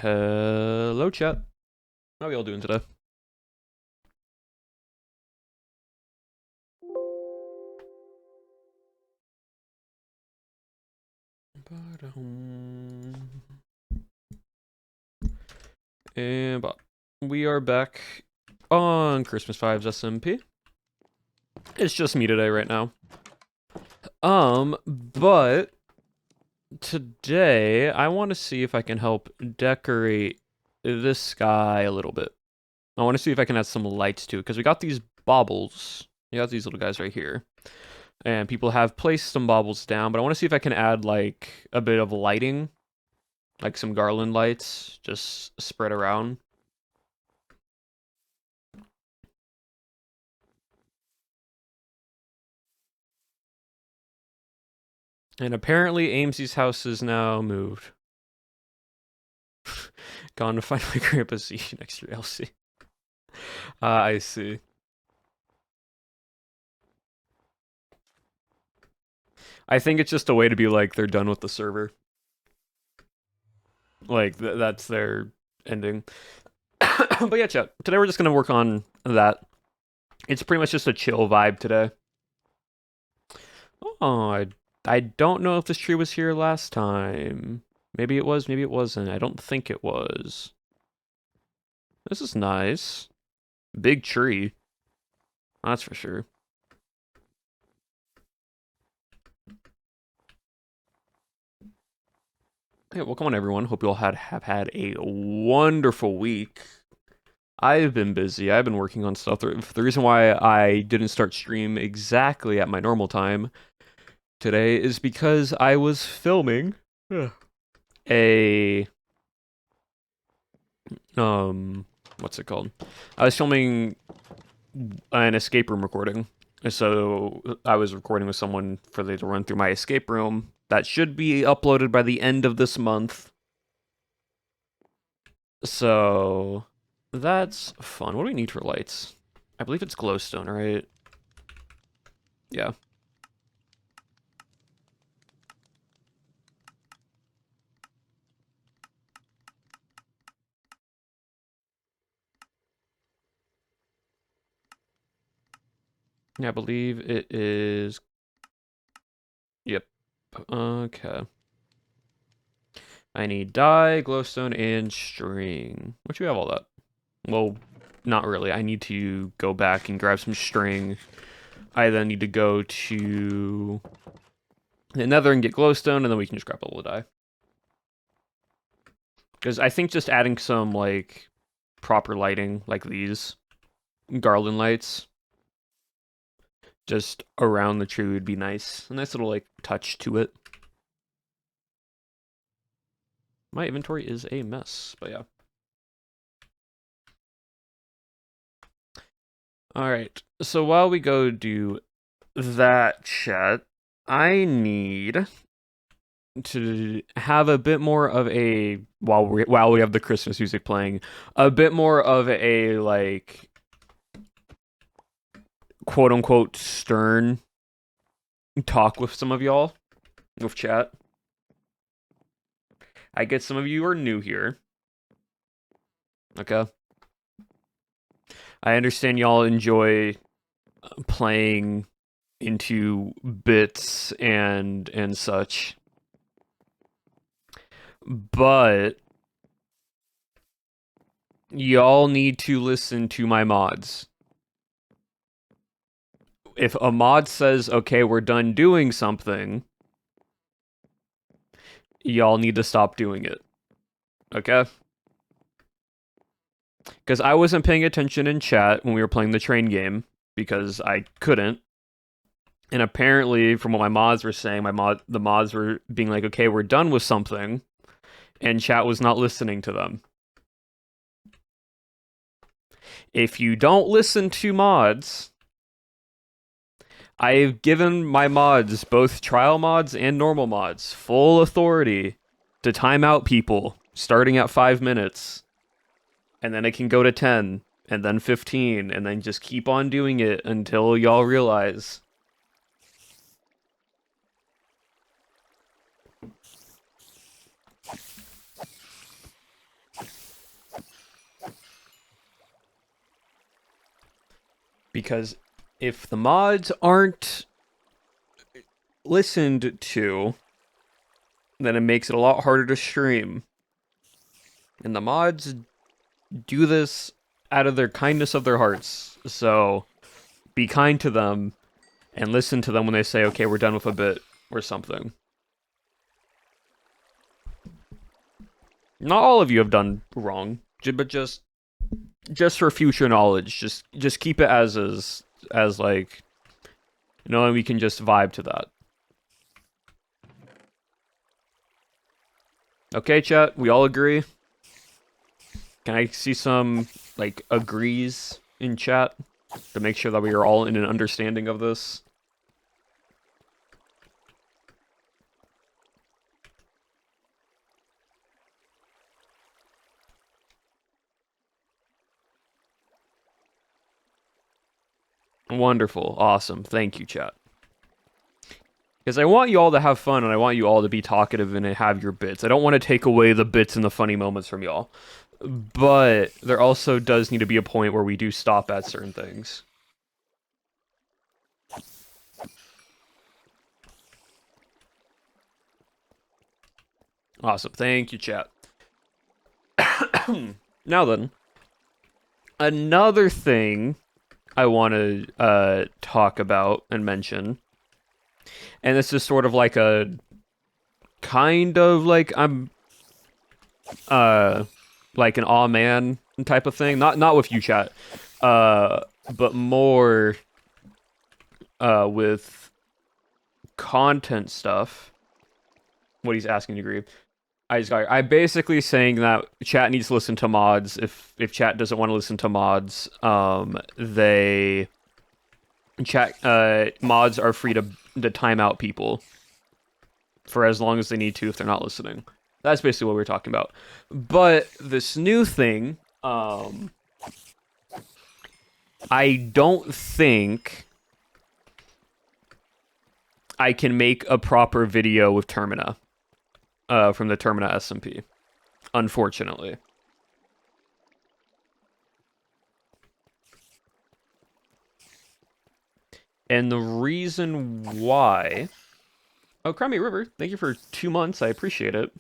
Hello, chat. How are y'all doing today? And we are back on Christmas Vibes SMP. It's just me today right now. But today I want to see if I can help decorate this sky a little bit. I want to see if I can add some lights to it, because we got these baubles. We got these little guys right here. And people have placed some baubles down, but I want to see if I can add like a bit of lighting, like some garland lights, just spread around. And apparently Amesy's house is now moved. Gone to find my grandpa's seat next to Elsie. I see. I think it's just a way to be like, they're done with the server. Like, that's their ending. But yeah, chat. Today we're just going to work on that. It's pretty much just a chill vibe today. Oh, I don't know if this tree was here last time. Maybe it was, maybe it wasn't. I don't think it was. This is nice. Big tree. That's for sure. Hey, welcome on everyone. Hope you all have had a wonderful week. I've been busy. I've been working on stuff. The reason why I didn't start stream exactly at my normal time today is because I was filming a what's it called? I was filming an escape room recording. So I was recording with someone for they to run through my escape room. That should be uploaded by the end of this month. So that's fun. What do we need for lights? I believe it's glowstone, right? Yeah. Yeah, I believe it is. Yep. Okay. I need dye, glowstone, and string. Which we have all that. Well, not really. I need to go back and grab some string. I then need to go to the nether and get glowstone, and then we can just grab all the dye. Because I think just adding some, like, proper lighting, like these garland lights, just around the tree would be nice. A nice little, like, touch to it. My inventory is a mess, but yeah. Alright, so while we go do that, chat, I need to have a bit more of a, while we have the Christmas music playing, a bit more of a, like, quote-unquote stern talk with some of y'all, with chat. I get some of you are new here. Okay. I understand y'all enjoy playing into bits and such. But y'all need to listen to my mods. If a mod says, okay, we're done doing something, y'all need to stop doing it. Okay? Because I wasn't paying attention in chat when we were playing the train game, because I couldn't. And apparently, from what my mods were saying, the mods were being like, okay, we're done with something, and chat was not listening to them. If you don't listen to mods, I've given my mods, both trial mods and normal mods, full authority to time out people starting at 5 minutes. And then it can go to 10, and then 15, and then just keep on doing it until y'all realize. Because if the mods aren't listened to, then it makes it a lot harder to stream. And the mods do this out of their kindness of their hearts. So be kind to them and listen to them when they say, okay, we're done with a bit or something. Not all of you have done wrong, but just for future knowledge, just keep it as is, as like, you know, and we can just vibe to that. Okay, chat, we all agree? Can I see some, like, agrees in chat to make sure that we are all in an understanding of this? Wonderful. Awesome. Thank you, chat. Because I want you all to have fun, and I want you all to be talkative and have your bits. I don't want to take away the bits and the funny moments from y'all. But there also does need to be a point where we do stop at certain things. Awesome. Thank you, chat. Now then, another thing I want to talk about and mention, and this is sort of like a kind of like like an aw man type of thing. Not with you, chat, but more with content stuff. What he's asking to agree. I'm basically saying that chat needs to listen to mods. If chat doesn't want to listen to mods, mods are free to time out people for as long as they need to if they're not listening. That's basically what we're talking about. But this new thing, I don't think I can make a proper video with Termina. From the Termina SMP, unfortunately. And the reason why... Oh, Crummy River, thank you for 2 months. I appreciate it.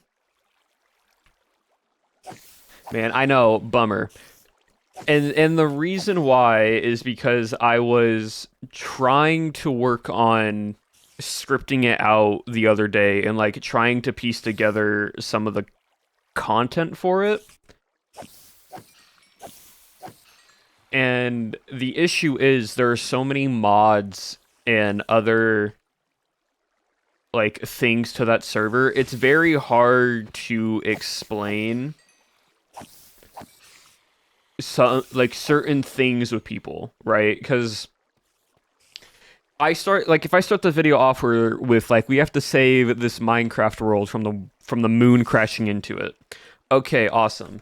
Man, I know, bummer. And the reason why is because I was trying to work on scripting it out the other day and like trying to piece together some of the content for it. And the issue is there are so many mods and other like things to that server. It's very hard to explain some like certain things with people, right? Because if I start the video off with like we have to save this Minecraft world from the moon crashing into it. Okay, awesome.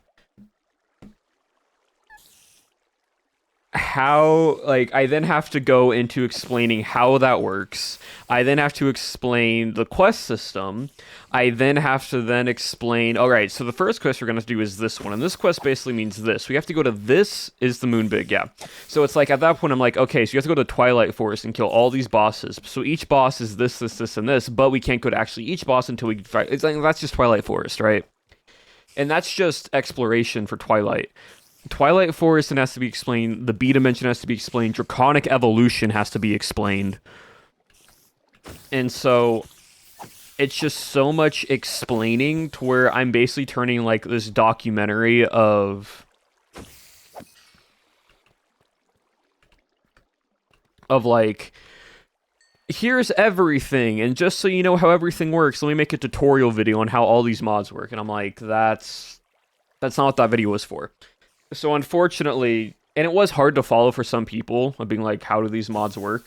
How, like, I then have to go into explaining how that works. I then have to explain the quest system. I then have to then explain, all right, so the first quest we're going to do is this one, and this quest basically means this. We have to go to this is the moon big, yeah. So it's like, at that point, I'm like, okay, so you have to go to Twilight Forest and kill all these bosses. So each boss is this, and this, but we can't go to actually each boss until we fight. It's like, that's just Twilight Forest, right? And that's just exploration for Twilight. Twilight Forest has to be explained, the B dimension has to be explained, Draconic Evolution has to be explained. And so it's just so much explaining to where I'm basically turning like this documentary of like, here's everything, and just so you know how everything works, let me make a tutorial video on how all these mods work. And I'm like, that's not what that video was for. So unfortunately, and it was hard to follow for some people, of being like, how do these mods work?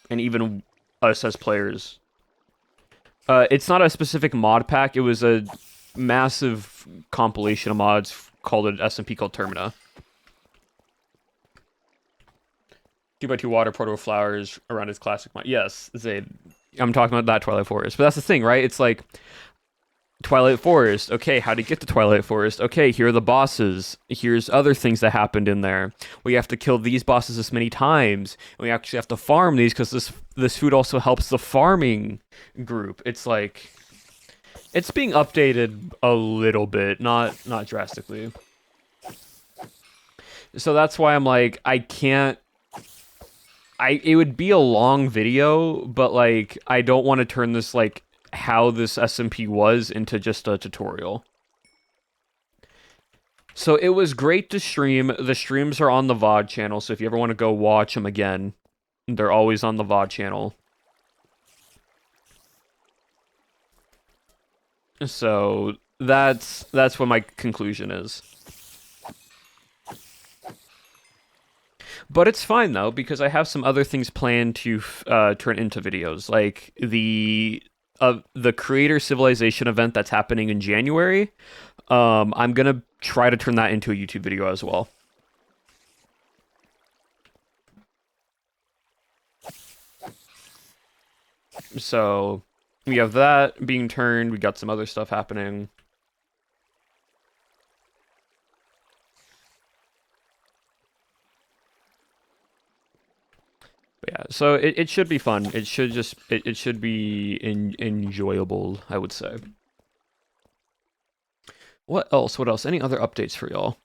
And even us as players. It's not a specific mod pack, it was a massive compilation of mods called an SMP called Termina. 2x2 water proto flowers around its classic mod. Yes, I'm talking about that Twilight Forest. But that's the thing, right? It's like, Twilight Forest. Okay, how to get to Twilight Forest. Okay, here are the bosses. Here's other things that happened in there. We have to kill these bosses this many times. And we actually have to farm these because this food also helps the farming group. It's like it's being updated a little bit, not drastically. So that's why I'm like I can't it would be a long video, but like I don't want to turn this like how this SMP was into just a tutorial. So it was great to stream. The streams are on the VOD channel, so if you ever want to go watch them again, they're always on the VOD channel. So that's what my conclusion is. But it's fine though because I have some other things planned to turn into videos, like the Creator Civilization event that's happening in January. I'm gonna try to turn that into a YouTube video as well. So we have that being turned. We got some other stuff happening. But yeah, so it should be fun. It should be enjoyable, I would say. What else? What else? Any other updates for y'all?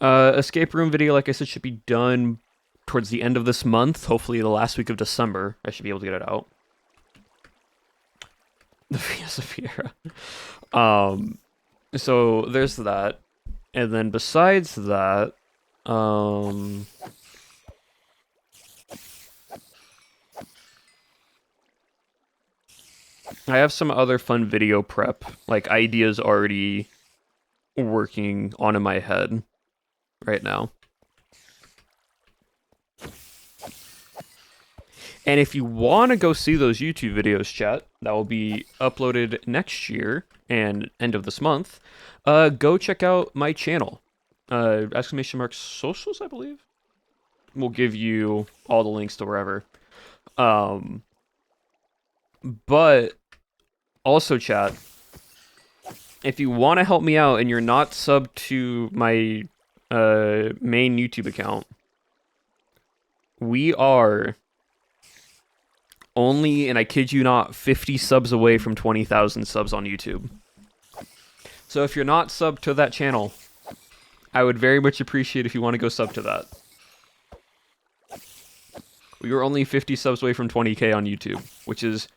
Escape room video, like I said, should be done towards the end of this month. Hopefully the last week of December. I should be able to get it out. The Fiesta Fiera. So there's that. And then besides that, I have some other fun video prep, like ideas already working on in my head right now. And if you want to go see those YouTube videos, chat, that will be uploaded next year and end of this month, go check out my channel. Exclamation mark socials, I believe. We'll give you all the links to wherever. But also, chat, if you want to help me out and you're not subbed to my main YouTube account, we are only, and I kid you not, 50 subs away from 20,000 subs on YouTube. So if you're not subbed to that channel, I would very much appreciate if you want to go sub to that. We were only 50 subs away from 20k on YouTube, which is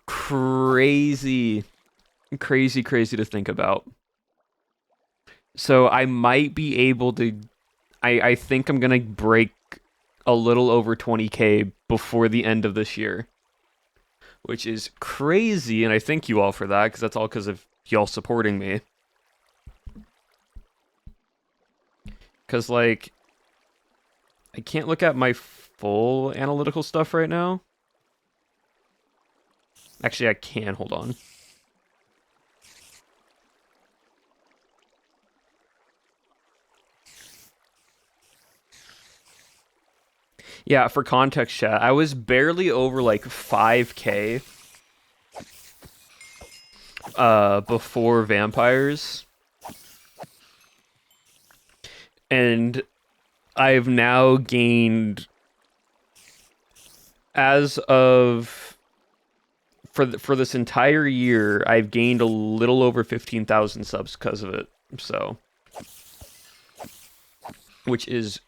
crazy to think about. So I might be able to, I think I'm gonna break a little over 20k before the end of this year, which is crazy, and I thank you all for that, because that's all because of y'all supporting me. Because, like, I can't look at my full analytical stuff right now. Actually, I can. Hold on. Yeah, for context, chat, I was barely over, like, 5k before vampires. And I've now gained, as of for this entire year, I've gained a little over 15,000 subs because of it. So, which is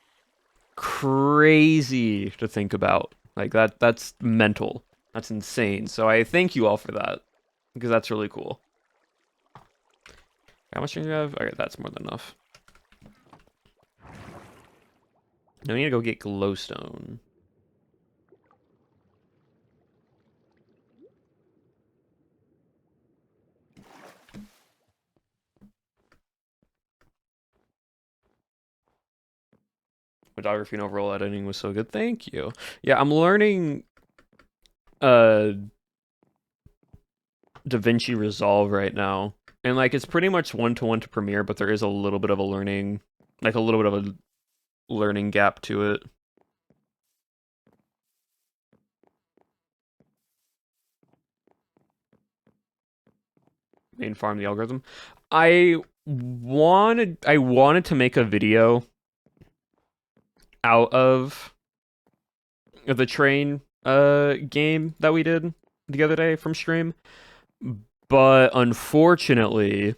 crazy to think about. Like that's mental. That's insane. So I thank you all for that, because that's really cool. How much do you have? Okay, that's more than enough. Now we need to go get glowstone. Photography and overall editing was so good. Thank you. Yeah, I'm learning DaVinci Resolve right now. And like it's pretty much one-to-one to Premiere, but there is a little bit of a learning, like a little bit of a learning gap to it. main farm the algorithm. I wanted to make a video out of the train game that we did the other day from stream, but unfortunately,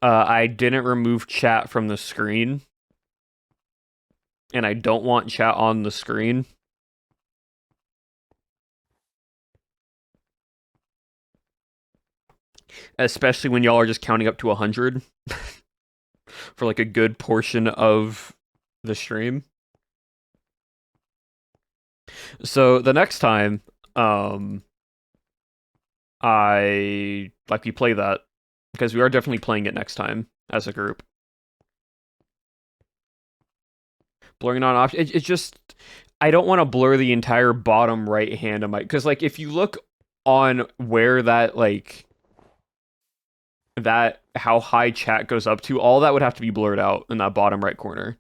I didn't remove chat from the screen, and I don't want chat on the screen. Especially when y'all are just counting up to 100 for like a good portion of the stream. So the next time we play that, because we are definitely playing it next time as a group. Blurring on option, it's just I don't want to blur the entire bottom right hand of my, because like if you look on where that how high chat goes up to, all that would have to be blurred out in that bottom right corner.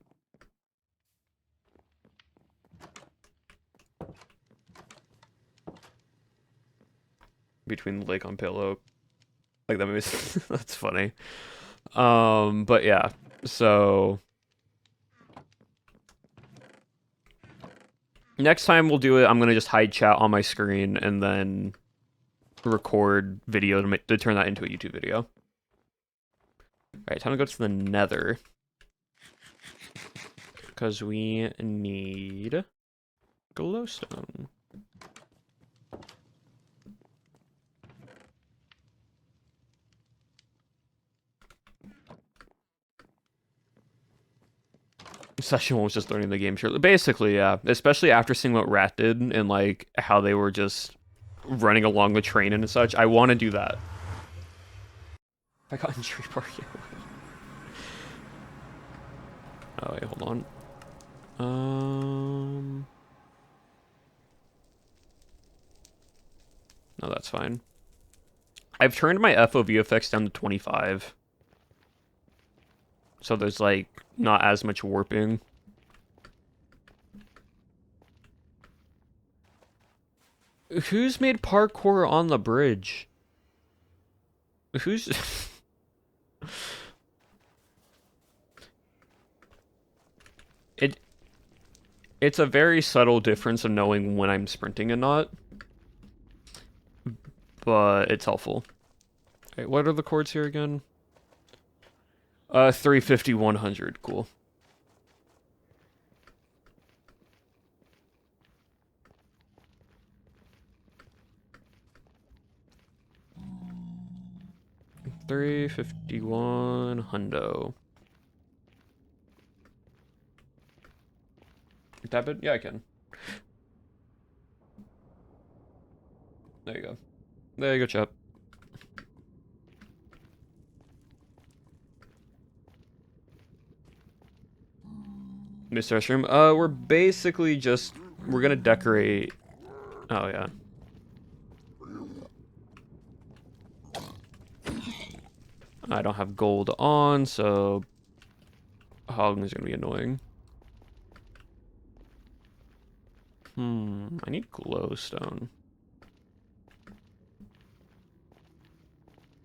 Between the lake on Pale Oak. Like that movie, that's funny. But yeah, so next time we'll do it, I'm gonna just hide chat on my screen and then record video to turn that into a YouTube video. Alright, time to go to the Nether. Because we need glowstone. Session 1 was just learning the game shortly. Basically, yeah. Especially after seeing what Rat did and like how they were just running along the train and such. I want to do that. I got in Tree Park. Oh wait, hold on. No, that's fine. I've turned my FOV effects down to 25. So there's like not as much warping. Who's made parkour on the bridge? Who's... It's a very subtle difference of knowing when I'm sprinting and not. But it's helpful. Wait, what are the chords here again? 350, 100. Cool. $351 hundo. Tap it? Yeah, I can. There you go. There you go, chap. Mr. Restroom. We're basically just... We're gonna decorate... Oh, yeah. I don't have gold on, so... Hogging is gonna be annoying. I need glowstone.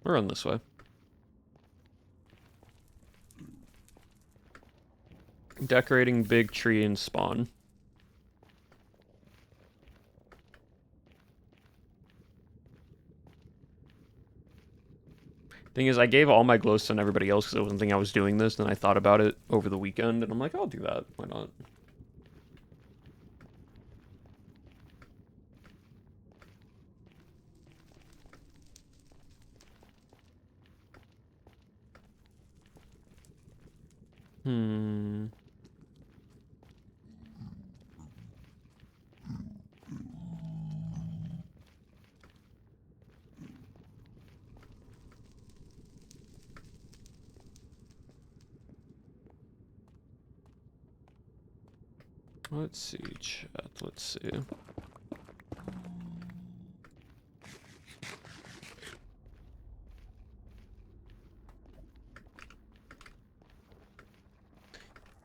We'll run this way. Decorating big tree and spawn. Thing is, I gave all my glowstone to everybody else because I wasn't thinking I was doing this, and I thought about it over the weekend, and I'm like, I'll do that. Why not? Let's see, chat. Let's see.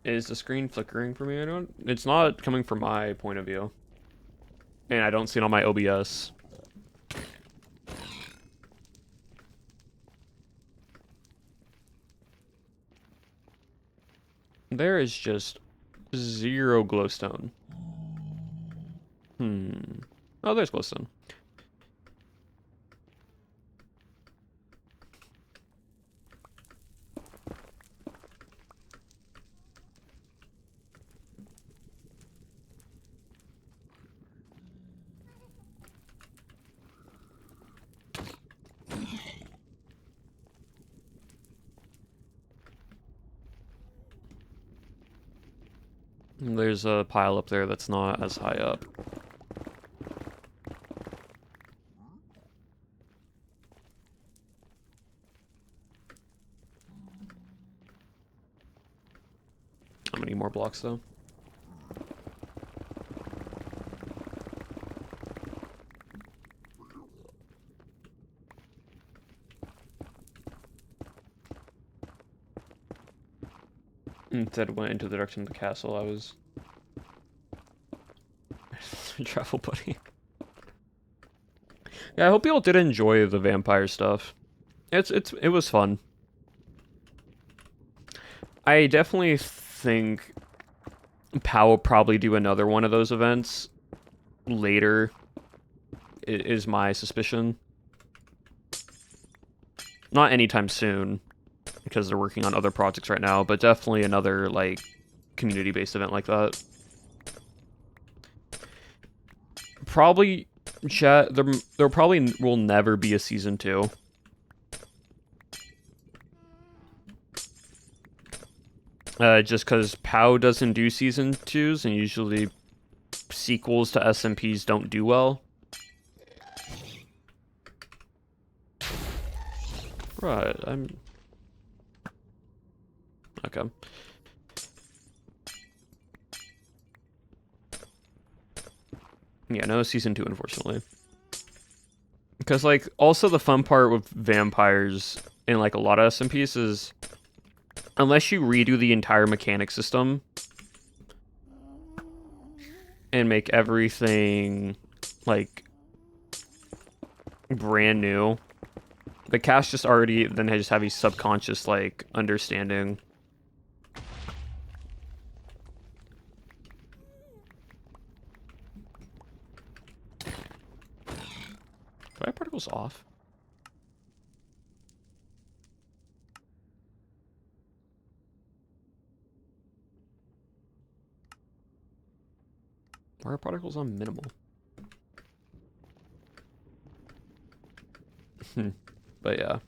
Is the screen flickering for me? It's not coming from my point of view. And I don't see it on my OBS. There is just 0 glowstone. Oh, there's glowstone. There's a pile up there that's not as high up. How many more blocks though? Instead went into the direction of the castle. I was travel buddy. Yeah, I hope you all did enjoy the vampire stuff. It was fun. I definitely think POW will probably do another one of those events later, is my suspicion. Not anytime soon, because they're working on other projects right now, but definitely another, like, community-based event like that. Probably, chat, there probably will never be a Season 2. Just because POW doesn't do Season 2s, and usually sequels to SMPs don't do well. Right, I'm... Okay. Yeah, no Season 2, unfortunately. Because, like, also the fun part with vampires in, like, a lot of SMPs is... unless you redo the entire mechanic system and make everything, like, brand new, the cast just already then just have a subconscious, like, understanding. Fire particles off? Fire particles on minimal. But yeah.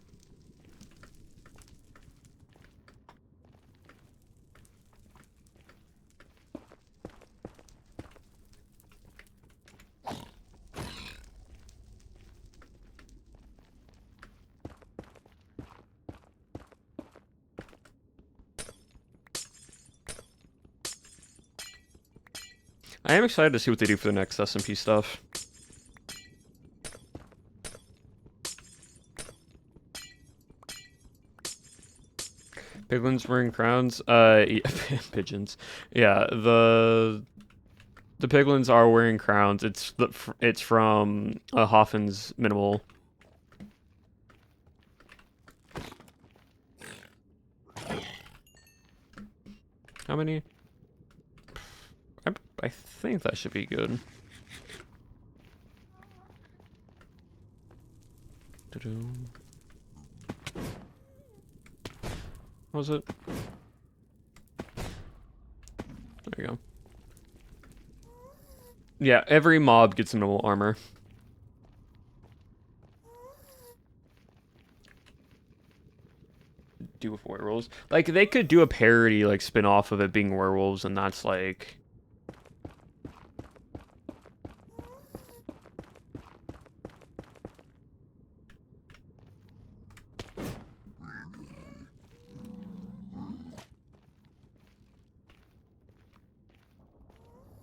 I am excited to see what they do for the next SMP stuff. Piglins wearing crowns? Yeah, pigeons. Yeah, the piglins are wearing crowns. It's from Hoffin's Minimal. How many? I think that should be good. What was it? There you go. Yeah, every mob gets minimal armor. Do with werewolves. Like, they could do a parody, like, spin-off of it being werewolves, and that's, like...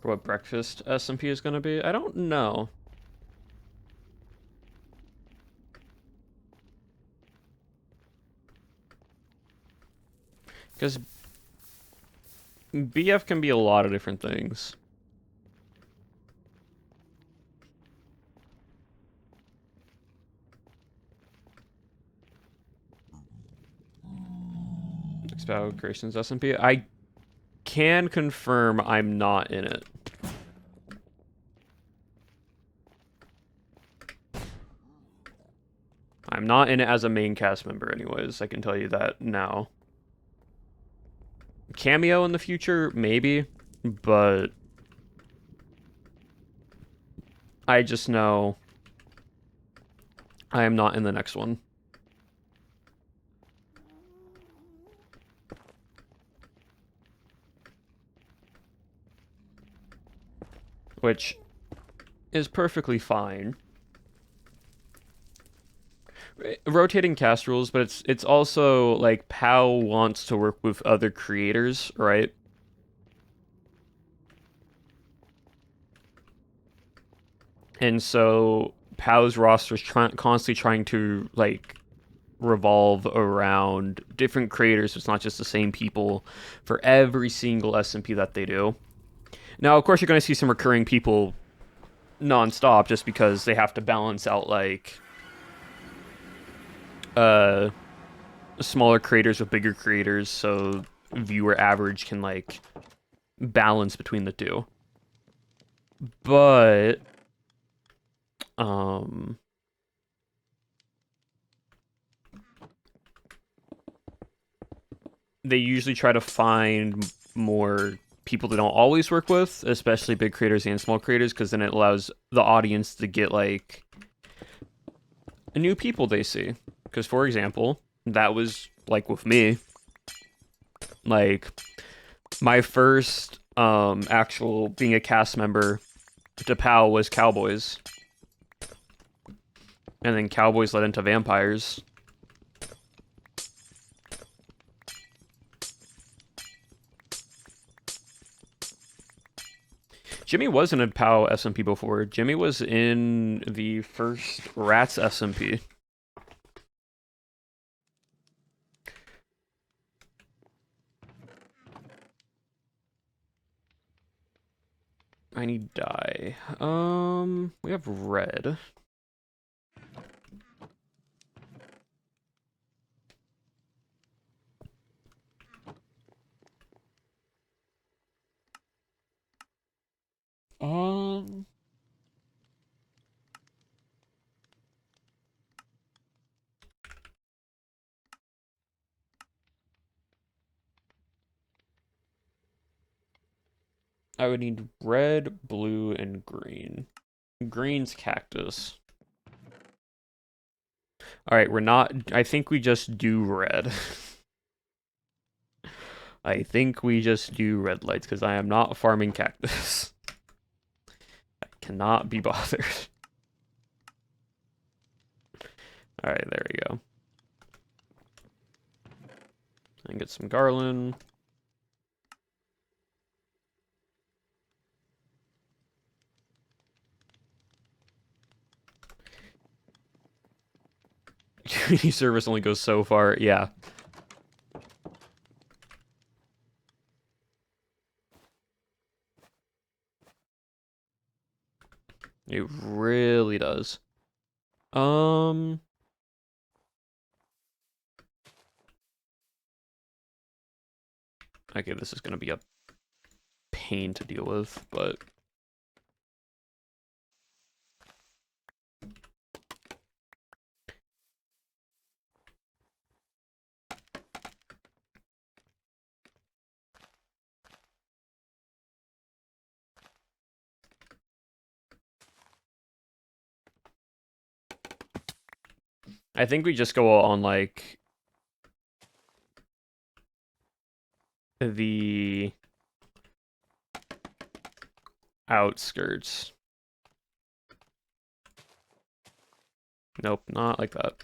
what breakfast SMP is gonna be? I don't know. Because BF can be a lot of different things. Expo Creations SMP. can confirm I'm not in it. I'm not in it as a main cast member anyways, I can tell you that now. Cameo in the future, maybe, but I just know I am not in the next one. Which is perfectly fine. Rotating cast rules, but it's also like POW wants to work with other creators, right? And so POW's roster is constantly trying to like revolve around different creators. So it's not just the same people for every single SMP that they do. Now, of course, you're going to see some recurring people nonstop just because they have to balance out like smaller creators with bigger creators, so viewer average can like balance between the two. But they usually try to find more people they don't always work with, especially big creators and small creators, because then it allows the audience to get like new people they see. Because for example, that was like with me, like my first actual being a cast member to POW was Cowboys, and then Cowboys led into Vampires. Jimmy was in a POW SMP before. Jimmy was in the first Rats SMP. I need dye. We have red. I would need red, blue, and green. Green's cactus. Alright, we're not... I think we just do red. I think we just do red lights, because I am not farming cactus. I cannot be bothered. Alright, there we go. And get some garland. Community service only goes so far. Yeah. It really does. Okay, this is gonna be a pain to deal with, but... I think we just go on, like... the... outskirts. Nope, not like that.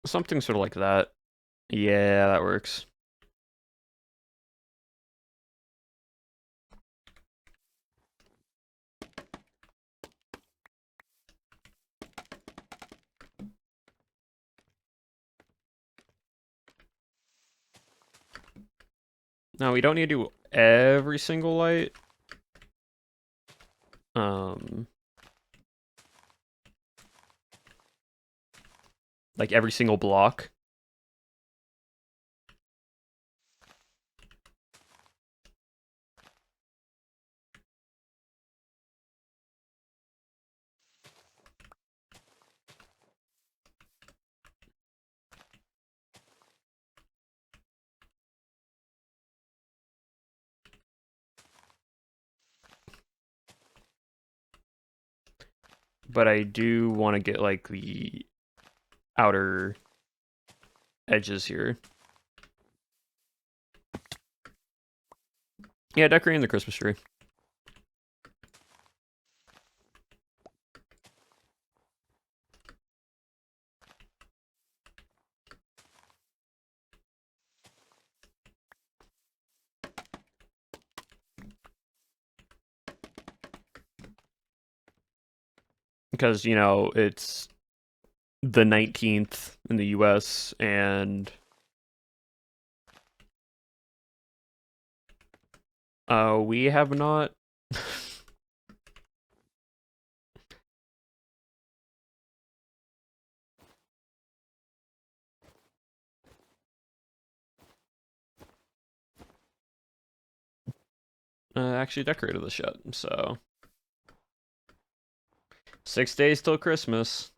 Something sort of like that. Yeah, that works. Now, we don't need to do every single light. like every single block. But I do want to get like the outer edges here. Yeah, decorating the Christmas tree. Because, you know, it's the 19th in the US and we have not actually decorated this yet. So 6 days till Christmas.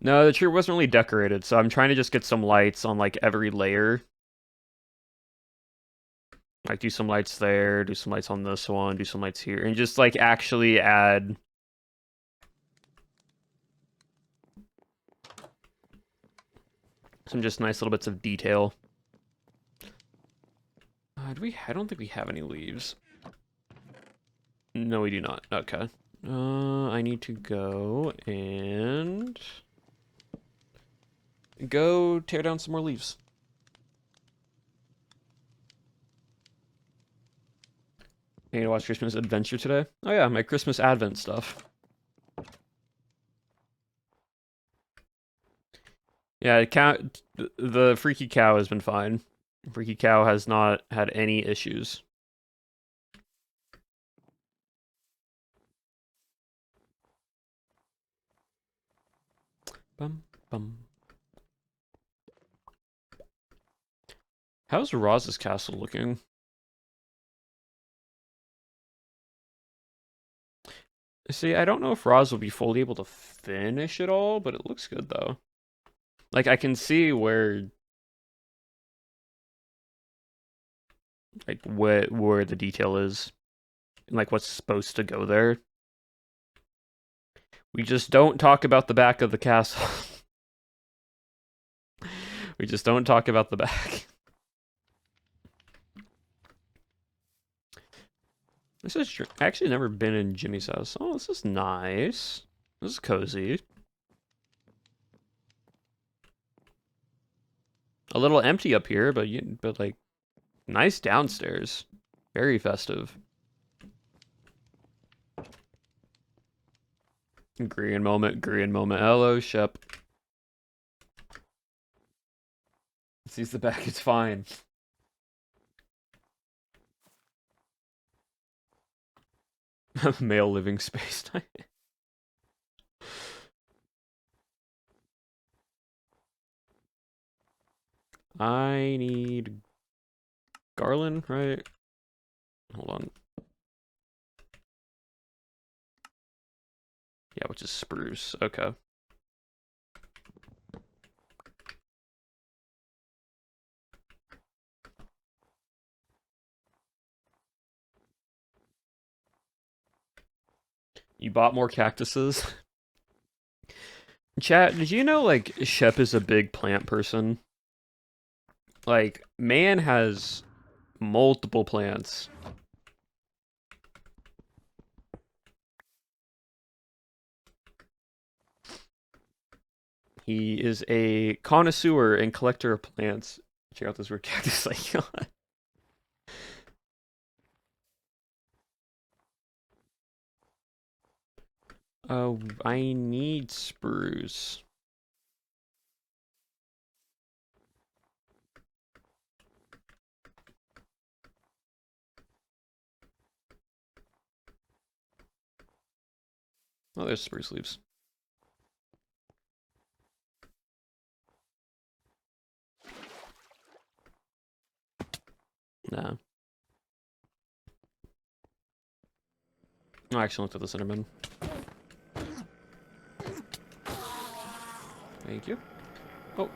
No, the tree wasn't really decorated, so I'm trying to just get some lights on like every layer. Like do some lights there, do some lights on this one, do some lights here, and just like actually add some just nice little bits of detail. Do we? I don't think we have any leaves. No, we do not. Okay. I need to go and go tear down some more leaves. I need to watch Christmas Adventure today. Oh yeah, my Christmas Advent stuff. Yeah, the Freaky Cow has been fine. Freaky Cow has not had any issues. Bum bum. How's Roz's castle looking? See, I don't know if Roz will be fully able to finish it all, but it looks good though. Like I can see where like where the detail is and like what's supposed to go there. We just don't talk about the back of the castle. We just don't talk about the back. This is true. I actually never been in Jimmy's house. Oh, this is nice. This is cozy. A little empty up here, but like nice downstairs. Very festive. Green moment, green moment. Hello, Shep. Sees the back, it's fine. Male living space. I need garland, right? Hold on. Yeah, which is spruce. Okay. You bought more cactuses? Chat, did you know, like, Shep is a big plant person? Like, man has multiple plants. He is a connoisseur and collector of plants. Check out this weird cactus icon. I need spruce. Oh, there's spruce leaves. Nah. I actually looked at the cinnamon. Thank you. Oh,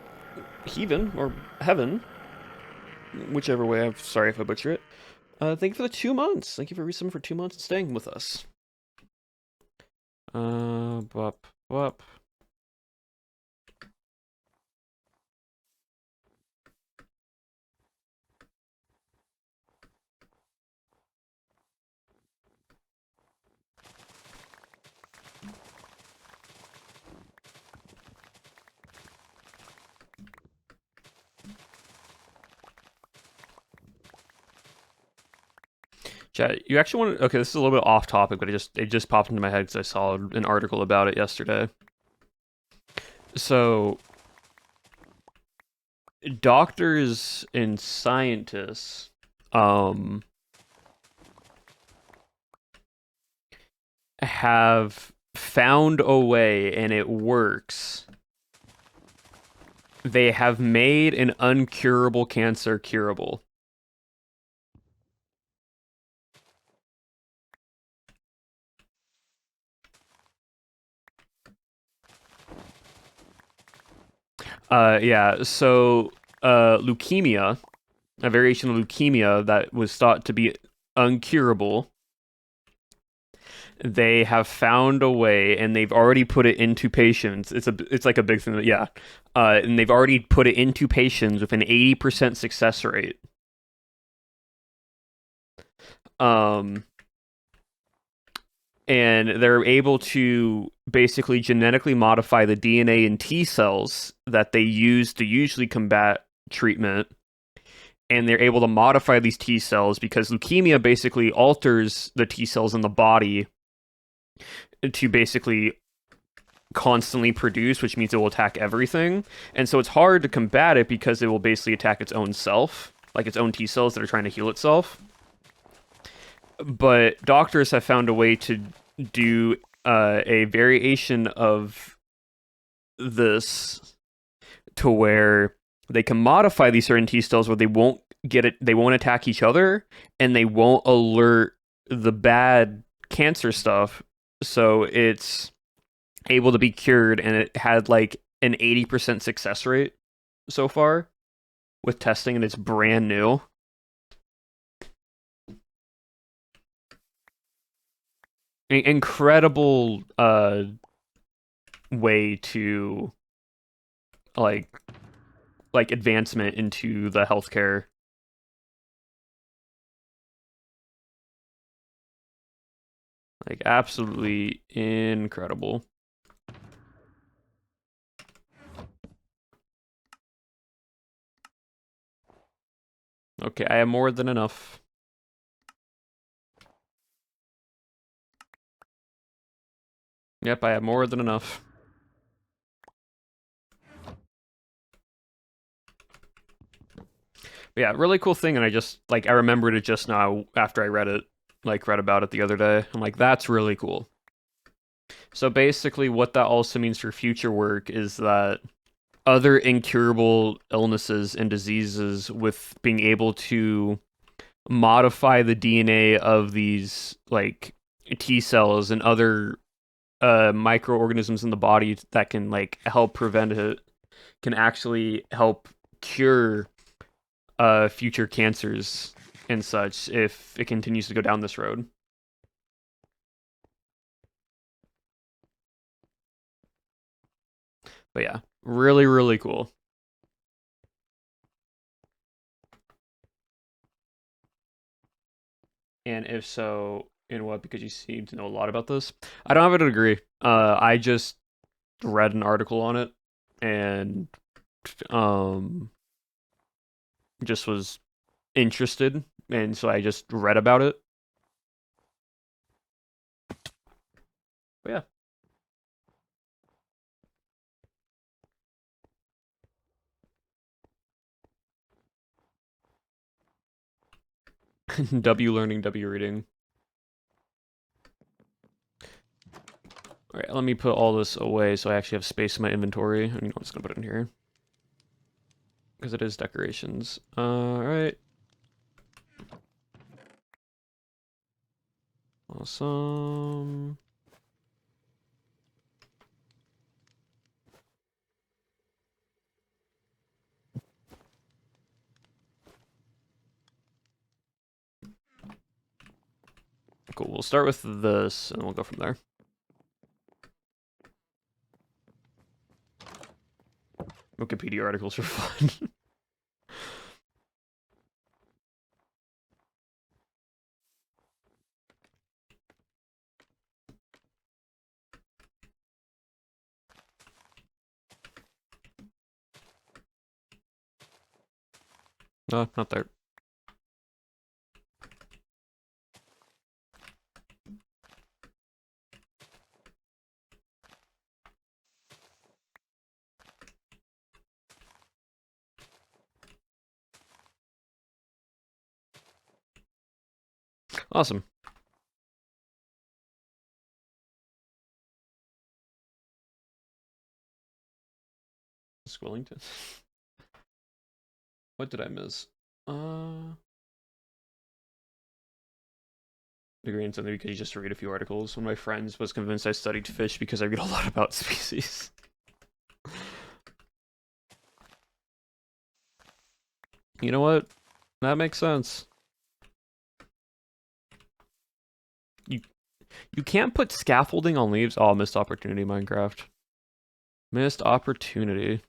heaven or heaven, whichever way. I'm sorry if I butcher it. Thank you for the 2 months. Thank you for resubmitting for 2 months and staying with us. Bop, bop. Chat, you actually want to? Okay, this is a little bit off topic, but it just popped into my head because I saw an article about it yesterday. So, doctors and scientists, have found a way, and it works. They have made an uncurable cancer curable. Yeah, so leukemia, a variation of leukemia that was thought to be uncurable, they have found a way, and they've already put it into patients. It's like a big thing, yeah. And they've already put it into patients with an 80% success rate. And they're able to basically genetically modify the DNA in T cells that they use to usually combat treatment. And they're able to modify these T cells because leukemia basically alters the T cells in the body to basically constantly produce, which means it will attack everything. And so it's hard to combat it because it will basically attack its own self, like its own T cells that are trying to heal itself. But doctors have found a way to do a variation of this to where they can modify these certain T cells where they won't get it, they won't attack each other, and they won't alert the bad cancer stuff. So it's able to be cured, and it had like an 80% success rate so far with testing, and it's brand new. Incredible way to like advancement into the healthcare. Like absolutely incredible. Okay, I have more than enough. Yep, I have more than enough. But yeah, really cool thing, and I just like I remembered it just now after I read it, like read about it the other day. I'm like, that's really cool. So basically, what that also means for future work is that other incurable illnesses and diseases with being able to modify the DNA of these like T cells and other microorganisms in the body that can like help prevent it can actually help cure future cancers and such if it continues to go down this road. But yeah, really, really cool. And if so, in what? Because you seem to know a lot about this. I don't have a degree. I just read an article on it and um just was interested, and so I just read about it. But yeah. W learning, W reading. All right, let me put all this away so I actually have space in my inventory. I mean, I'm just gonna put it in here because it is decorations. All right. Awesome. Cool. We'll start with this and we'll go from there. Wikipedia articles are fun. No, not there. Awesome. Squillington. What did I miss? Degree in something because you just read a few articles. One of my friends was convinced I studied fish because I read a lot about species. You know what? That makes sense. You can't put scaffolding on leaves. Oh, missed opportunity, Minecraft. Missed opportunity.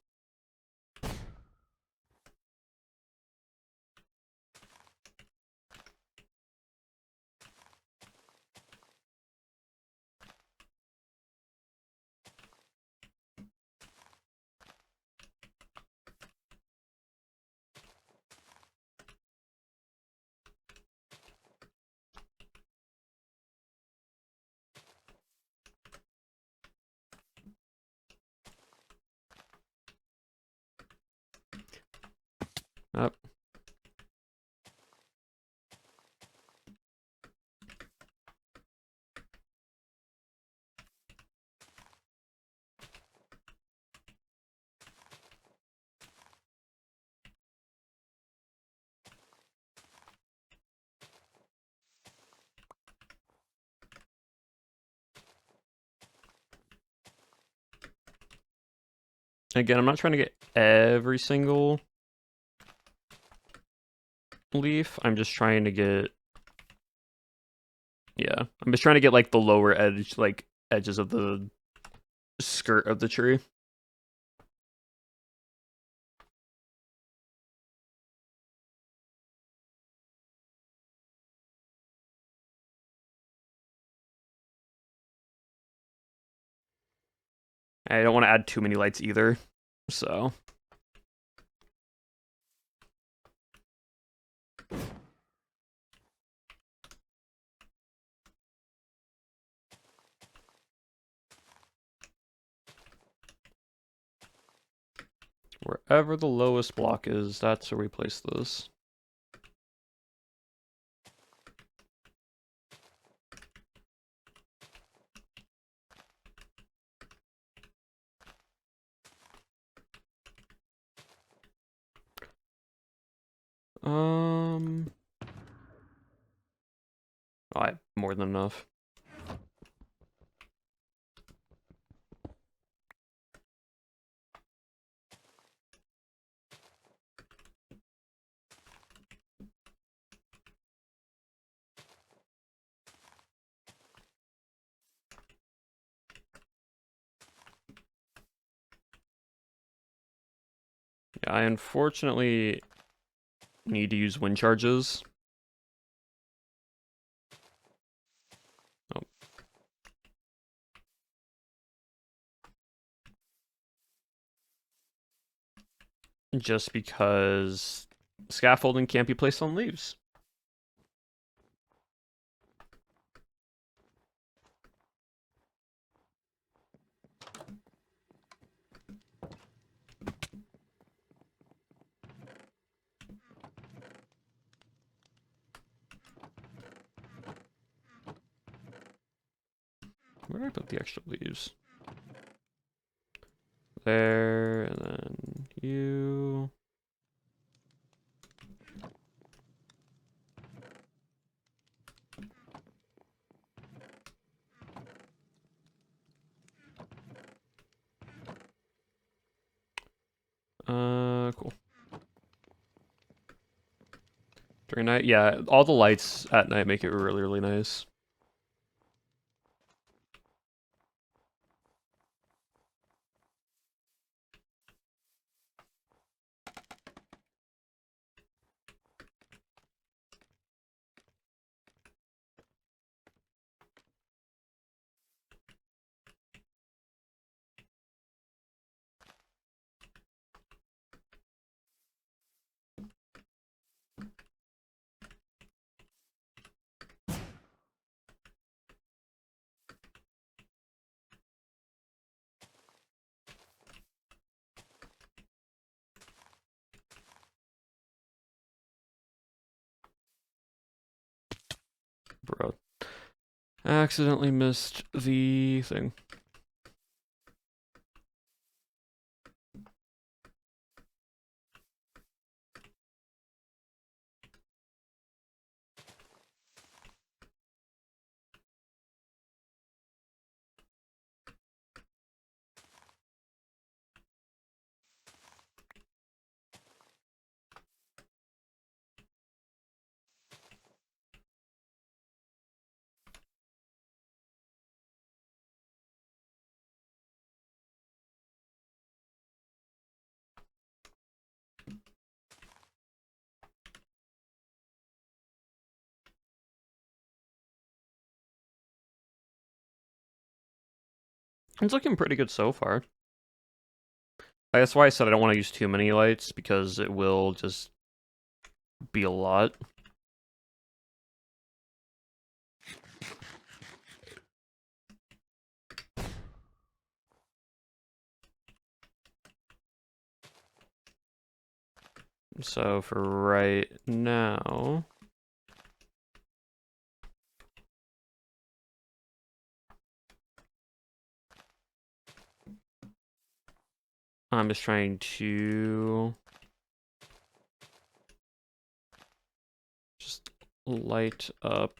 Up. Again, I'm not trying to get every single leaf. I'm just trying to get... Yeah, I'm just trying to get, like, the lower edge, like, edges of the skirt of the tree. I don't want to add too many lights either, so... Wherever the lowest block is, that's where we place this. Oh, I have more than enough. Yeah, I unfortunately need to use wind charges. Oh. Just because scaffolding can't be placed on leaves. Where did I put the extra leaves? There, and then you. Cool. During night, yeah, all the lights at night make it really, really nice. Bro. Accidentally missed the thing. It's looking pretty good so far. That's why I said I don't want to use too many lights, because it will just be a lot. So for right now, I'm just trying to just light up.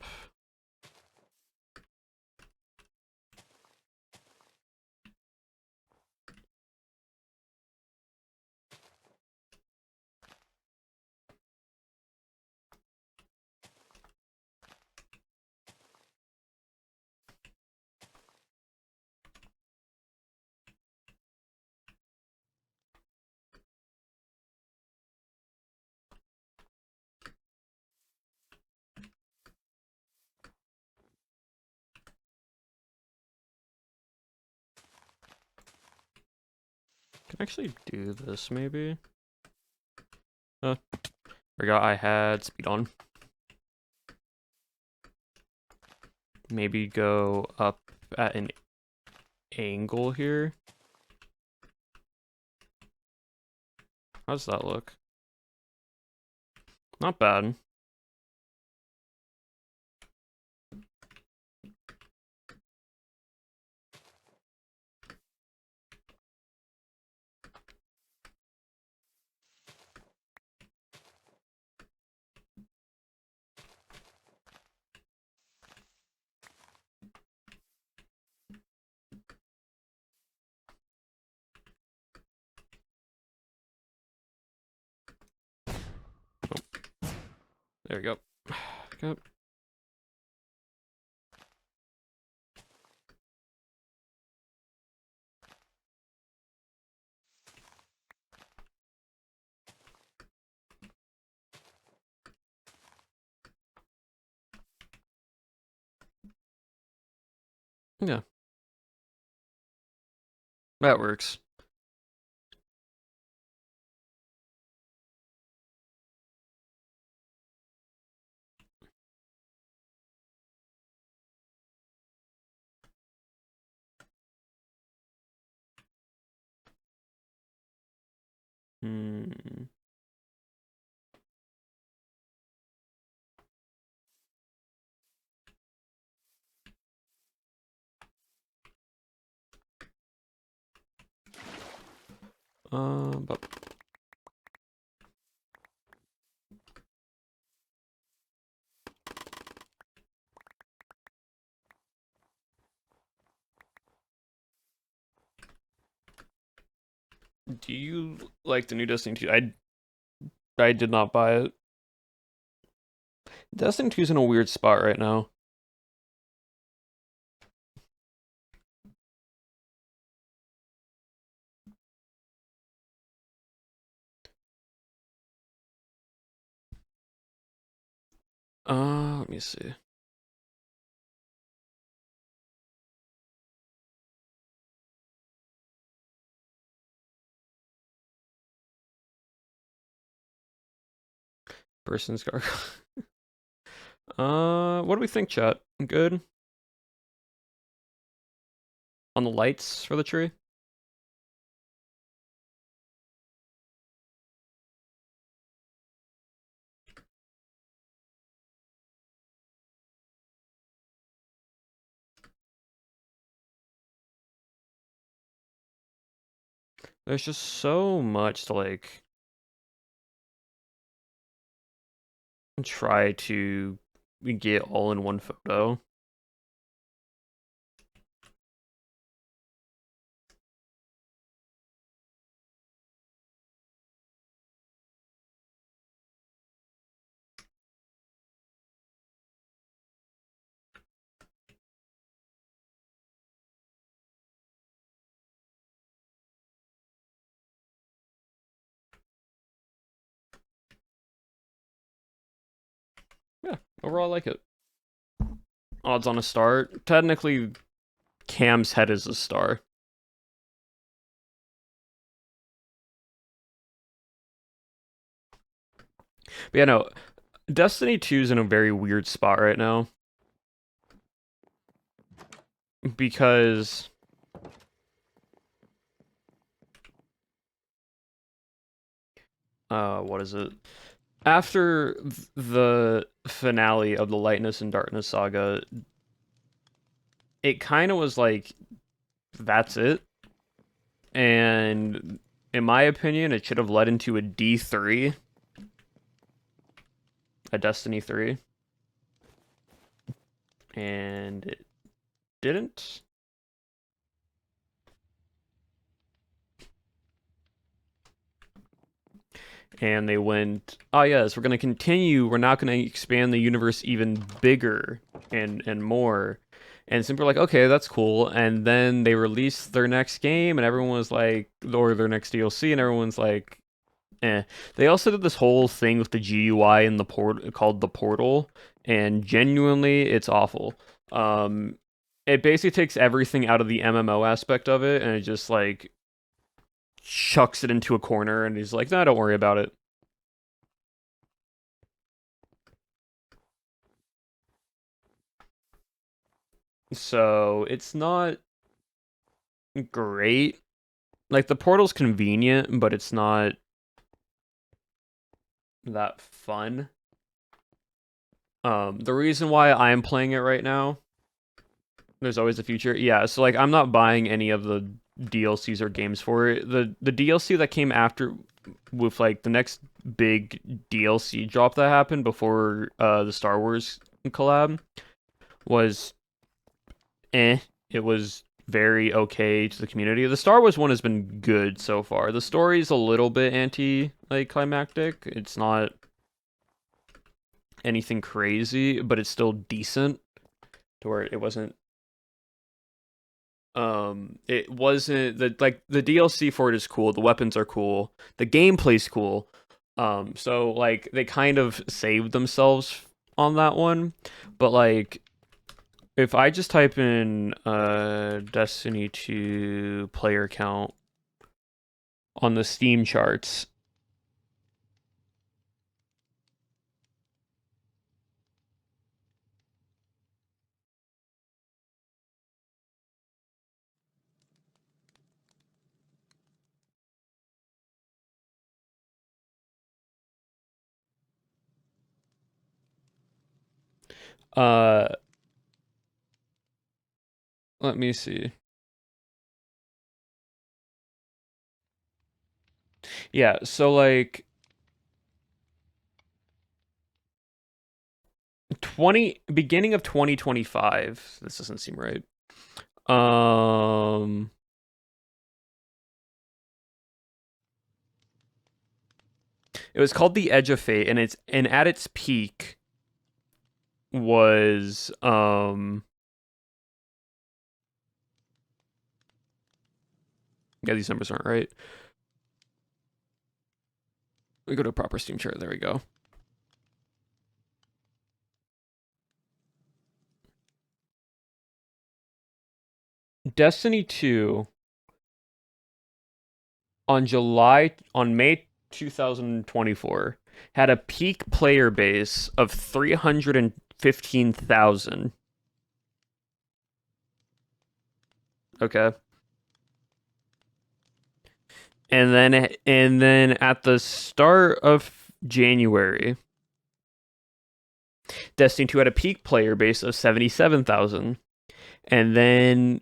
Can actually do this maybe. Forgot I had speed on. Maybe go up at an angle here. How does that look? Not bad. There we go. Okay. Yeah, that works. Hmm. But do you like the new Destiny 2? I did not buy it. Destiny 2's in a weird spot right now. Let me see. Person's car. What do we think, chat? Good? On the lights for the tree? There's just so much to like try to get all in one photo. Yeah, overall I like it. Odds on a star. Technically, Cam's head is a star. But yeah, no, Destiny 2's in a very weird spot right now. Because what is it? After the finale of the Lightness and Darkness saga, it kind of was like, that's it. And in my opinion, it should have led into a D3, a Destiny 3. And it didn't. And they went, oh yes, we're going to continue. We're not going to expand the universe even bigger and more. And Simple like, okay, that's cool. And then they released their next game, and everyone was like, or their next DLC, and everyone's like, eh. They also did this whole thing with the GUI in the port called the Portal, and genuinely, it's awful. It basically takes everything out of the MMO aspect of it, and it just like chucks it into a corner, and he's like, no, don't worry about it. So it's not great. Like the portal's convenient, but it's not that fun. The reason why I'm playing it right now, there's always a future. Yeah, so like I'm not buying any of the DLCs or games for it. The DLC that came after with like the next big DLC drop that happened before the Star Wars collab was eh. It was very okay to the community. The Star Wars one has been good so far. The story's a little bit anti like climactic. It's not anything crazy, but it's still decent to where it wasn't the DLC for it is cool, the weapons are cool, the gameplay's cool. So like they kind of saved themselves on that one. But like if I just type in Destiny 2 player count on the Steam charts, uh let me see. Yeah, so like beginning of 2025. This doesn't seem right. Um it was called The Edge of Fate, and at its peak was yeah, these numbers aren't right. We go to a proper Steam chart. There we go. Destiny 2 on May 2024 had a peak player base of 315,000. Okay. And then at the start of January, Destiny 2 had a peak player base of 77,000. And then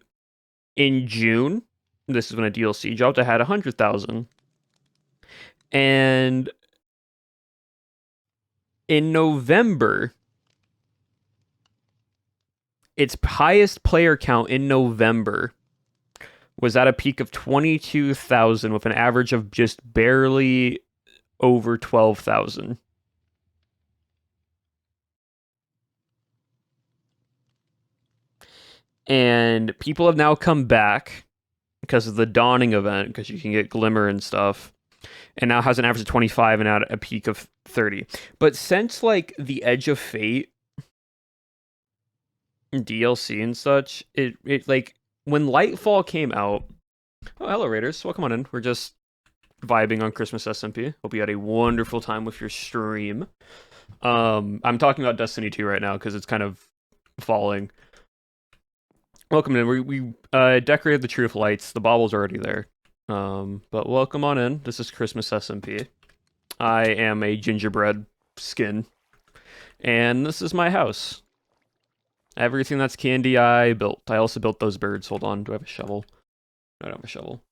in June, this is when a DLC dropped, it had 100,000. And in November, its highest player count in November was at a peak of 22,000 with an average of just barely over 12,000. And people have now come back because of the Dawning event, because you can get Glimmer and stuff, and now has an average of 25 and out a peak of 30. But since like the Edge of Fate DLC and such, it like when Lightfall came out. Oh, hello Raiders, welcome on in. We're just vibing on Christmas SMP. Hope you had a wonderful time with your stream. I'm talking about Destiny 2 right now because it's kind of falling. Welcome in. We decorated the tree with lights. The bobble's already there. But welcome on in. This is Christmas SMP. I am a gingerbread skin, and this is my house. Everything that's candy I built. I also built those birds. Hold on. Do I have a shovel? No, I don't have a shovel.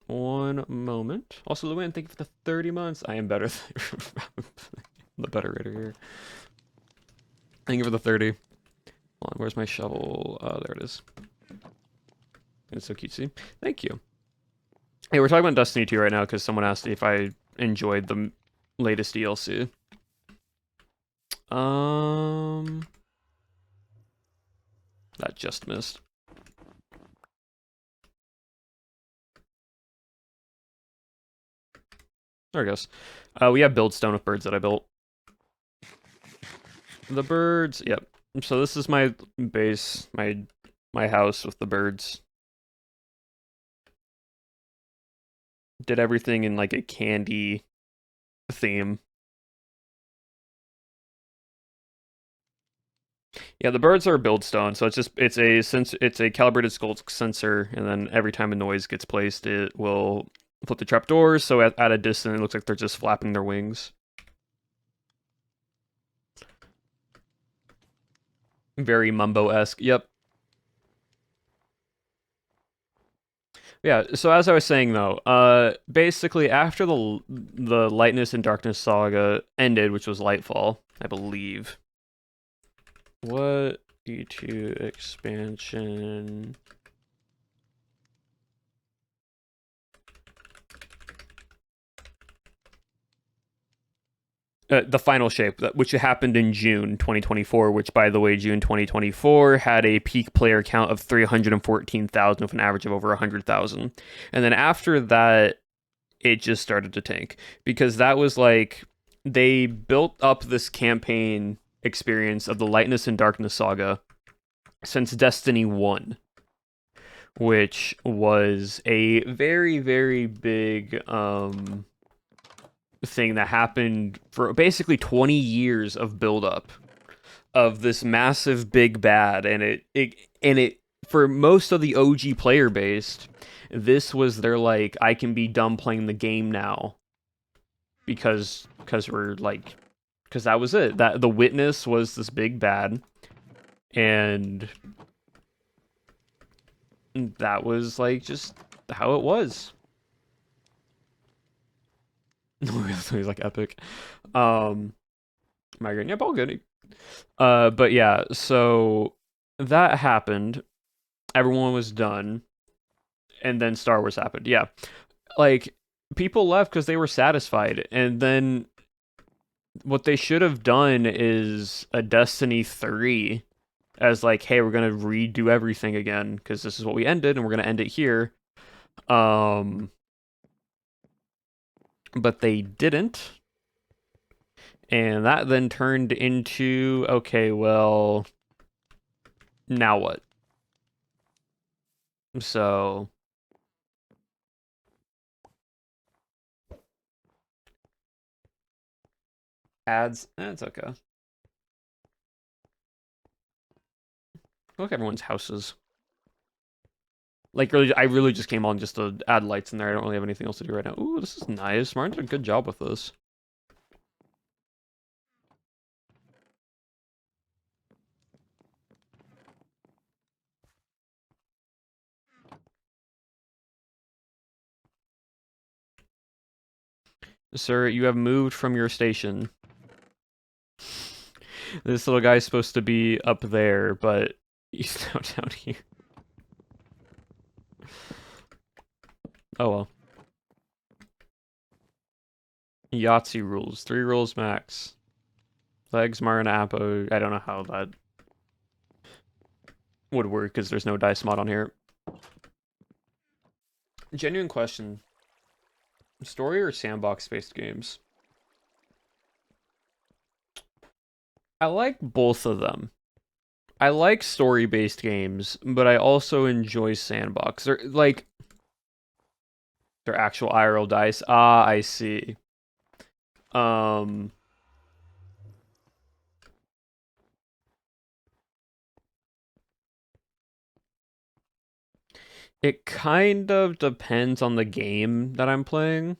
One moment. Also, Luann, thank you for the 30 months. I am better. The better raider here. Thank you for the 30. Hold on, where's my shovel? There it is. It's so cutesy. Thank you. Hey, we're talking about Destiny 2 right now because someone asked if I enjoyed the latest DLC. That just missed. There it goes. We have buildstone with birds that I built. The birds, yep. So this is my base, my house with the birds. Did everything in like a candy theme. Yeah, the birds are buildstone, so it's a calibrated skull sensor, and then every time a noise gets placed, it will flip the trapdoors. So at a distance, it looks like they're just flapping their wings. Very Mumbo-esque. Yep. Yeah, so as I was saying though, basically after the Lightness and Darkness saga ended, which was Lightfall, I believe. What E2 expansion? The final shape, which happened in June 2024, which, by the way, June 2024 had a peak player count of 314,000 with an average of over 100,000. And then after that, it just started to tank because that was like they built up this campaign experience of the Lightness and Darkness saga since Destiny 1, which was a very, very big thing that happened for basically 20 years of buildup of this massive big bad, and it for most of the OG player base, this was their like I can be done playing the game now because we're like because that was it, that the Witness was this big bad, and that was like just how it was. He's like epic. Migraine. Yep, all good. But yeah, so that happened. Everyone was done, and then Star Wars happened. Yeah, like people left because they were satisfied, and then what they should have done is a Destiny 3 as like, hey, we're gonna redo everything again because this is what we ended, and we're gonna end it here. Um, but they didn't, and that then turned into, okay, well, now what? So ads, that's okay. Look, everyone's houses. Like, really, I really just came on just to add lights in there. I don't really have anything else to do right now. Ooh, this is nice. Martin did a good job with this. Sir, you have moved from your station. This little guy's supposed to be up there, but he's now down here. Oh well. Yahtzee rules. 3 rules max. Legs, Marina, Apo. I don't know how that would work because there's no dice mod on here. Genuine question. Story or sandbox-based games? I like both of them. I like story-based games, but I also enjoy sandbox. They're actual IRL dice. Ah, I see. Um, it kind of depends on the game that I'm playing.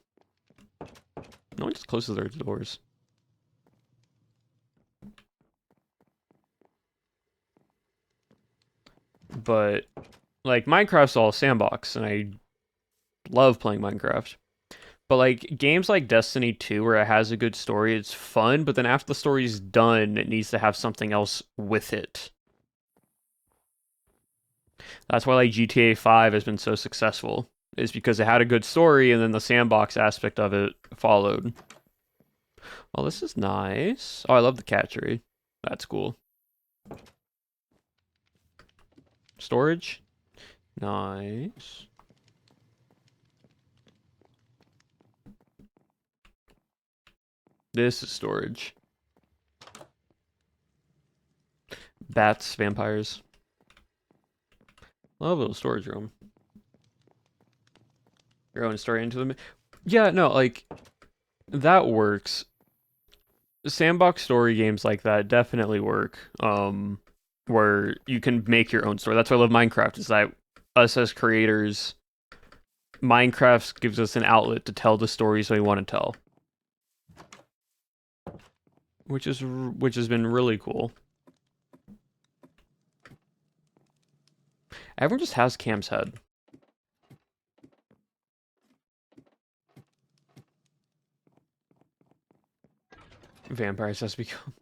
No one just closes their doors. But like Minecraft's all sandbox, and I love playing Minecraft. But like games like Destiny 2, where it has a good story, it's fun. But then after the story's done, it needs to have something else with it. That's why like GTA 5 has been so successful, is because it had a good story, and then the sandbox aspect of it followed. Oh, this is nice. Oh, I love the cat tree. That's cool. Storage. Nice. This is storage. Bats, vampires. Love a little storage room. Your own story into them. Yeah, no, like that works. Sandbox story games like that definitely work. Where you can make your own story. That's why I love Minecraft. Is that us as creators, Minecraft gives us an outlet to tell the stories we want to tell, which has been really cool. Everyone just has Cam's head. Vampires has become.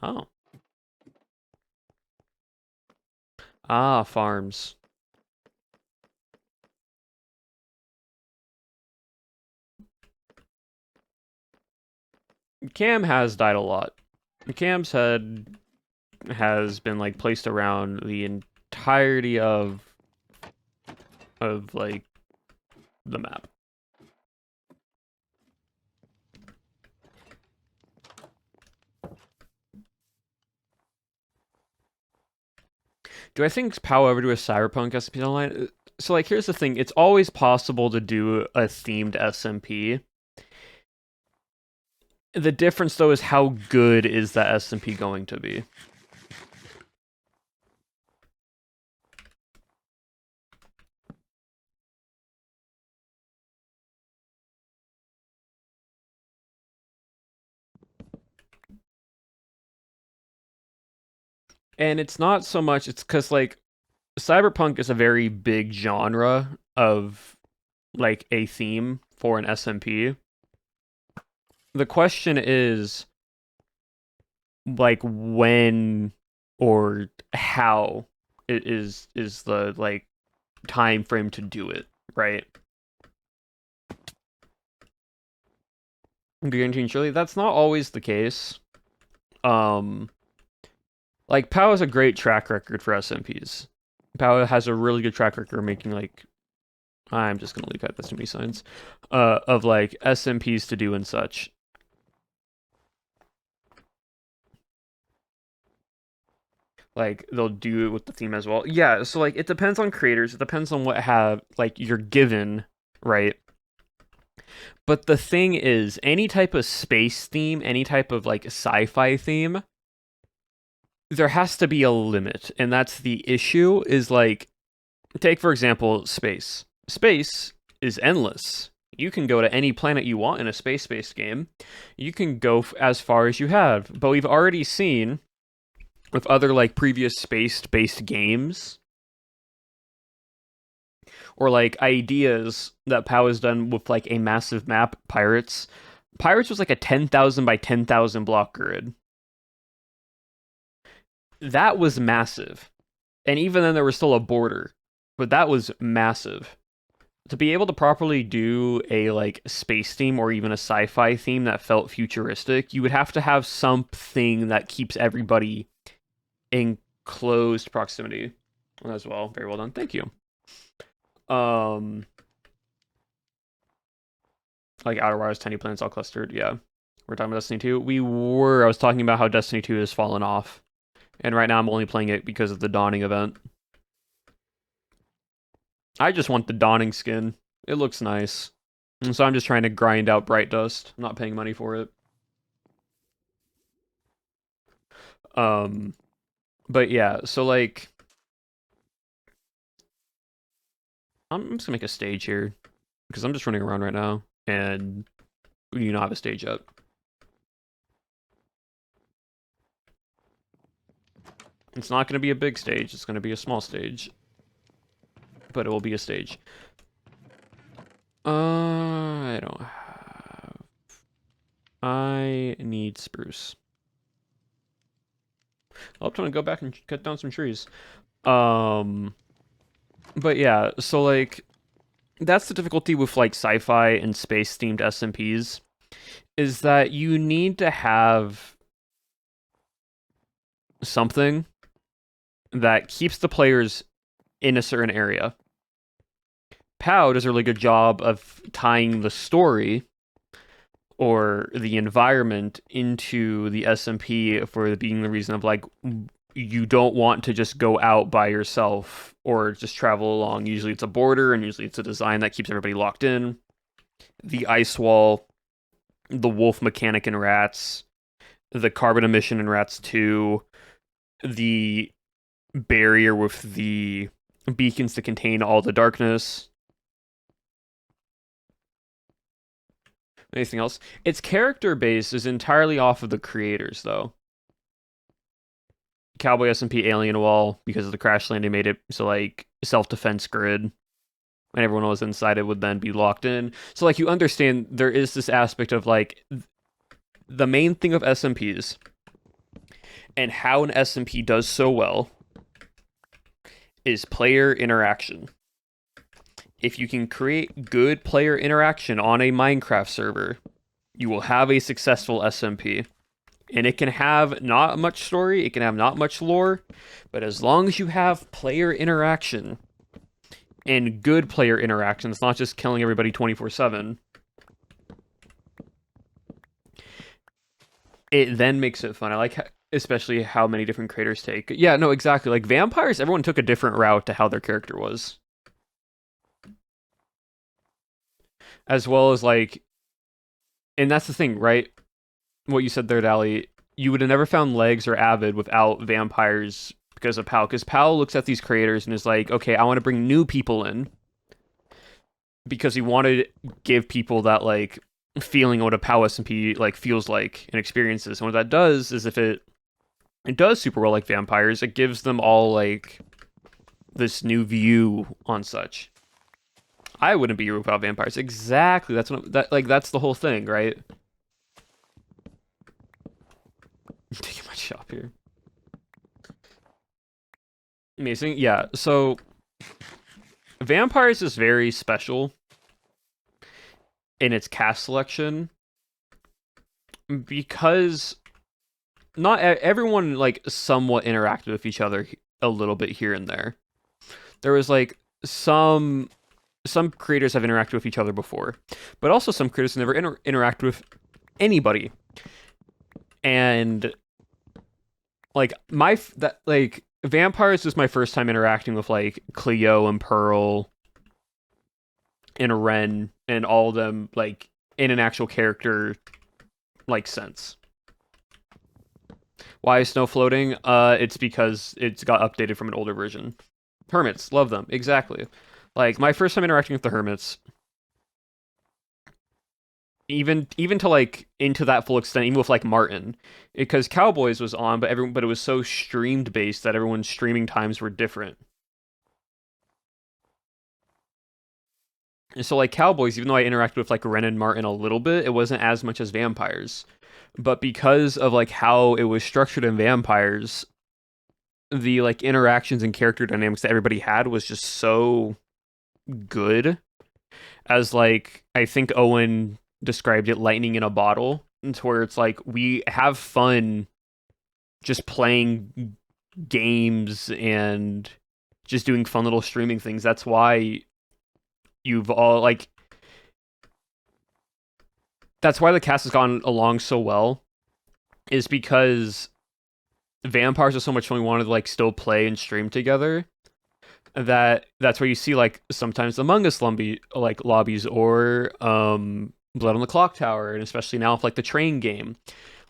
Oh. Ah, farms. Cam has died a lot. Cam's head has been like placed around the entirety of like the map. Do I think PoW ever do a Cyberpunk SMP online? So like here's the thing, it's always possible to do a themed SMP. The difference though is how good is that SMP going to be? And it's not so much, it's because like cyberpunk is a very big genre of like a theme for an SMP. The question is like when or how it is the like time frame to do it, right? Guaranteeing surely that's not always the case. Um like PoW has a great track record for SMPs. PoW has a really good track record of making like I'm just gonna leave out that's too many signs. Of like SMPs to do and such. Like they'll do it with the theme as well. Yeah, so like it depends on creators. It depends on what have like you're given, right? But the thing is, any type of space theme, any type of like sci-fi theme, there has to be a limit. And that's the issue is like take for example space. Space is endless. You can go to any planet you want in a space-based game. You can go as far as you have. But we've already seen with other like previous space-based games or like ideas that PoW has done with like a massive map, Pirates. Pirates was like a 10,000 by 10,000 block grid. That was massive. And even then there was still a border, but that was massive. To be able to properly do a like space theme or even a sci-fi theme that felt futuristic, you would have to have something that keeps everybody in close proximity as well. Very well done. Thank you. Like Outer Wilds, tiny planets all clustered. Yeah, we're talking about Destiny 2. We were. I was talking about how Destiny 2 has fallen off, and right now I'm only playing it because of the Dawning event. I just want the Dawning skin. It looks nice, and so I'm just trying to grind out Bright Dust. I'm not paying money for it. But yeah, so like, I'm just gonna make a stage here because I'm just running around right now, and we do not have a stage up. It's not going to be a big stage. It's going to be a small stage. But it will be a stage. I don't have... I need spruce. I'll try to go back and cut down some trees. But yeah, so like... That's the difficulty with like sci-fi and space-themed SMPs. Is that you need to have... something that keeps the players in a certain area. PoW does a really good job of tying the story or the environment into the SMP for being the reason of like you don't want to just go out by yourself or just travel along. Usually it's a border and usually it's a design that keeps everybody locked in. The ice wall, the wolf mechanic in Rats, the carbon emission in Rats 2, the barrier with the beacons to contain all the darkness. Anything else? Its character base is entirely off of the creators, though. Cowboy SMP Alien Wall, because of the crash landing, made it so like self-defense grid, and everyone was inside it would then be locked in. So like you understand there is this aspect of like the main thing of SMPs and how an SMP does so well is player interaction. If you can create good player interaction on a Minecraft server, you will have a successful SMP. And it can have not much story, it can have not much lore, but as long as you have player interaction and good player interaction, it's not just killing everybody 24/7, it then makes it fun. I like especially how many different creators take. Yeah, no, exactly. Like vampires, everyone took a different route to how their character was. As well as like, and that's the thing, right? What you said there, Dally, you would have never found Legs or Avid without vampires because of PoW. Because PoW looks at these creators and is like, okay, I want to bring new people in because he wanted to give people that like feeling of what a PoW SMP like feels like and experiences. And what that does is if it does super well like vampires, it gives them all like this new view on such. I wouldn't be Europe without vampires. Exactly. That's what that's the whole thing, right? Taking my shop here. Amazing. Yeah. So vampires is very special in its cast selection because not everyone like somewhat interacted with each other a little bit here and there. There was like some creators have interacted with each other before, but also some creators never interact with anybody. And like that like vampires was my first time interacting with like Cleo and Pearl and Ren and all of them like in an actual character like sense. Why is snow floating? It's because it's got updated from an older version. Hermits, love them. Exactly. Like my first time interacting with the hermits, even to like into that full extent, even with like Martin, because Cowboys was on, but it was so streamed based that everyone's streaming times were different. And so like Cowboys, even though I interacted with like Ren and Martin a little bit, it wasn't as much as vampires. But because of like how it was structured in vampires, the like interactions and character dynamics that everybody had was just so good. As like I think Owen described it, lightning in a bottle. It's where it's like we have fun just playing games and just doing fun little streaming things. That's why you've all like that's why the cast has gone along so well is because vampires are so much fun. We wanted to like still play and stream together. That's where you see like sometimes Among Us like lobbies or Blood on the Clock Tower, and especially now with like the train game.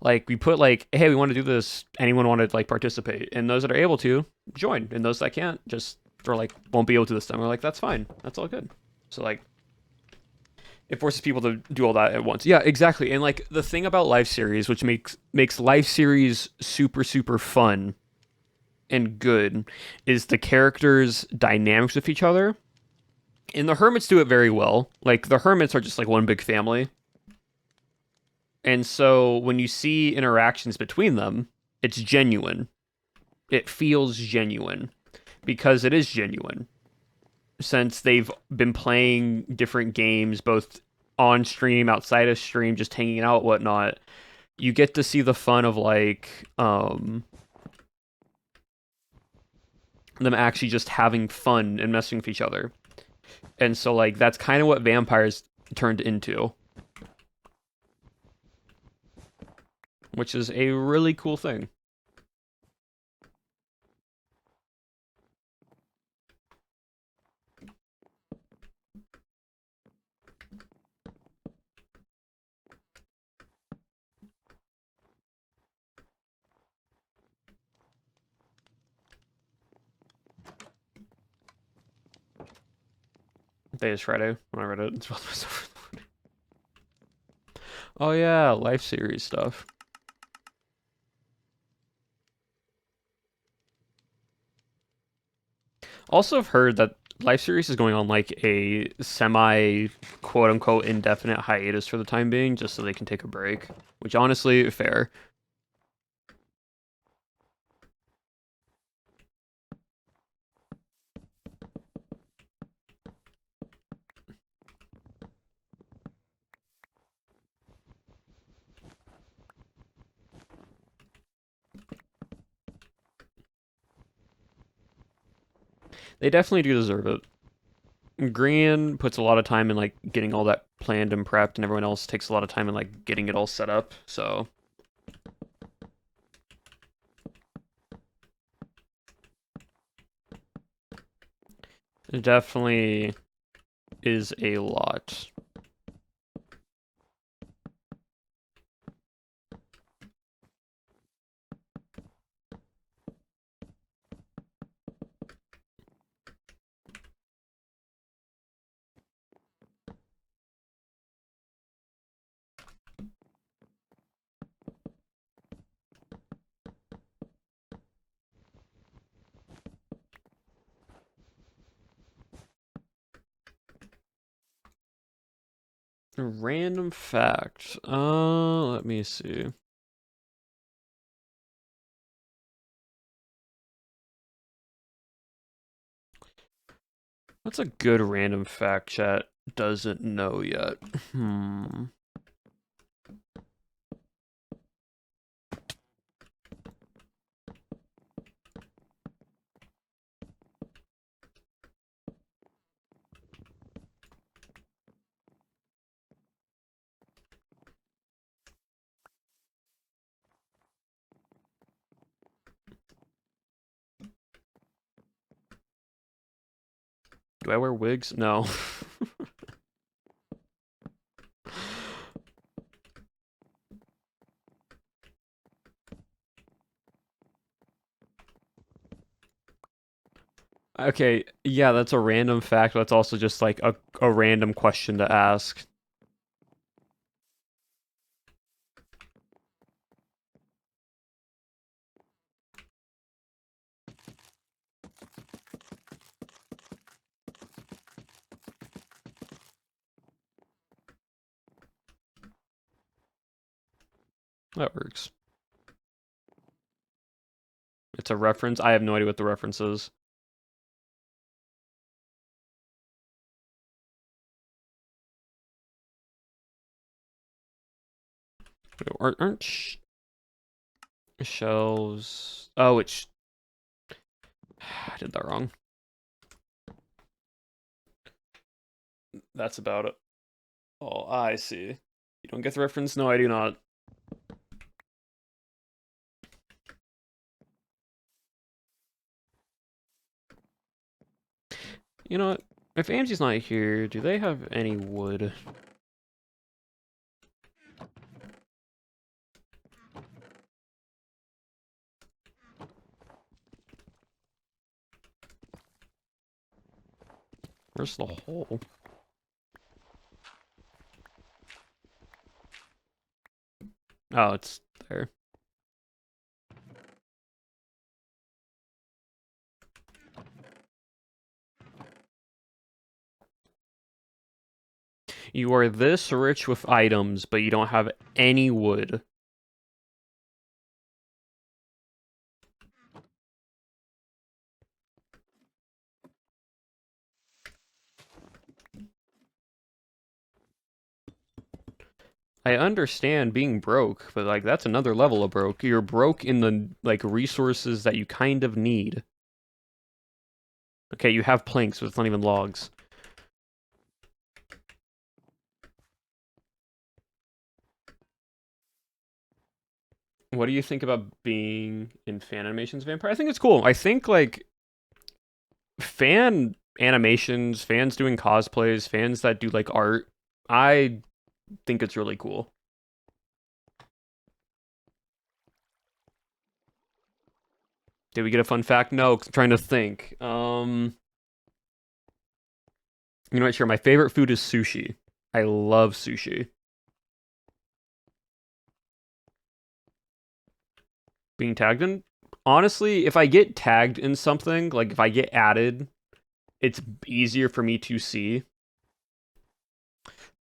Like we put like, hey, we want to do this. Anyone want to like participate? And those that are able to join, and those that can't just or like won't be able to this time. We're like, that's fine. That's all good. So like it forces people to do all that at once. Yeah, exactly. And like the thing about live series, which makes live series super super fun and good, is the characters' dynamics with each other. And the hermits do it very well. Like the hermits are just like one big family. And so when you see interactions between them, it's genuine. It feels genuine because it is genuine. Since they've been playing different games, both on stream, outside of stream, just hanging out, whatnot, you get to see the fun of like them actually just having fun and messing with each other. And so like that's kind of what vampires turned into, which is a really cool thing. Today is Friday when I read it. Oh yeah, life series stuff. Also, I've heard that life series is going on like a semi quote unquote indefinite hiatus for the time being, just so they can take a break. Which honestly, fair. They definitely do deserve it. Grian puts a lot of time in like getting all that planned and prepped, and everyone else takes a lot of time in like getting it all set up. So it definitely is a lot. Random fact. Let me see. What's a good random fact chat doesn't know yet? Do I wear wigs? No. Okay, yeah, that's a random fact, but it's also just like a random question to ask. That works. It's a reference. I have no idea what the reference is. Aren't shelves? Oh, it's. I did that wrong. That's about it. Oh, I see. You don't get the reference? No, I do not. You know what? If Angie's not here, do they have any wood? Where's the hole? Oh, it's there. You are this rich with items, but you don't have any wood. I understand being broke, but like that's another level of broke. You're broke in the like resources that you kind of need. Okay, you have planks, but it's not even logs. What do you think about being in fan animations vampire? I think it's cool. I think like fan animations, fans doing cosplays, fans that do like art, I think it's really cool. Did we get a fun fact? No, 'cause I'm trying to think. You know what? Sure. My favorite food is sushi. I love sushi. Being tagged in. Honestly, if I get tagged in something, like if I get added, it's easier for me to see.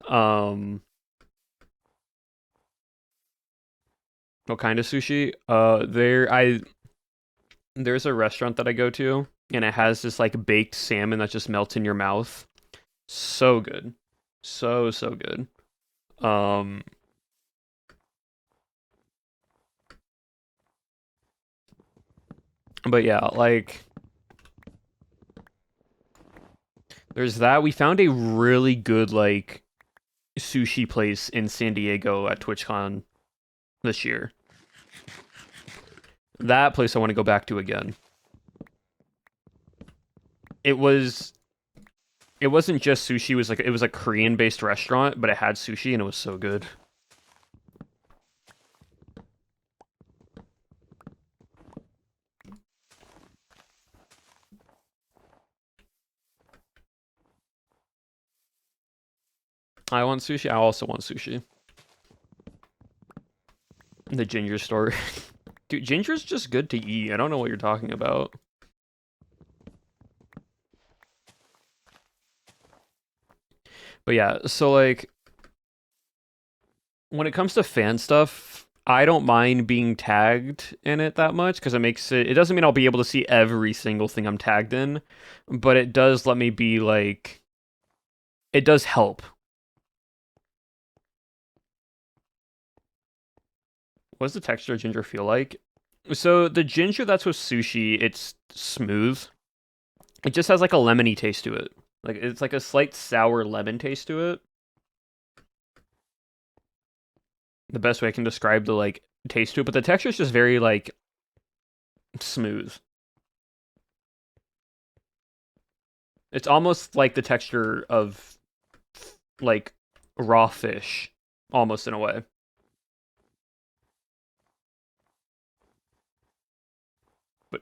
Um, what kind of sushi? There's a restaurant that I go to, and it has this like baked salmon that just melts in your mouth. So good, so good. Um, but yeah, like there's that. We found a really good like sushi place in San Diego at TwitchCon this year. That place I want to go back to again. It was it wasn't just sushi, it was a Korean based restaurant, but it had sushi and it was so good. I want sushi. I also want sushi. The ginger store. Dude, ginger's just good to eat. I don't know what you're talking about. But yeah, so like when it comes to fan stuff, I don't mind being tagged in it that much because it doesn't mean I'll be able to see every single thing I'm tagged in, but it does let me be like it does help. What does the texture of ginger feel like? So the ginger that's with sushi, it's smooth. It just has like a lemony taste to it. Like it's like a slight sour lemon taste to it. The best way I can describe the like taste to it, but the texture is just very like smooth. It's almost like the texture of like raw fish, almost in a way. But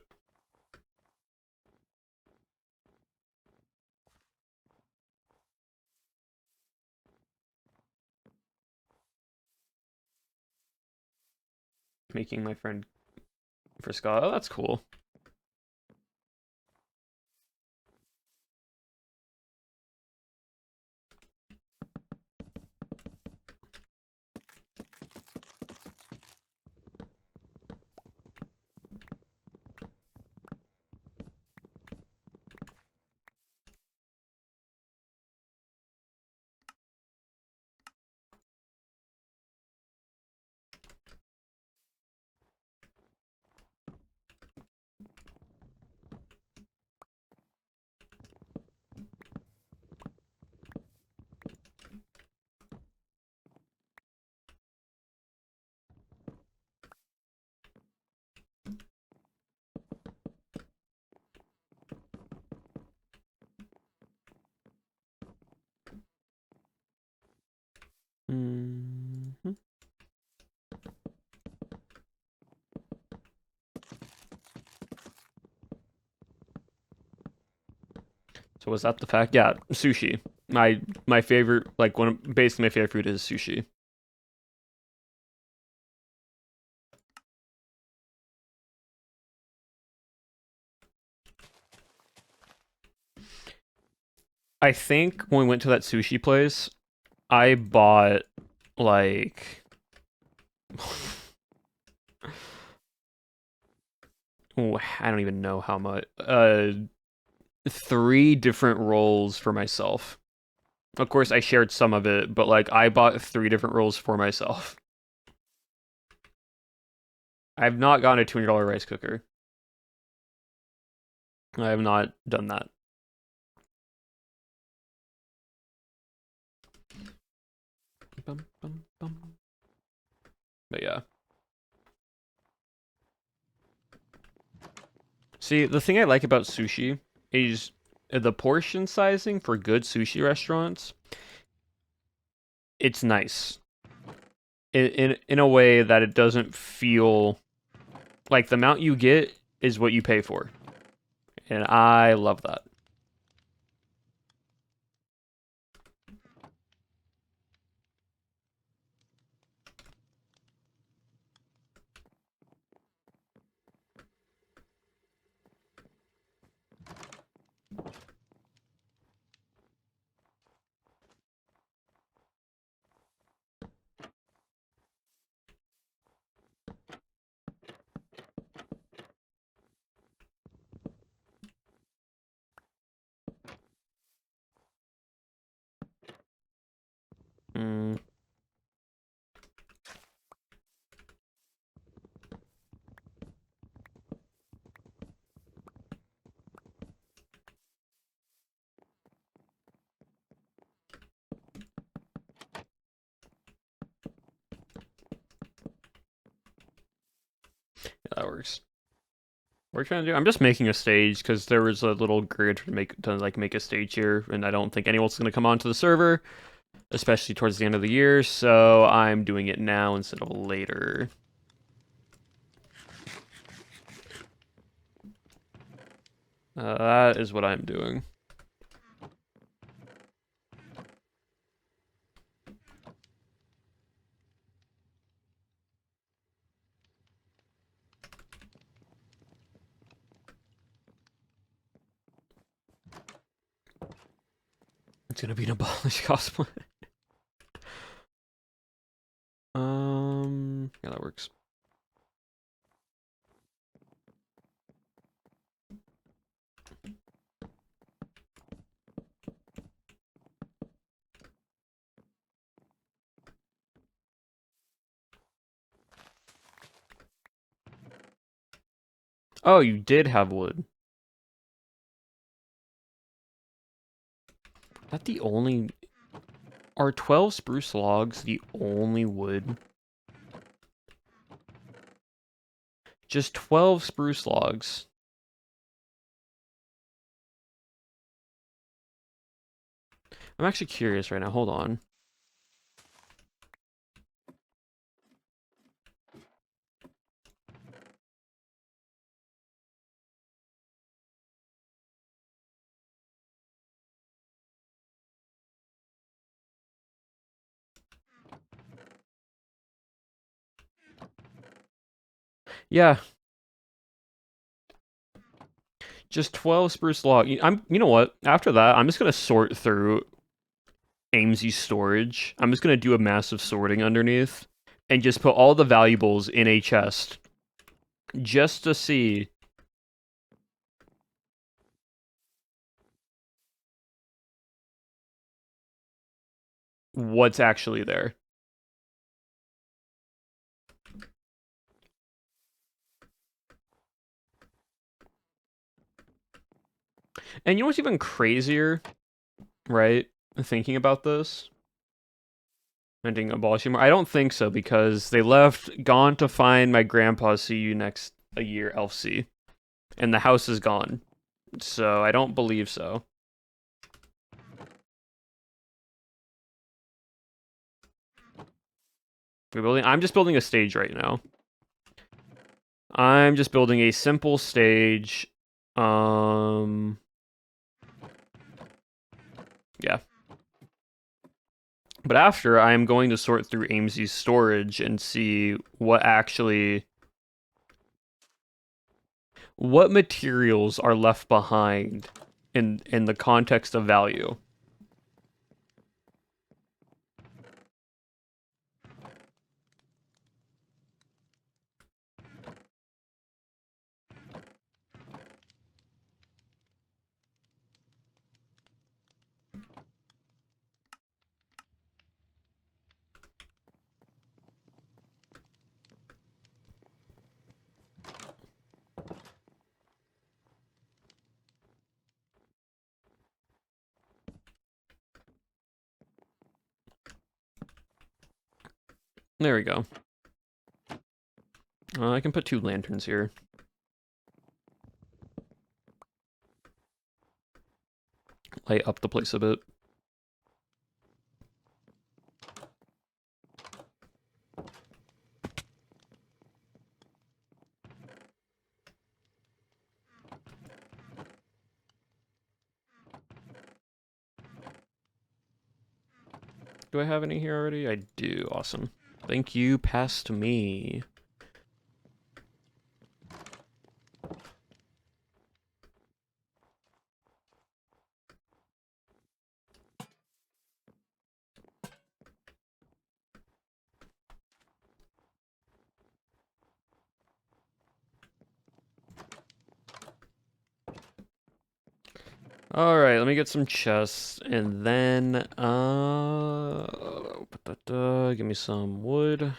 making my friend for Scott, oh, that's cool. Mm-hmm. So was that the fact? Yeah, sushi. My favorite, like one basically my favorite food is sushi. I think when we went to that sushi place, I bought like oh, I don't even know how much. Three different rolls for myself. Of course, I shared some of it, but like I bought three different rolls for myself. I've not gotten a $200 rice cooker. I have not done that. Bum, bum, bum. But yeah. See, the thing I like about sushi is the portion sizing for good sushi restaurants. It's nice in a way that it doesn't feel like the amount you get is what you pay for, and I love that. Mm, yeah, that works. What are you trying to do? I'm just making a stage because there was a little grid to make a stage here, and I don't think anyone's gonna come onto the server, especially towards the end of the year. So I'm doing it now instead of later. That is what I'm doing. It's gonna be an abolished cosplay. Yeah, that works. Oh, you did have wood. Is that the only... Are 12 spruce logs the only wood? Just 12 spruce logs. I'm actually curious right now. Hold on. Yeah. Just 12 spruce log. You know what? After that, I'm just gonna sort through Aimsy's storage. I'm just gonna do a massive sorting underneath and just put all the valuables in a chest just to see what's actually there. And you know what's even crazier, right? Thinking about this, ending abolishing more. I don't think so because they left, gone to find my grandpa. See you next a year, Elfsea, and the house is gone. So I don't believe so. We're building. I'm just building a stage right now. I'm just building a simple stage. Yeah. But after, I am going to sort through Aimsy's storage and see what materials are left behind in the context of value. There we go. I can put 2 lanterns here. Light up the place a bit. Do I have any here already? I do. Awesome. Thank you. Pass to me. All right, let me get some chests, and then give me some wood.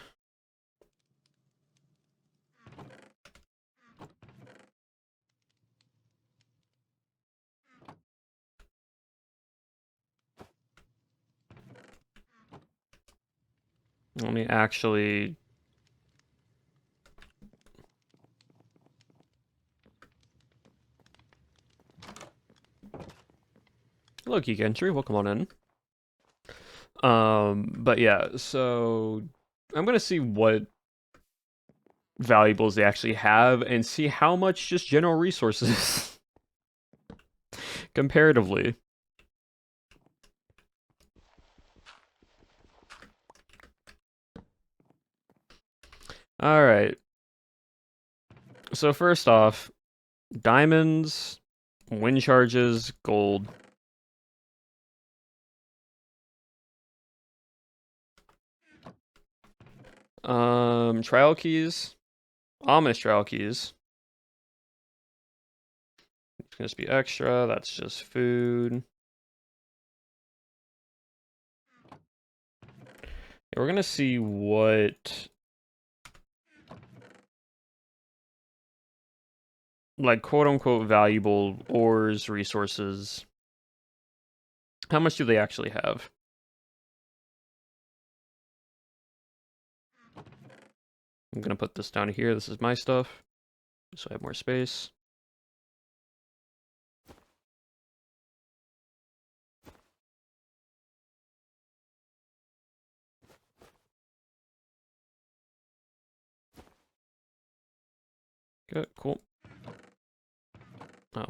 Let me actually. Hello, Geek Entry. Welcome on in. But yeah, so I'm gonna see what valuables they actually have and see how much just general resources comparatively. All right. So first off, diamonds, wind charges, gold. Trial keys. Ominous trial keys. It's gonna be extra. That's just food. Yeah, we're gonna see what, like, quote unquote valuable ores, resources. How much do they actually have? I'm gonna put this down here. This is my stuff, so I have more space. Good, cool. Oh.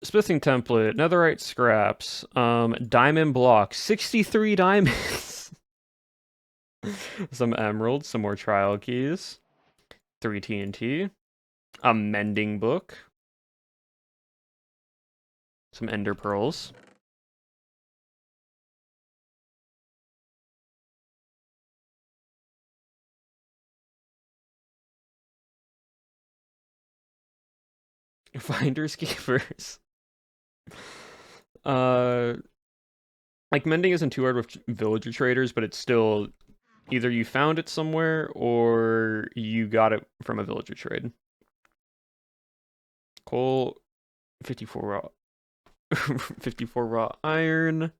Smithing template, netherite scraps, diamond blocks, 63 diamonds. Some emeralds, some more trial keys, 3 TNT, a mending book, some ender pearls. Finders keepers. Uh, like mending isn't too hard with villager traders, but it's still either you found it somewhere or you got it from a villager trade. Coal, 54 raw, 54 raw iron.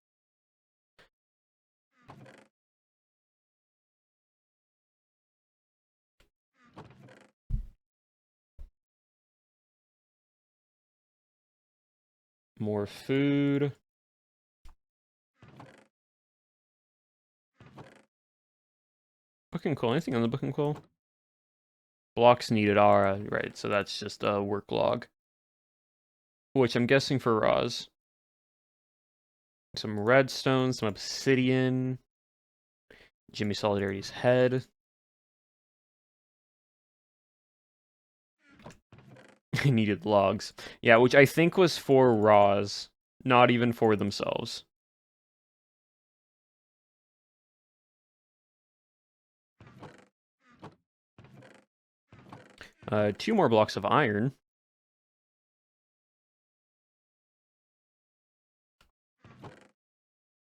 More food. Book and coal. Anything on the book and coal? Blocks needed. Alright, right. So that's just a work log. Which I'm guessing for Roz. Some redstone, some obsidian. Jimmy Solidarity's head. Needed logs. Yeah, which I think was for Roz, not even for themselves. Two more blocks of iron.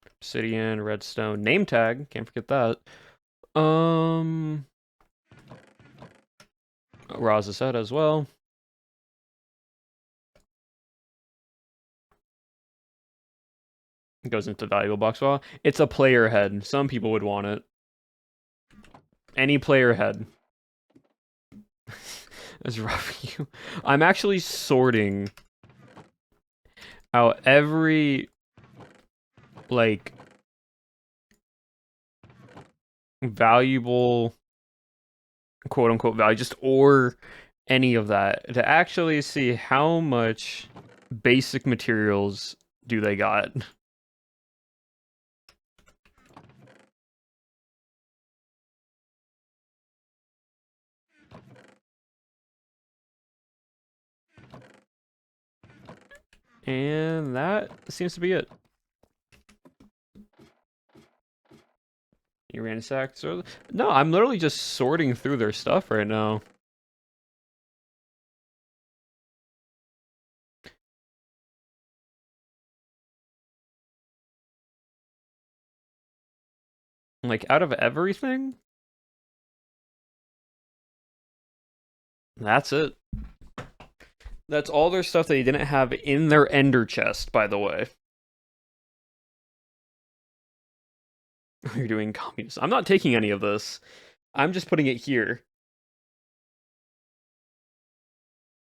Obsidian, redstone, name tag. Can't forget that. Roz's head as well. Goes into valuable box wall. It's a player head. Some people would want it. Any player head. That's rough. You. I'm actually sorting out every like valuable quote unquote value, just or any of that to actually see how much basic materials do they got. And that seems to be it. You ransacked? No, I'm literally just sorting through their stuff right now. Like, out of everything? That's it. That's all their stuff that they didn't have in their ender chest, by the way. You're doing communist. I'm not taking any of this. I'm just putting it here.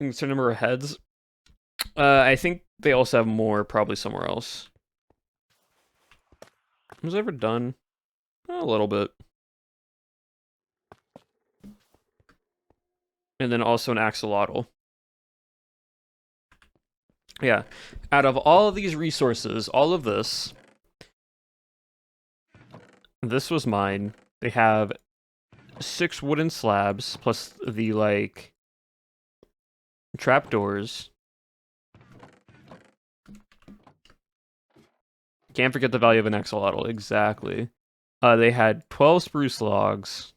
Certain number of heads. I think they also have more, probably somewhere else. Was it ever done? A little bit. And then also an axolotl. Yeah. Out of all of these resources, all of this was mine. They have 6 wooden slabs plus the like trapdoors. Can't forget the value of an axolotl. Exactly. They had 12 spruce logs,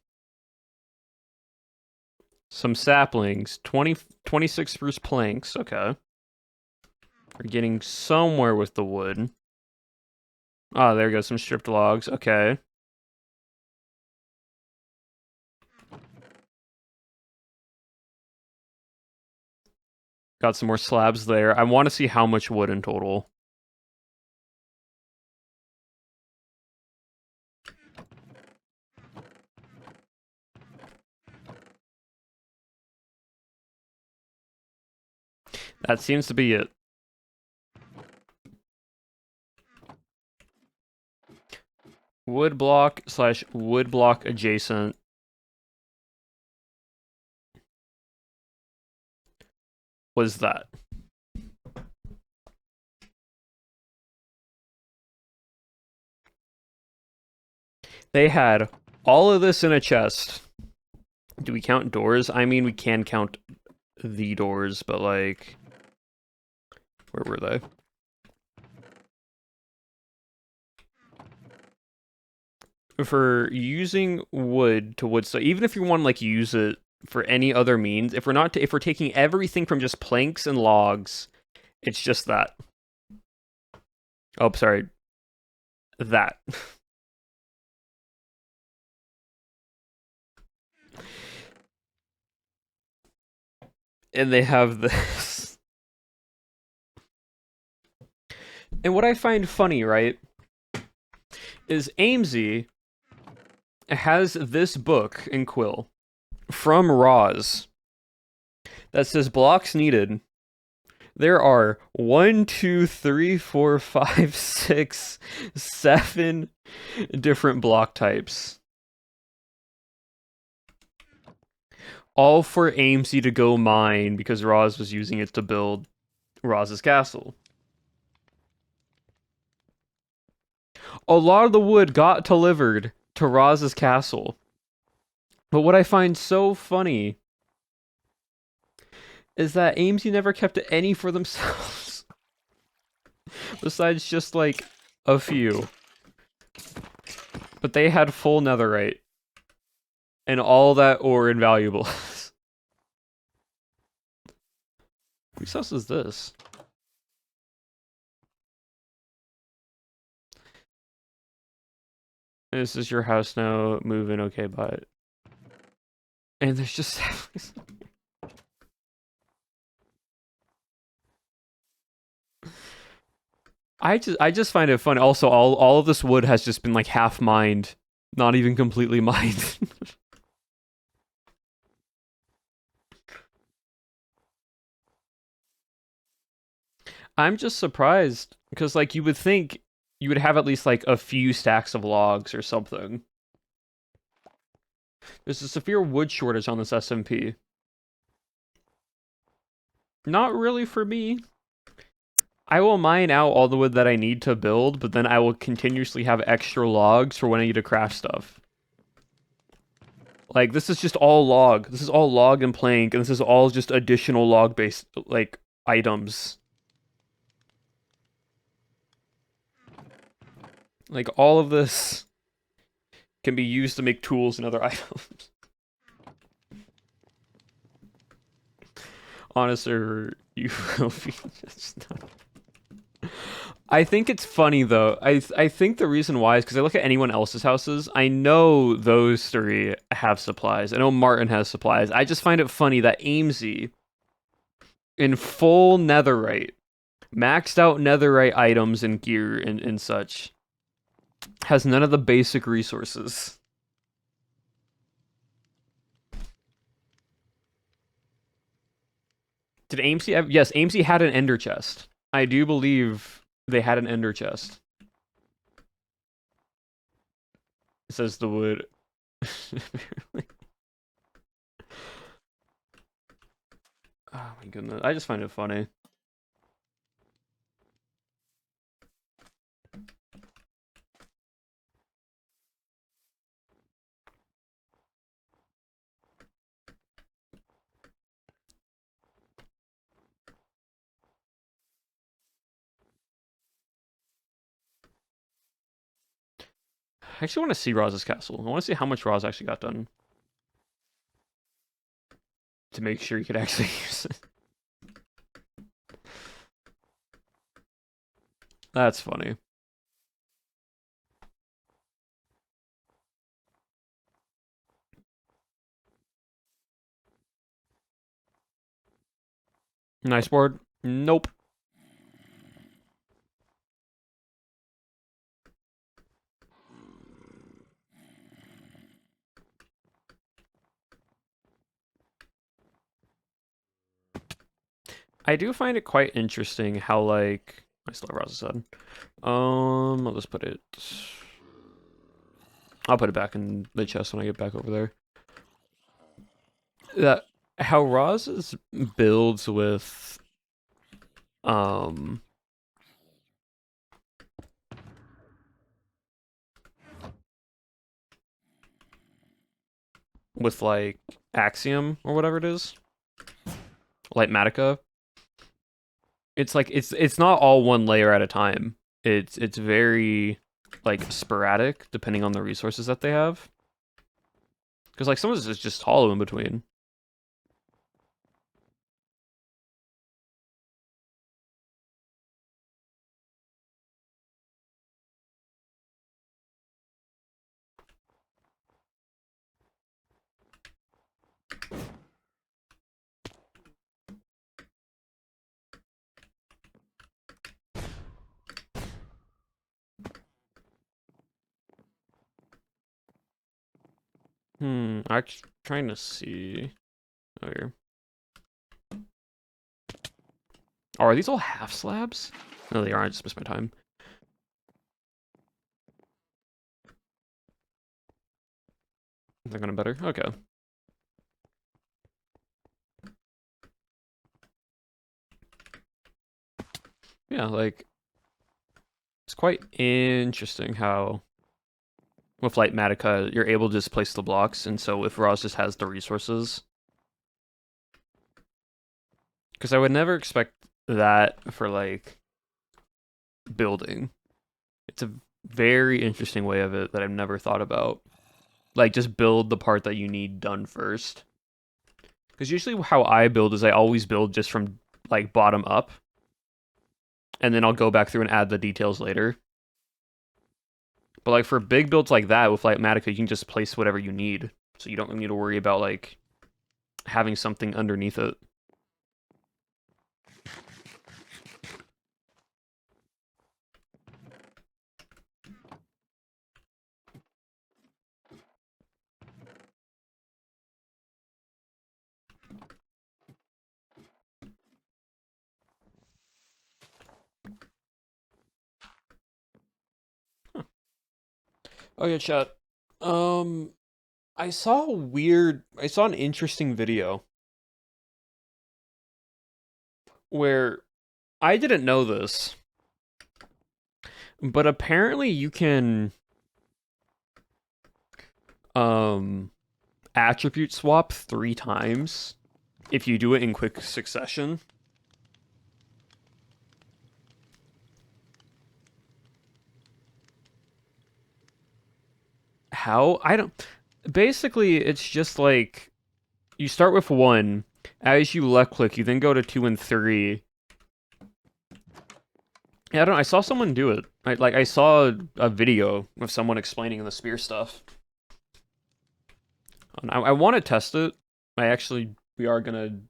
some saplings, 26 spruce planks. Okay. We're getting somewhere with the wood. Oh, there goes some stripped logs. Okay. Got some more slabs there. I want to see how much wood in total. That seems to be it. Wood block / wood block adjacent. Was that? They had all of this in a chest. Do we count doors? I mean, we can count the doors, but like, where were they? For using wood to wood, so even if you want to like use it for any other means, if we're taking everything from just planks and logs, it's just that. Oh, sorry. That. And they have this. And what I find funny, right, is Amesy has this book in Quill from Roz that says blocks needed. There are 1, 2, 3, 4, 5, 6, 7 different block types. All for Amesy to go mine because Roz was using it to build Roz's castle. A lot of the wood got delivered to Roz's castle. But what I find so funny is that Amesy never kept any for themselves. Besides just like a few. But they had full netherite. And all that ore and valuables. Whose house is this? This is your house now. Move in, okay, bye. And there's just I just find it fun. Also, all of this wood has just been like half mined, not even completely mined. I'm just surprised because like you would think you would have at least like a few stacks of logs or something. There's a severe wood shortage on this SMP. Not really for me. I will mine out all the wood that I need to build, but then I will continuously have extra logs for when I need to craft stuff. Like, this is just all log. This is all log and plank, and this is all just additional log-based, like, items. Like, all of this can be used to make tools and other items. On a server, you will be just not... I think it's funny though. I think the reason why is because I look at anyone else's houses. I know those three have supplies. I know Martin has supplies. I just find it funny that Amesy, in full netherite, maxed out netherite items and gear and such, has none of the basic resources. Did Amesy have... Yes, Amesy had an ender chest. I do believe they had an ender chest. It says the wood. Oh my goodness. I just find it funny. I actually want to see Roz's castle. I want to see how much Roz actually got done. To make sure you could actually use it. That's funny. Nice board. Nope. I do find it quite interesting how, like, I still have Roz's head. I'll just put it. I'll put it back in the chest when I get back over there. That how Roz's builds um with like Axiom or whatever it is, like Matica. It's like it's not all one layer at a time. It's very like sporadic depending on the resources that they have. Because like some of this is just hollow in between. I'm trying to see. Oh, here. Oh, are these all half slabs? No, they aren't. I just missed my time. They're gonna better. Okay. Yeah, like it's quite interesting how with like Matica you're able to just place the blocks, and so if Roz just has the resources, because I would never expect that for like building. It's a very interesting way of it that I've never thought about. Like just build the part that you need done first. Because usually how I build is I always build just from like bottom up, and then I'll go back through and add the details later. But like for big builds like that with like Matica, you can just place whatever you need, so you don't need to worry about like having something underneath it. Okay, chat. Um, I saw an interesting video where I didn't know this, but apparently you can um attribute swap 3 times if you do it in quick succession. How? I don't. Basically, it's just like you start with 1. As you left click, you then go to 2 and 3. Yeah, I don't know. I saw someone do it. I saw a video of someone explaining the spear stuff. I want to test it. We are gonna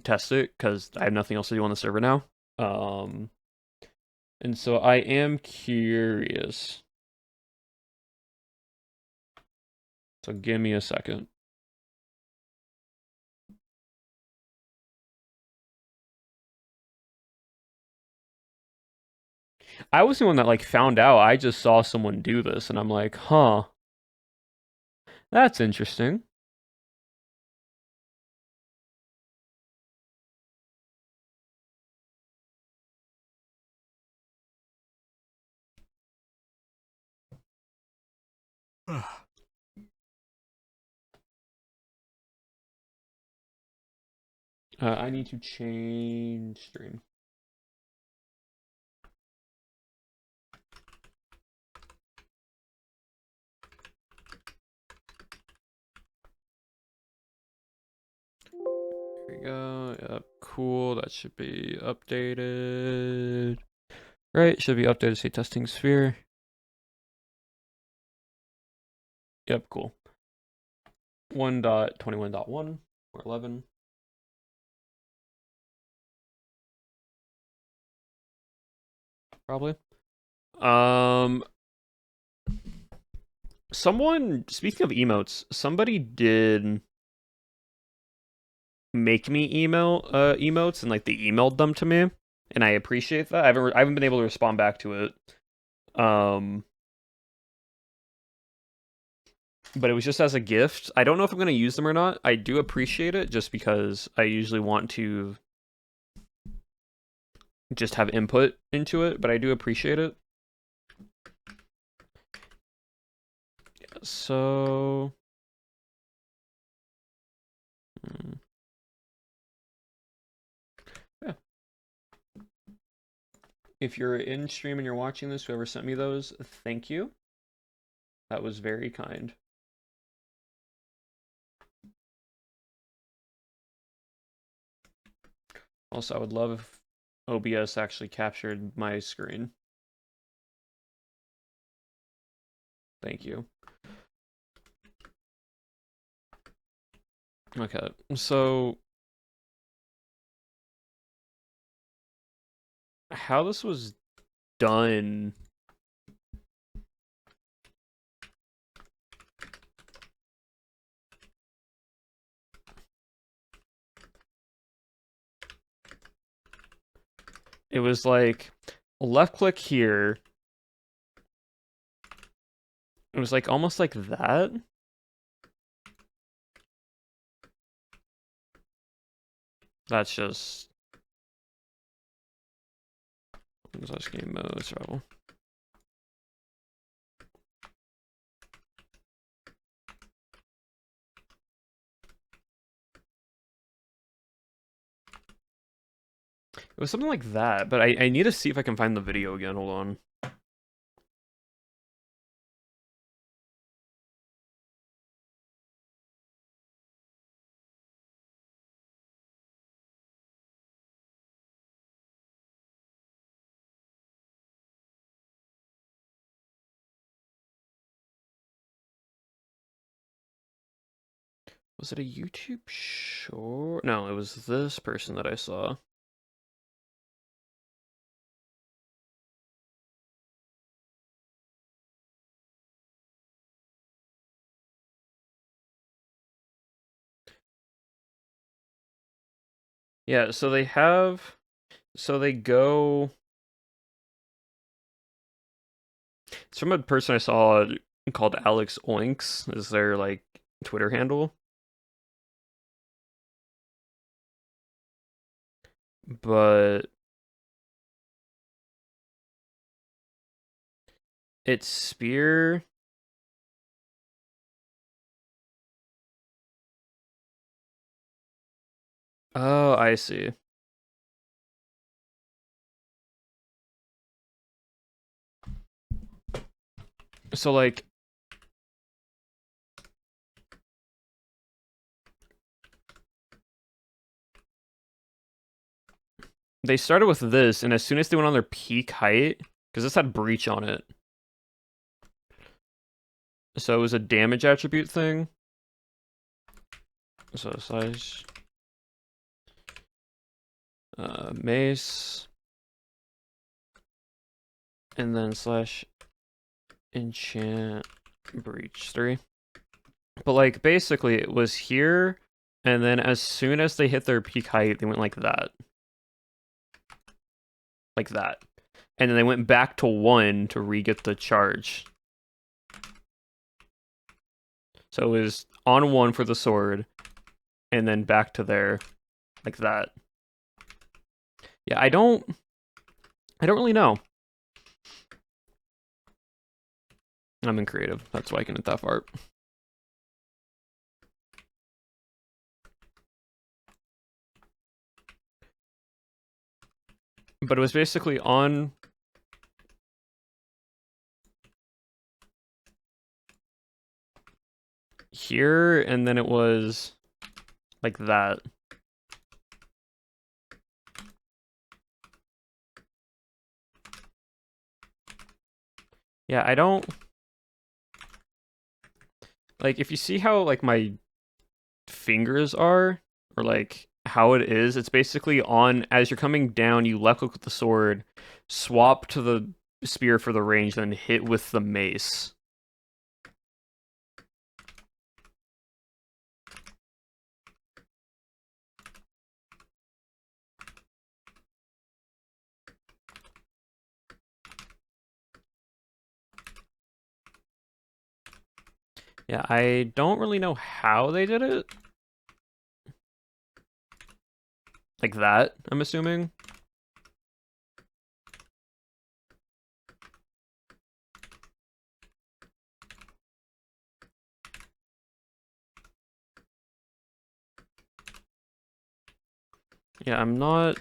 test it because I have nothing else to do on the server now. Um, and so I am curious. So give me a second. I was the one that like found out. I just saw someone do this, and I'm like, huh, that's interesting. I need to change stream. There we go. Yep, cool. That should be updated. Right, should be updated. Say testing sphere. Yep, cool. 1.21.1 or 11. Probably. Someone, speaking of emotes, somebody did make me email emotes, and like they emailed them to me, and I appreciate that. I haven't been able to respond back to it. But it was just as a gift. I don't know if I'm going to use them or not. I do appreciate it just because I usually want to just have input into it, but I do appreciate it. Yeah, so yeah. If you're in stream and you're watching this, whoever sent me those, thank you. That was very kind. Also, I would love if OBS actually captured my screen. Thank you. Okay, so how this was done. It was like left click here. It was like almost like that. That's just game mode survival. It was something like that, but I need to see if I can find the video again. Hold on. Was it a YouTube short? No, it was this person that I saw. Yeah, so they go. It's from a person I saw called Alex Oinks, is their like Twitter handle. But it's Spear. Oh, I see. So like they started with this, and as soon as they went on their peak height, because this had breach on it, so it was a damage attribute thing. So slash mace, and then slash enchant breach 3. But like basically it was here, and then as soon as they hit their peak height, they went like that. Like that. And then they went back to 1 to re-get the charge. So it was on 1 for the sword, and then back to there, like that. Yeah, I don't really know. I'm in creative. That's why I can hit that far. But it was basically on here, and then it was like that. Yeah, I don't... Like, if you see how, like, my fingers are, or, like, how it is, it's basically on... As you're coming down, you left-click with the sword, swap to the spear for the range, then hit with the mace. Yeah, I don't really know how they did it. Like that, I'm assuming. Yeah, I'm not...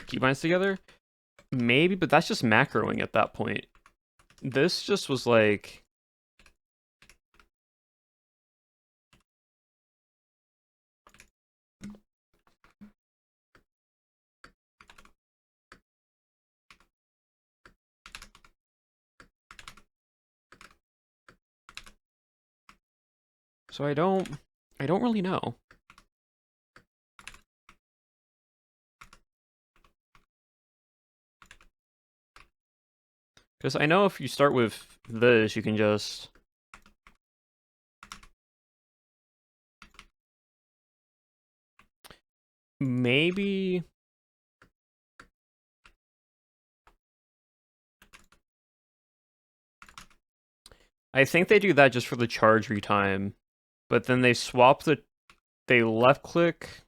Keybinds together? Maybe, but that's just macroing at that point. This just was like... So I don't really know. Because I know if you start with this, you can just... Maybe... I think they do that just for the charge retime. But then they swap the... They left click...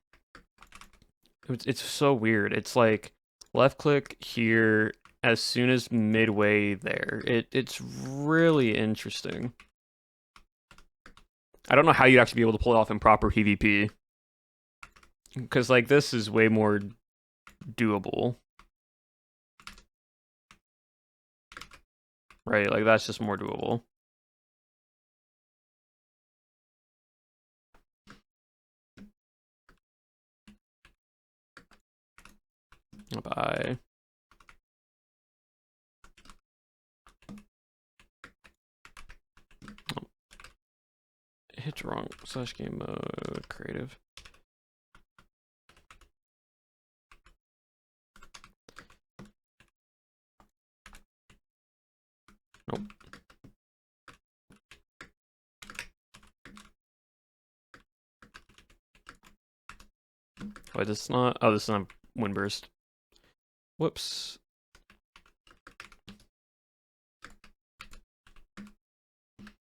It's so weird. It's like left click here as soon as midway there. It's really interesting. I don't know how you'd actually be able to pull it off in proper PvP. Because, like, this is way more doable. Right? Like, that's just more doable. Bye. Oh. Hit wrong. Slash game mode. Creative. Nope. Wait, this is not... Oh, this is not Windburst. Whoops. I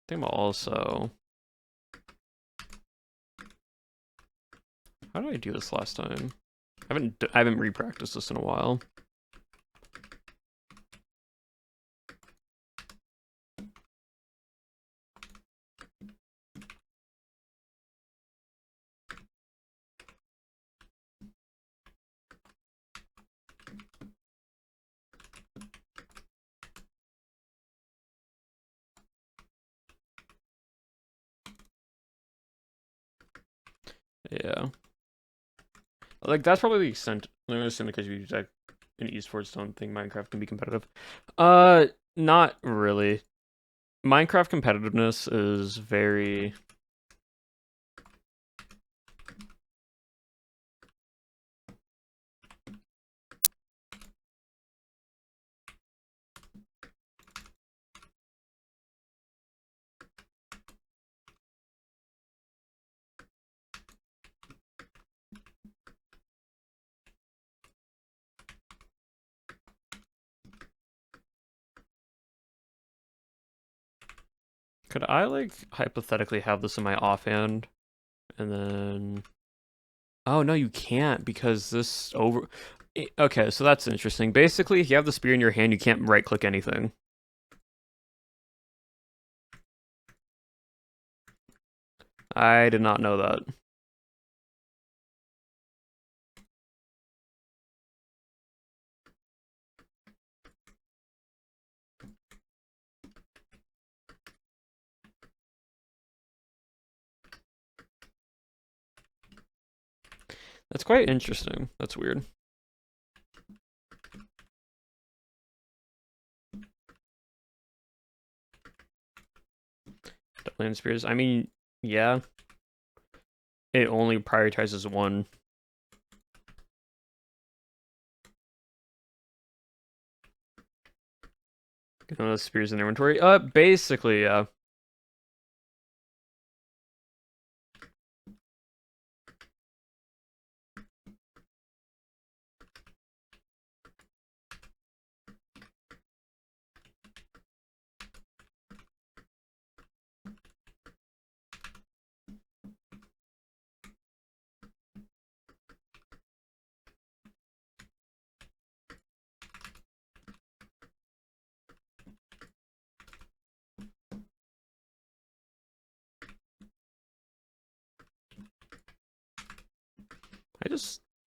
think I'm also... How did I do this last time? I haven't repracticed this in a while. Yeah. Like, that's probably the extent. I'm gonna assume because you use like an esports don't think Minecraft can be competitive. Not really. Minecraft competitiveness is very... Could I, like, hypothetically have this in my offhand? And then... Oh, no, you can't, because this over... Okay, so that's interesting. Basically, if you have the spear in your hand, you can't right-click anything. I did not know that. That's quite interesting. That's weird. Deadlands Spears. I mean, yeah. It only prioritizes one. Spears in inventory. Basically, yeah.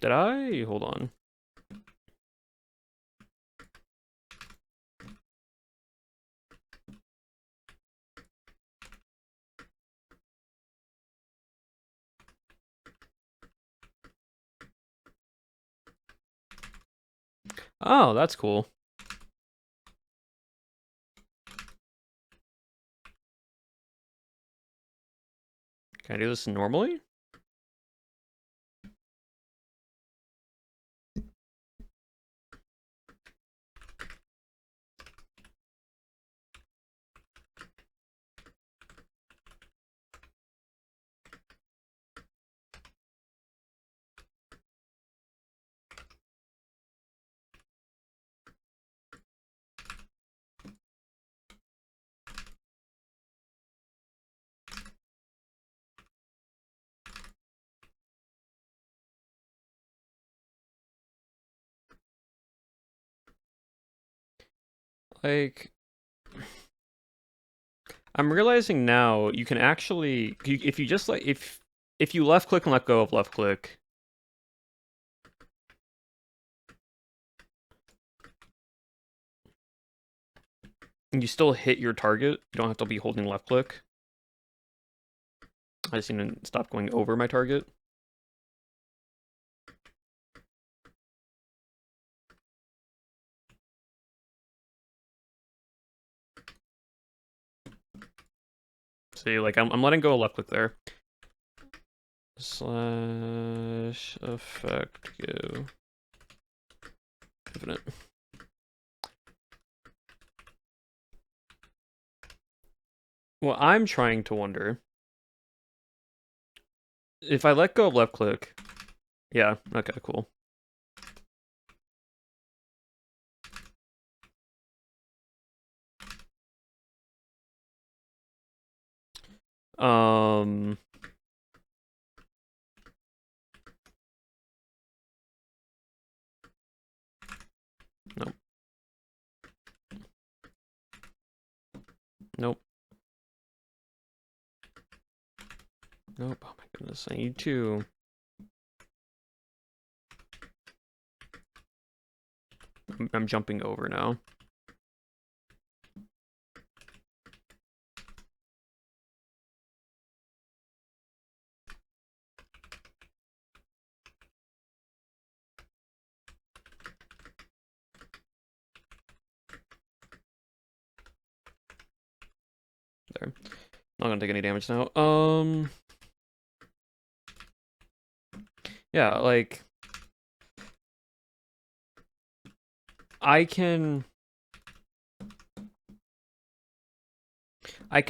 Did I? Hold on. Oh, that's cool. Can I do this normally? Like, I'm realizing now you can actually, if you just like, if you left click and let go of left click, you still hit your target. You don't have to be holding left click. I just need to stop going over my target. See, like I'm letting go of left click there. Slash effect give infinite. Well, I'm trying to wonder if I let go of left click. Yeah. Okay. Cool. Um. Nope. Nope. Nope. Oh my goodness. I need to. I'm jumping over now. There. Not gonna take any damage now. Yeah, like I can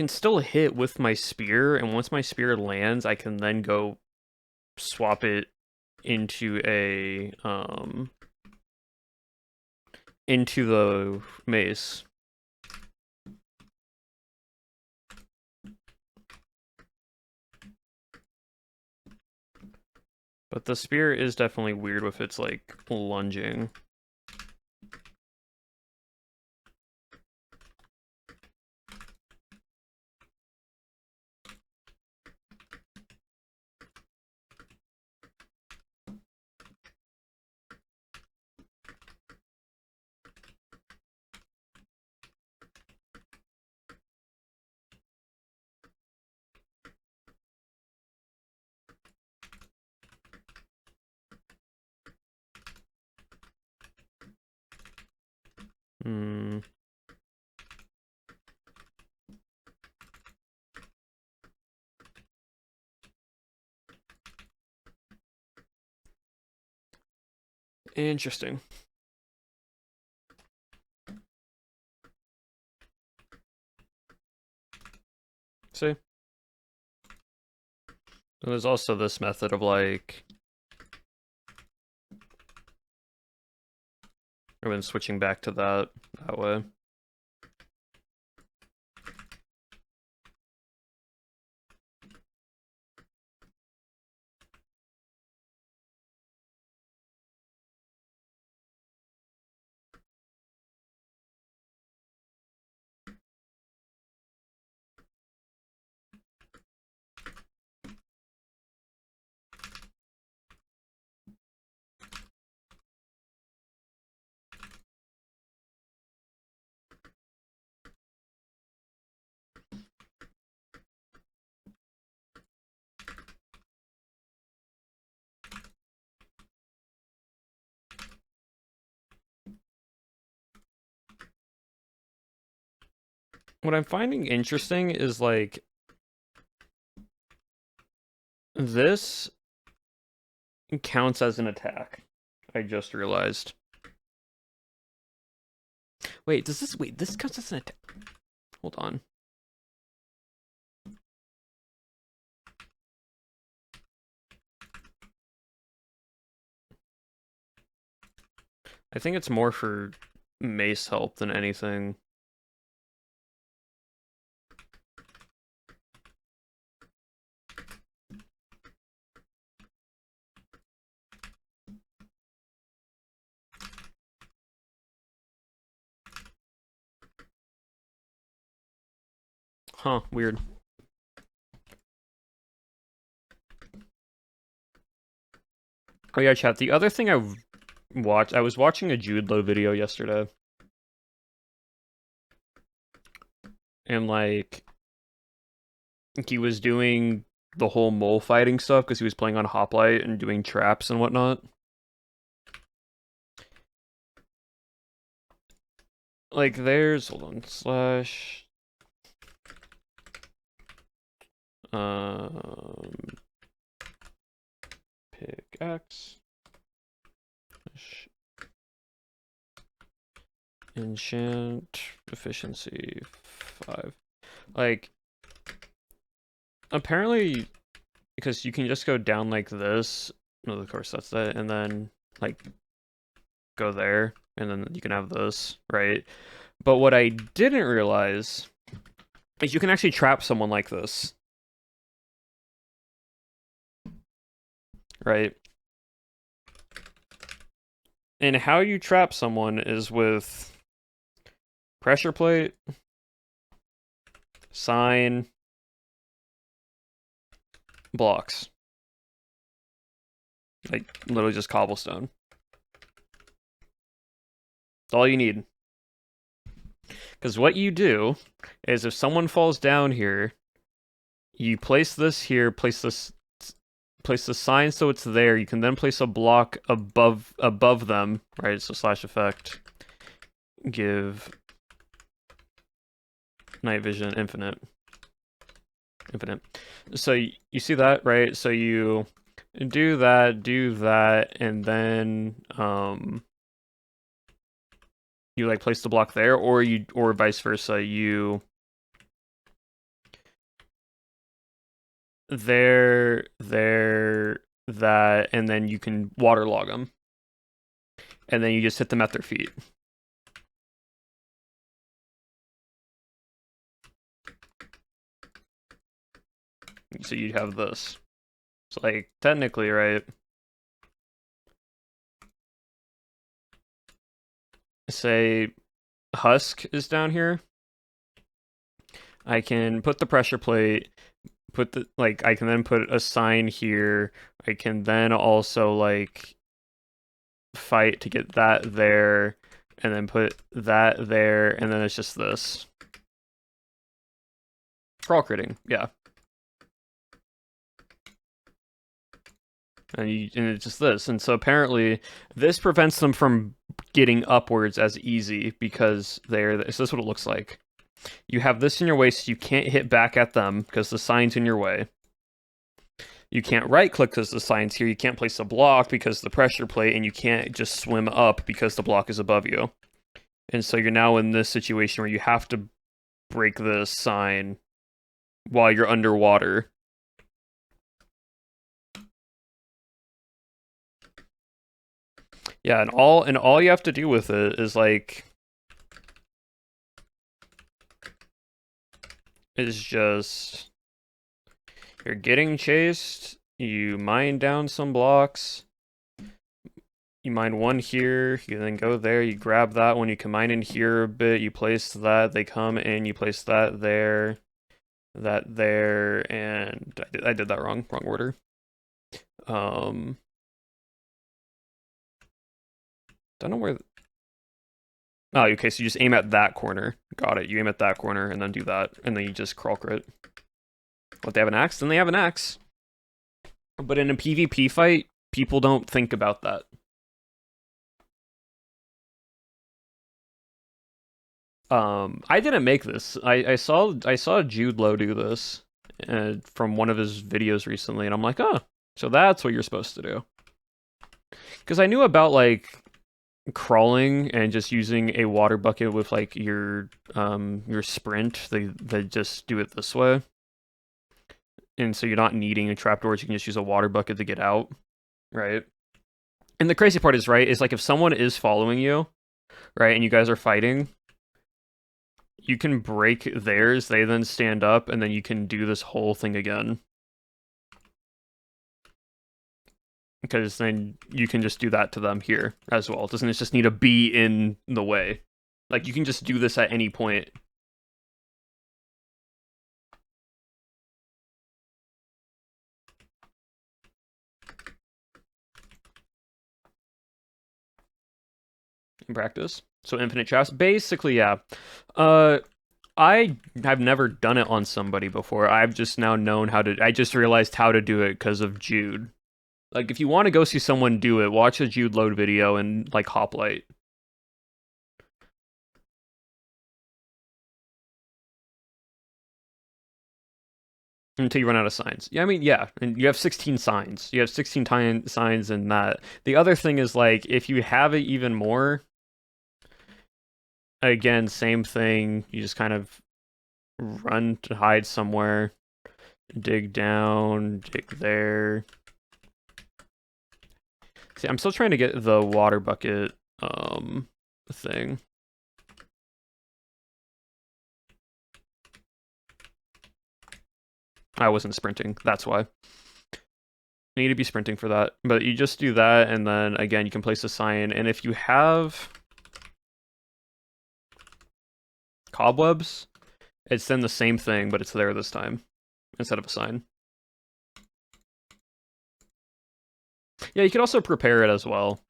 still hit with my spear, and once my spear lands, I can then go swap it into a into the mace. But the spear is definitely weird with its like lunging. Hmm. Interesting. See? And there's also this method of like... I've been switching back to that way. What I'm finding interesting is like this counts as an attack. I just realized. Wait, this counts as an attack. Hold on. I think it's more for mace help than anything. Huh, weird. Oh yeah, chat. The other thing I was watching a Jude Law video yesterday. And like he was doing the whole mole fighting stuff because he was playing on Hoplite and doing traps and whatnot. Like there's hold on slash pickaxe enchant efficiency 5. Like apparently because you can just go down like this. No, of course that's it, and then like go there, and then you can have this, right? But what I didn't realize is you can actually trap someone like this. Right? And how you trap someone is with pressure plate, sign, blocks. Like, literally just cobblestone. That's all you need. Because what you do is if someone falls down here, you place this here, place the sign so it's there. You can then place a block above them, right? So slash effect, give night vision infinite. So you see that, right? So you do that, and then you like place the block there, or vice versa. You there, that, and then you can waterlog them, and then you just hit them at their feet. So you have this. So like technically, right? Say Husk is down here. I can put the pressure plate, I can then put a sign here. I can then also like fight to get that there, and then put that there, and then it's just this. Crawl critting, yeah. And it's just this. And so apparently this prevents them from getting upwards as easy because so this is what it looks like. You have this in your way, so you can't hit back at them because the sign's in your way. You can't right click because the sign's here. You can't place a block because the pressure plate, and you can't just swim up because the block is above you. And so you're now in this situation where you have to break the sign while you're underwater. Yeah, and all you have to do with it is just you're getting chased, you mine down some blocks, you mine one here, you then go there, you grab that one, you can mine in here a bit, you place that, they come in, you place that there, and I did that wrong order. Don't know where. Oh, okay, so you just aim at that corner. Got it. You aim at that corner and then do that, and then you just crawl crit. What, they have an axe? Then they have an axe. But in a PvP fight, people don't think about that. I didn't make this. I saw Jude Low do this from one of his videos recently, and I'm like, oh, so that's what you're supposed to do. Because I knew about like crawling and just using a water bucket with like your sprint. They just do it this way, and so you're not needing a trapdoors. You can just use a water bucket to get out, right? And the crazy part is, right, is like if someone is following you, right, and you guys are fighting, you can break theirs, they then stand up, and then you can do this whole thing again. Because then you can just do that to them here as well. Doesn't it just need to be in the way? Like, you can just do this at any point. In practice. So infinite traps. Basically, yeah. I have never done it on somebody before. I've just now known how to. I just realized how to do it because of Jude. Like, if you want to go see someone do it, watch a Jude Load video and like Hoplite. Until you run out of signs. Yeah, I mean, yeah, and you have 16 signs. You have 16 signs in that. The other thing is like, if you have it even more, again, same thing. You just kind of run to hide somewhere, dig down, dig there. See, I'm still trying to get the water bucket thing. I wasn't sprinting, that's why. You need to be sprinting for that. But you just do that, and then again, you can place a sign, and if you have cobwebs, it's then the same thing, but it's there this time instead of a sign. Yeah, you can also prepare it as well.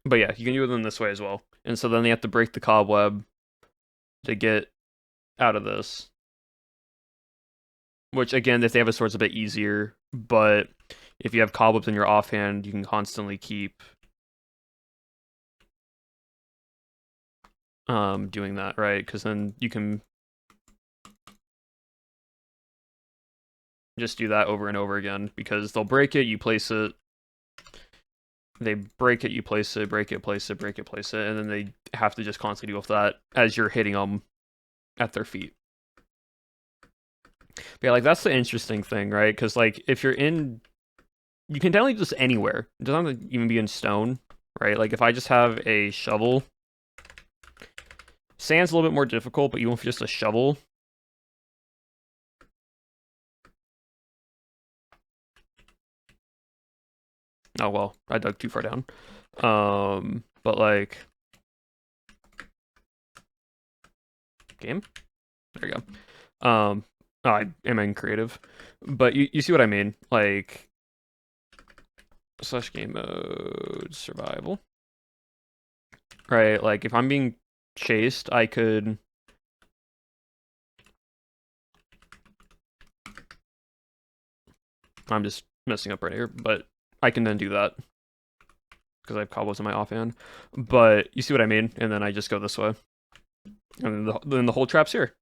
But yeah, you can do it in this way as well. And so then they have to break the cobweb to get out of this. Which, again, if they have a sword, it's a bit easier. But if you have cobwebs in your offhand, you can constantly keep doing that, right? Because then you can just do that over and over again. Because they'll break it, you place it. They break it, you place it, break it, place it, break it, place it. And then they have to just constantly deal with that as you're hitting them at their feet. But yeah, like, that's the interesting thing, right? Because, like, if you're in... You can definitely just anywhere. It doesn't have to even be in stone, right? Like, if I just have a shovel... Sand's a little bit more difficult, but even with just a shovel... Oh, well, I dug too far down. But, like... Game? There you go. Oh, I am in creative. But you see what I mean? Like... Slash game mode survival. Right, like, if I'm being chased, I could... I'm just messing up right here, but I can then do that. Because I have cobwebs in my offhand. But you see what I mean? And then I just go this way. And then the whole trap's here.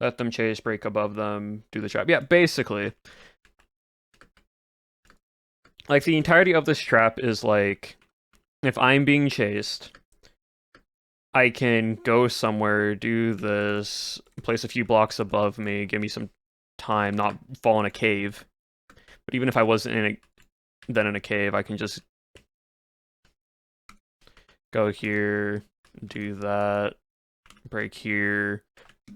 Let them chase, break above them, do the trap. Yeah, basically. Like, the entirety of this trap is, like, if I'm being chased, I can go somewhere, do this, place a few blocks above me, give me some time, not fall in a cave. But even if I wasn't in a cave, I can just go here, do that, break here,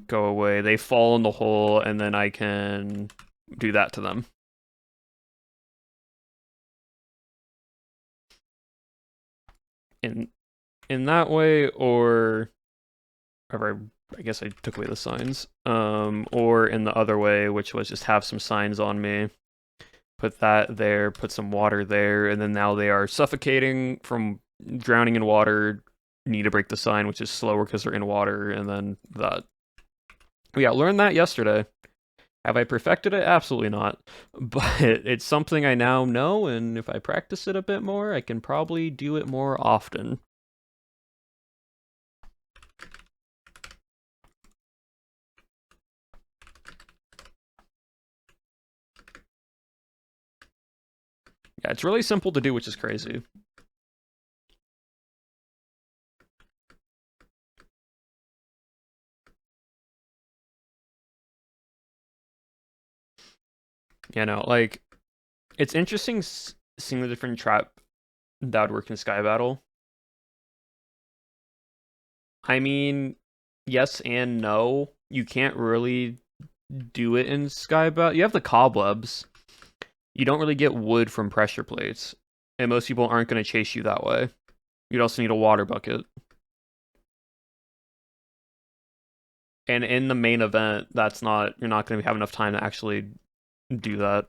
go away. They fall in the hole, and then I can do that to them. In that way, or I guess I took away the signs. Or in the other way, which was just have some signs on me. Put that there, put some water there, and then now they are suffocating from drowning in water. Need to break the sign, which is slower because they're in water, and then that. Yeah, learned that yesterday. Have I perfected it? Absolutely not. But it's something I now know, and if I practice it a bit more, I can probably do it more often. Yeah, it's really simple to do, which is crazy. You know, like, it's interesting seeing the different trap that would work in Sky Battle. I mean, yes and no. You can't really do it in Sky Battle. You have the cobwebs. You don't really get wood from pressure plates. And most people aren't going to chase you that way. You'd also need a water bucket. And in the main event, you're not going to have enough time to actually do that.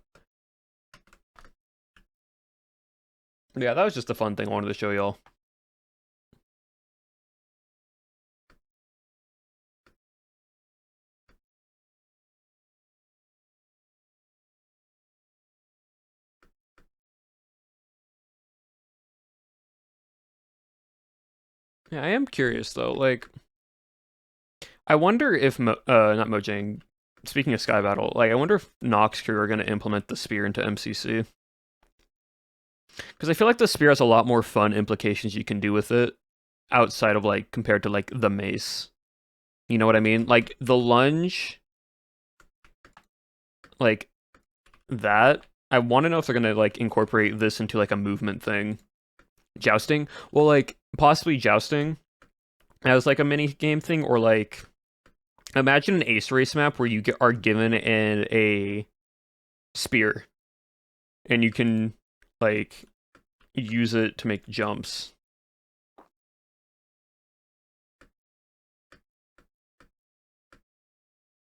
Yeah, that was just a fun thing I wanted to show y'all. Yeah, I am curious though. Like, I wonder if not Mojang. Speaking of Sky Battle, like I wonder if Nox Crew are going to implement the spear into MCC. Because I feel like the spear has a lot more fun implications you can do with it outside of like compared to like the mace. You know what I mean? Like the lunge, like that. I want to know if they're gonna like incorporate this into like a movement thing. Jousting? Well, like possibly jousting as like a mini game thing, or like imagine an Ace Race map where are given a spear and you can like use it to make jumps.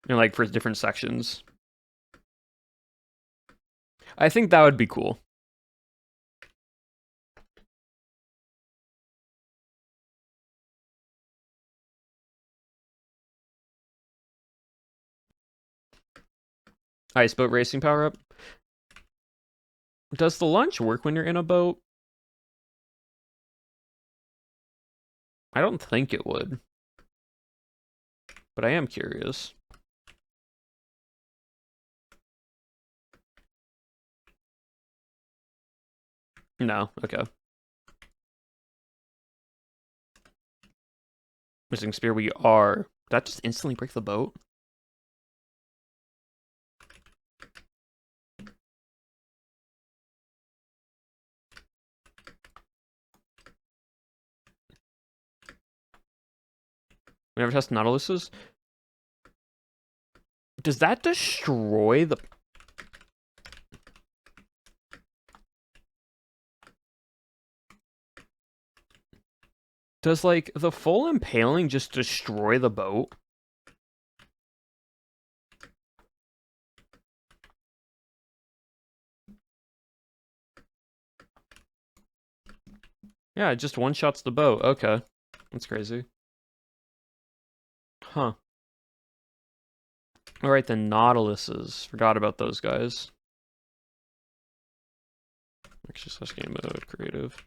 And like for different sections. I think that would be cool. Ice boat racing power up. Does the lunge work when you're in a boat? I don't think it would. But I am curious. No, okay. Missing spear, we are. Did that just instantly break the boat? We never test Nautiluses? Does that destroy the... Does, like, the full impaling just destroy the boat? Yeah, it just one-shots the boat. Okay. That's crazy. Huh. Alright, the Nautiluses. Forgot about those guys. Actually, slash game mode, creative.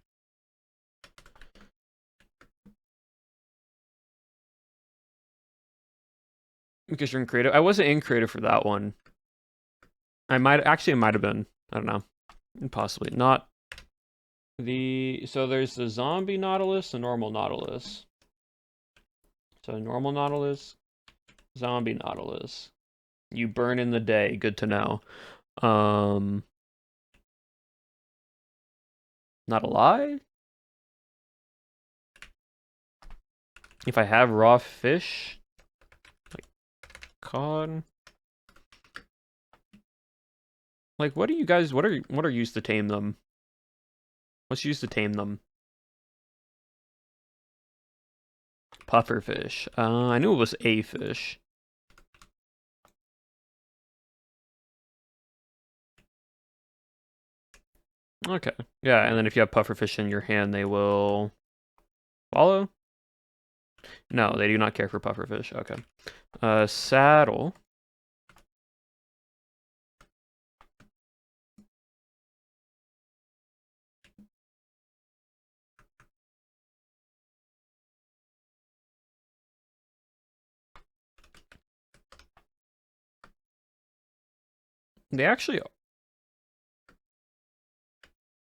Because you're in creative. I wasn't in creative for that one. I might actually. It might have been. I don't know. Possibly not. So there's the zombie Nautilus, the normal Nautilus. So normal Nautilus, zombie Nautilus. You burn in the day. Good to know. Um, Not a lie. If I have raw fish, like cod, like what are you guys? What are used to tame them? What's used to tame them? Pufferfish. I knew it was a fish. Okay. Yeah, and then if you have pufferfish in your hand, they will follow? No, they do not care for pufferfish. Okay. Saddle. They actually.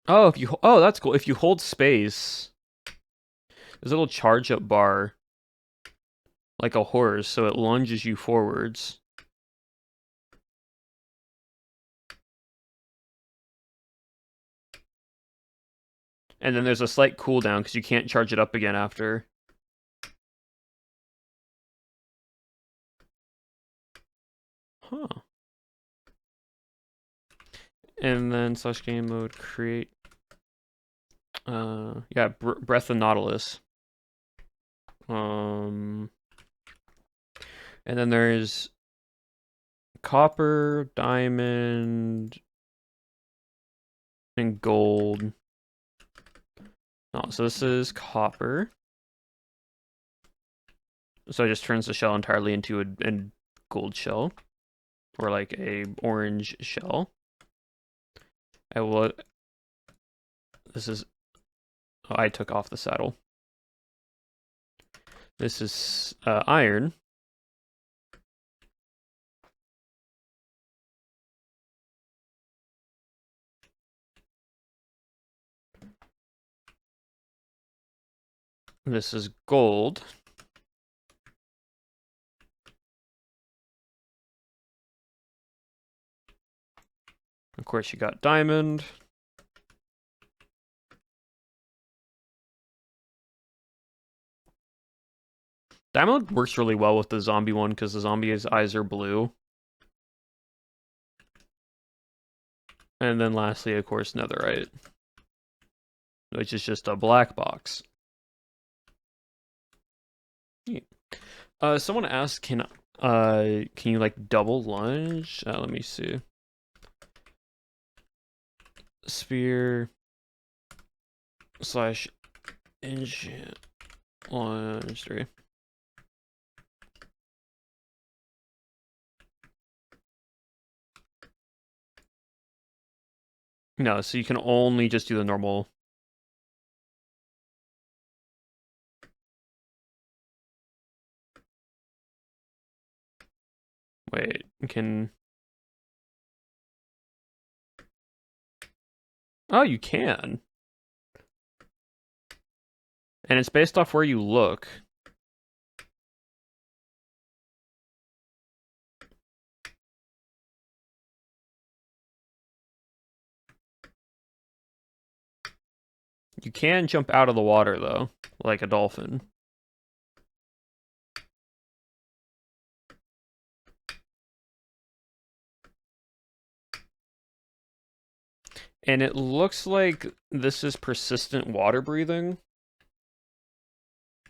Oh, that's cool. If you hold space, there's a little charge up bar, like a horse, so it lunges you forwards. And then there's a slight cooldown because you can't charge it up again after. Huh. And then slash game mode create. Yeah, Breath of Nautilus. And then there's copper, diamond, and gold. Oh, so this is copper. So it just turns the shell entirely into a gold shell, or like a orange shell. I will. This is. Oh, I took off the saddle. This is iron. This is gold. Of course, you got diamond. Diamond works really well with the zombie one because the zombie's eyes are blue. And then lastly, of course, netherite, which is just a black box. Someone asked, can you like double lunge? Let me see. Spear slash enchant lunge 3. No, so you can only just do the normal. Wait, can. Oh, you can. And it's based off where you look. You can jump out of the water, though, like a dolphin. And it looks like this is persistent water breathing.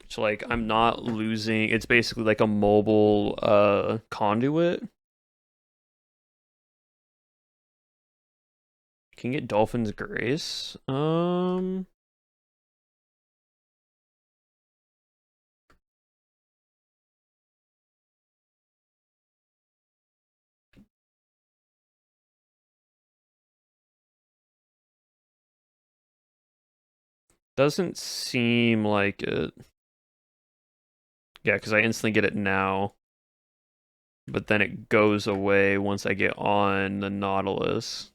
So, like, I'm not losing... It's basically like a mobile conduit. Can you get Dolphin's Grace? Doesn't seem like it. Yeah, because I instantly get it now. but then it goes away once I get on the Nautilus.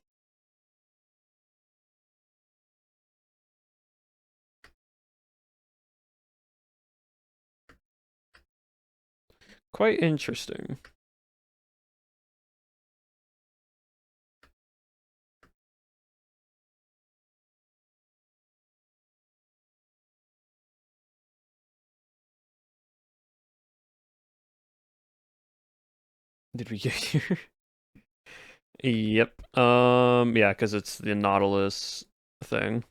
Quite interesting. Did we get here? Yep. Yeah, because it's the Nautilus thing.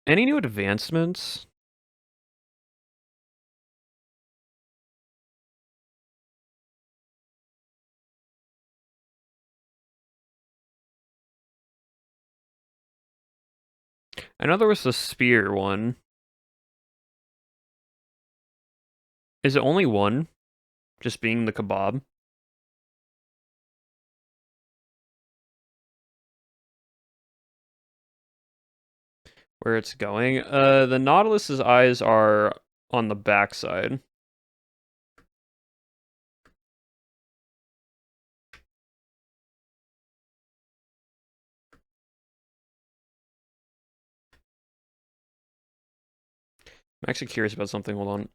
Any new advancements? I know there was the spear one. Is it only one? Just being the kebab? Where it's going? The Nautilus's eyes are on the backside. I'm actually curious about something. Hold on.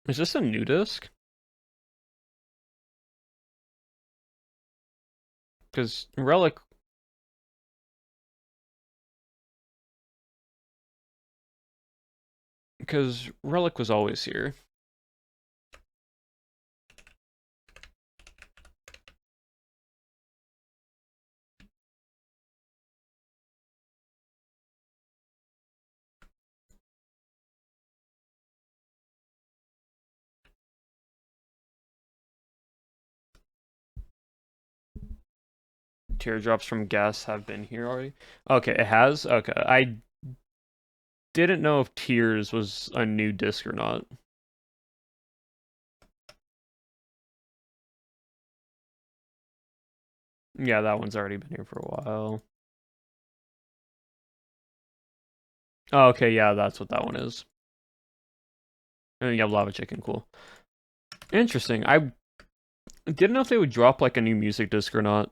Is this a new disc? Because Relic. Because Relic was always here. Teardrops from gas have been here already. Okay, it has? Okay. I didn't know if Tears was a new disc or not. Yeah, that one's already been here for a while. Oh, okay, yeah, that's what that one is. And you have Lava Chicken, cool. Interesting. I didn't know if they would drop like a new music disc or not.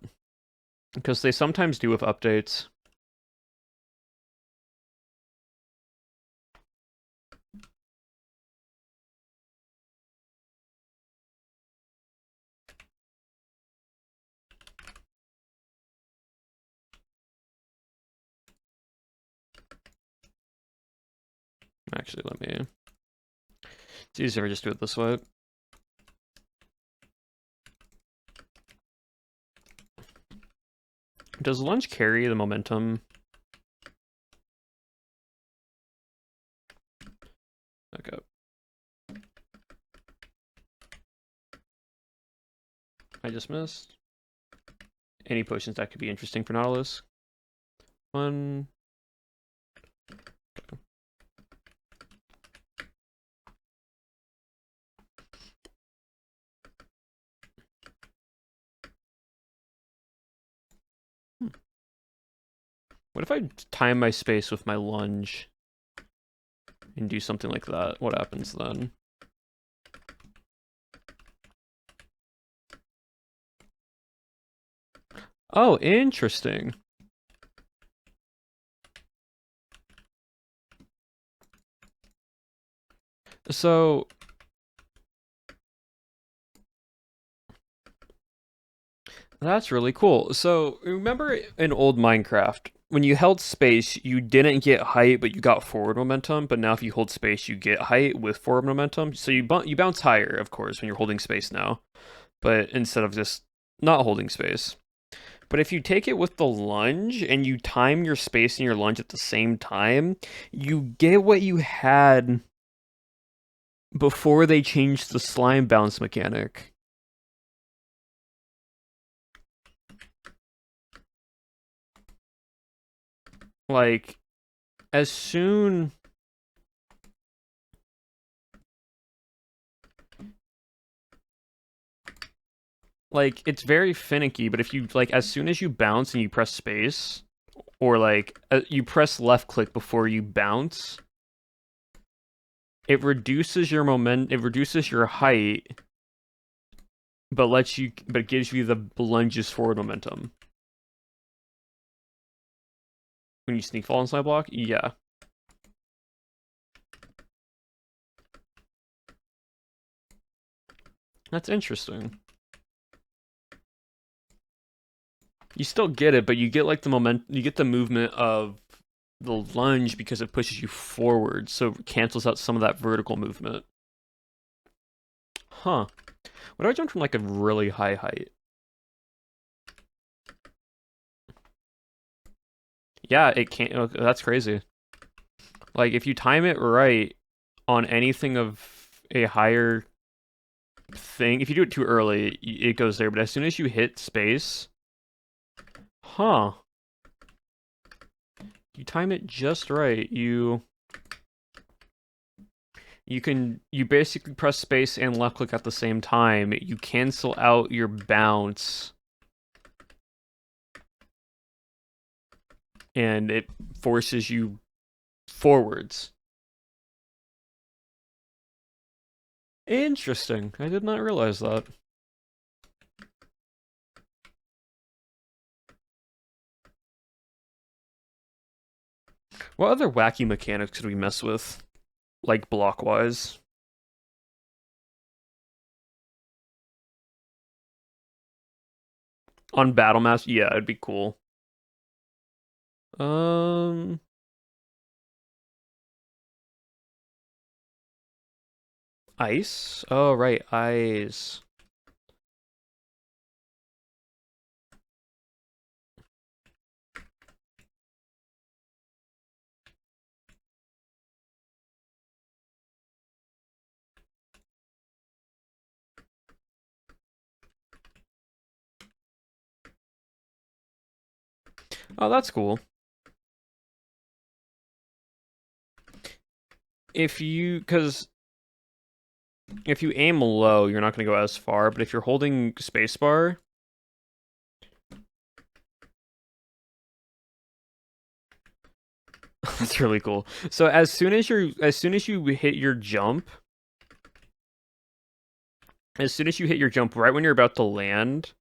Because they sometimes do with updates. Actually, let me... It's easier to just do it this way. Does lunge carry the momentum? Okay. I just missed. Any potions that could be interesting for Nautilus? One. Okay. What if I time my space with my lunge and do something like that? What happens then? Oh, interesting. So that's really cool. So remember in old Minecraft, when you held space, you didn't get height, but you got forward momentum. But now if you hold space, you get height with forward momentum. So you bounce higher, of course, when you're holding space now. But instead of just not holding space. But if you take it with the lunge and you time your space and your lunge at the same time, you get what you had before they changed the slime bounce mechanic. Like, as soon like it's very finicky, but if you like as soon as you bounce and you press space or like you press left click before you bounce, it reduces your it reduces your height, but gives you the lunges forward momentum. When you sneak fall and slide block, yeah. That's interesting. You still get it, but you get like the you get the movement of the lunge because it pushes you forward, so it cancels out some of that vertical movement. Huh. What if I jumped from like a really high height? Yeah, it can't. That's crazy. Like if you time it right on anything of a higher thing, if you do it too early, it goes there. But as soon as you hit space, huh? You time it just right. You basically press space and left click at the same time. You cancel out your bounce, and it forces you forwards. Interesting. I did not realize that. What other wacky mechanics could we mess with? Like block-wise? On Battle Master? Yeah, it'd be cool. Um... Ice? Oh, right, ice. Oh, that's cool. Because if you aim low, you're not going to go as far, but if you're holding spacebar, that's really cool. So as soon as you hit your jump, right when you're about to land,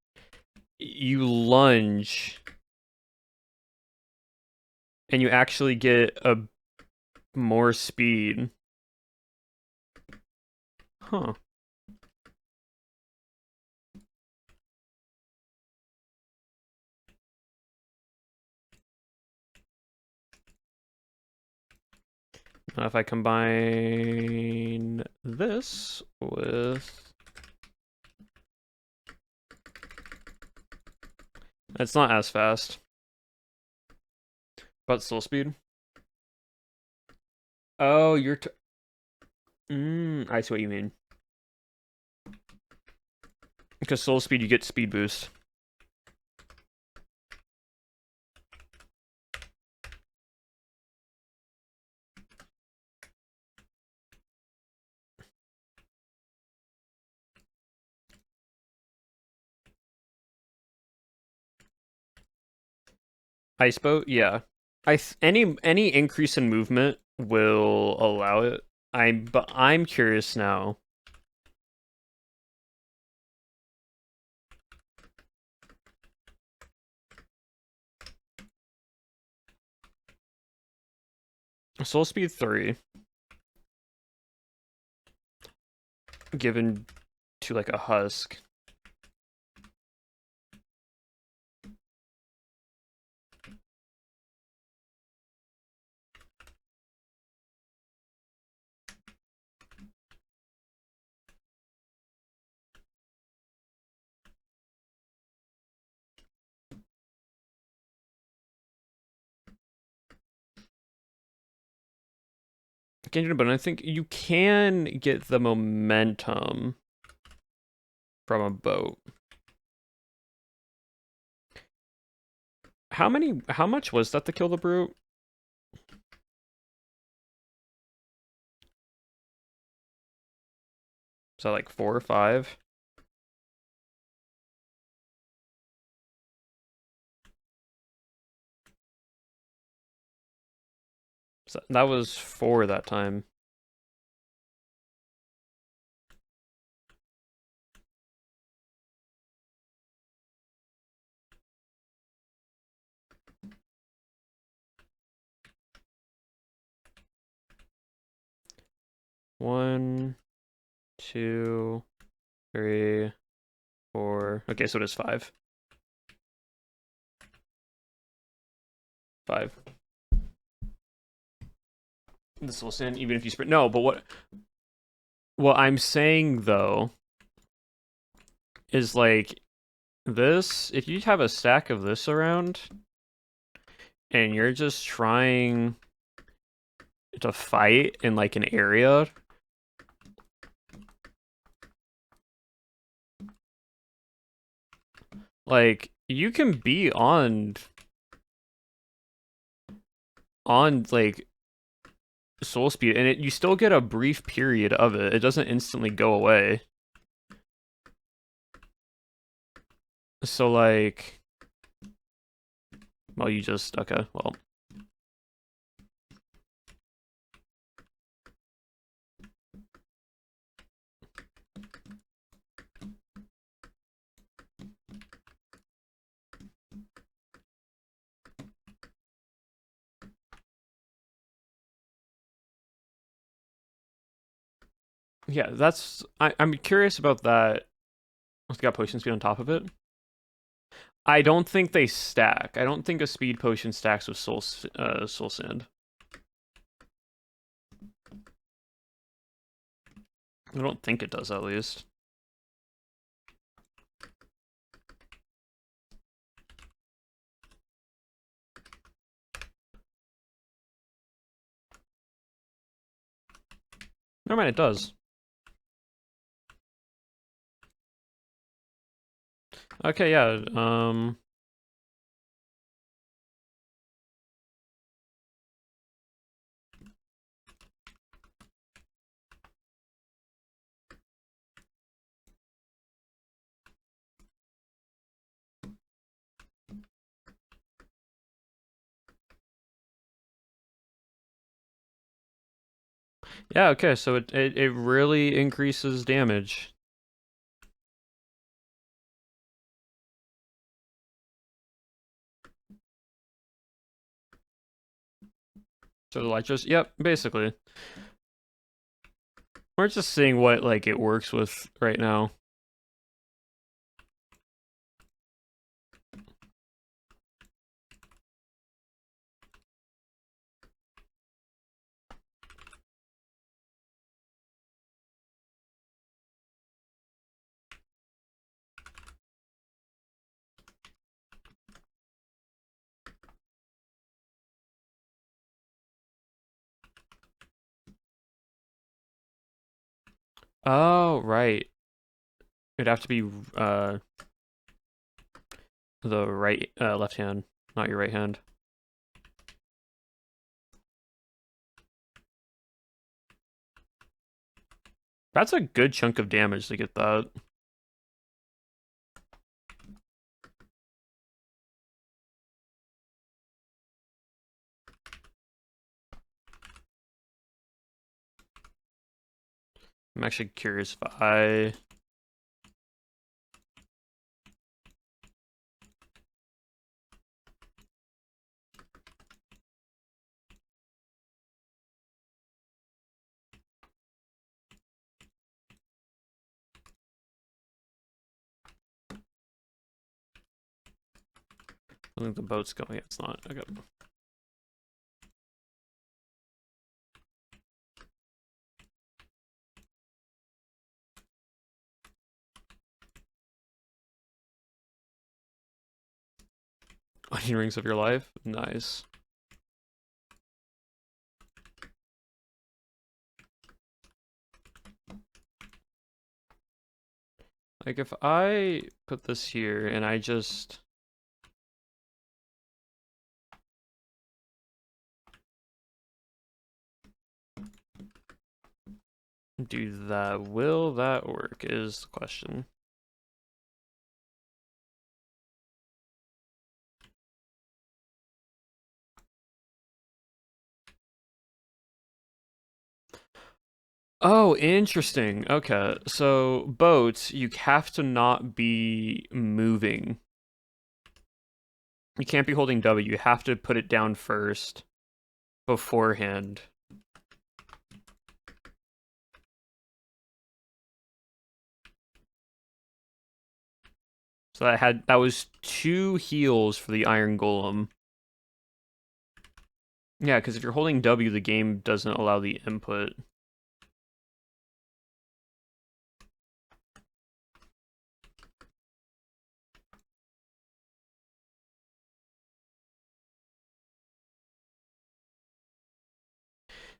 you lunge, and you actually get a more speed. Huh. If I combine this with... It's not as fast. But still speed? Oh, you're... I see what you mean. Because soul speed, you get speed boost. Ice boat, yeah. Any increase in movement will allow it. But I'm curious now. Soul speed 3 given to like a husk. But I think you can get the momentum from a boat. How much was that to kill the brute? Is that like 4 or 5? So that was 4 that time. One, 2, 3, 4. Okay, so it is 5. 5. This will stand even if you sprint. No, but what I'm saying though is like this. If you have a stack of this around and you're just trying to fight in like an area, like you can be on like soul speed and you still get a brief period of it. It doesn't instantly go away. So like, well, you just okay, well. Yeah, I'm curious about that. It's got potion speed on top of it. I don't think they stack. I don't think a speed potion stacks with soul sand. I don't think it does, at least. Never mind, it does. Okay, yeah. Yeah, okay, so it really increases damage. So like just yep, basically. We're just seeing what like it works with right now. Oh, right. It'd have to be the right left hand, not your right hand. That's a good chunk of damage to get that. I'm actually curious if I think the boat's going. It's not. Okay. Onion rings of your life. Nice. Like if I put this here and I just do that, will that work is the question. Oh, interesting. Okay. So boats, you have to not be moving. You can't be holding W. You have to put it down first beforehand. So that was 2 heals for the Iron Golem. Yeah, because if you're holding W, the game doesn't allow the input.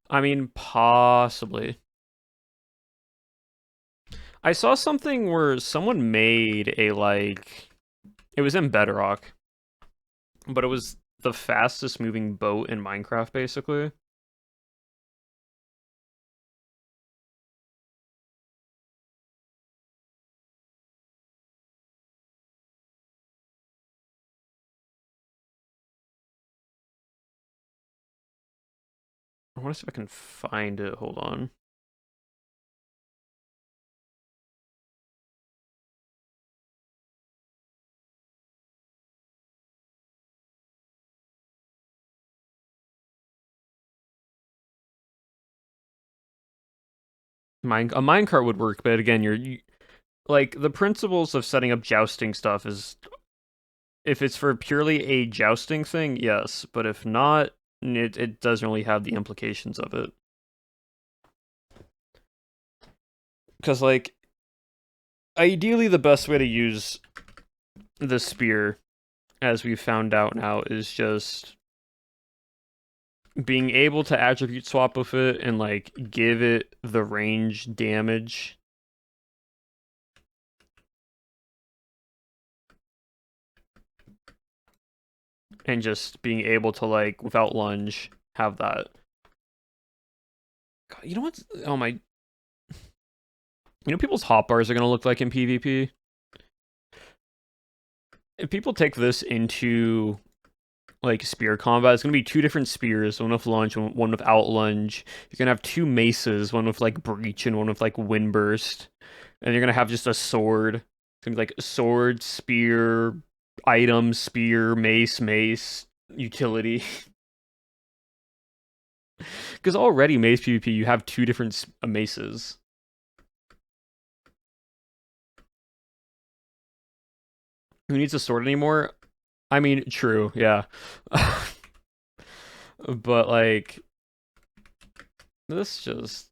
I mean, possibly. I saw something where someone made a, like, it was in Bedrock, but it was the fastest moving boat in Minecraft, basically. I want to see if I can find it. Hold on. A minecart would work, but again, like the principles of setting up jousting stuff is if it's for purely a jousting thing, yes, but if not, it doesn't really have the implications of it. Because like ideally, the best way to use the spear, as we've found out now, is just being able to attribute swap with it and like give it the range damage. And just being able to, like, without lunge, have that. God, you know what's... Oh my... You know people's hotbars are going to look like in PvP? If people take this into, like, spear combat, it's going to be 2 different spears, one with lunge, one without lunge. You're going to have 2 maces, one with, like, breach and one with, like, windburst. And you're going to have just a sword. It's going to be, like, sword, spear, item, spear, mace, utility. Because already mace PvP, you have 2 different maces. Who needs a sword anymore? I mean, true, yeah. But like this just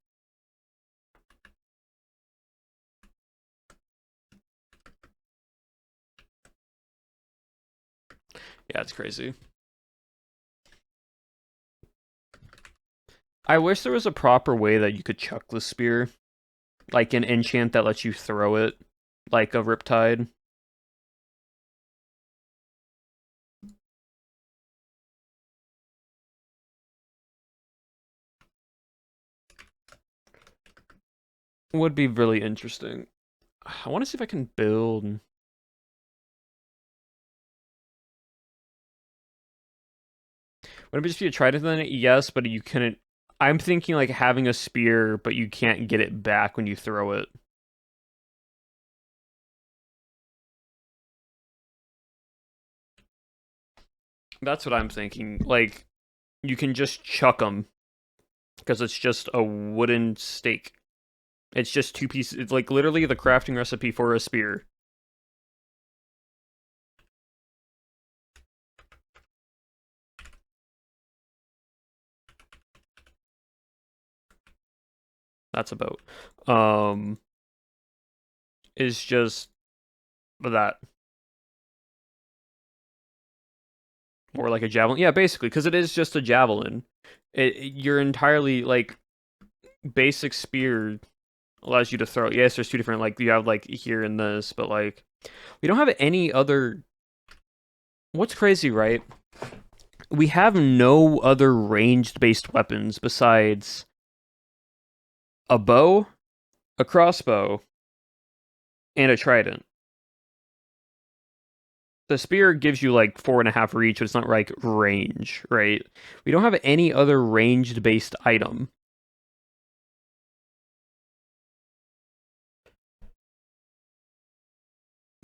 yeah, it's crazy. I wish there was a proper way that you could chuck the spear, like an enchant that lets you throw it, like a Riptide. Would be really interesting. I want to see if I can build. Would it just be a trident then? Yes, but you couldn't. I'm thinking like having a spear, but you can't get it back when you throw it. That's what I'm thinking. Like, you can just chuck them because it's just a wooden stake. It's just 2 pieces. It's like literally the crafting recipe for a spear. That's a boat. Is just that. Or like a javelin. Yeah, basically, because it is just a javelin. You're entirely like basic spear allows you to throw. Yes, there's 2 different like you have like here and this, but like we don't have any other. What's crazy, right? We have no other ranged based weapons besides a bow, a crossbow, and a trident. The spear gives you like 4.5 reach, but it's not like range, right? We don't have any other ranged based item.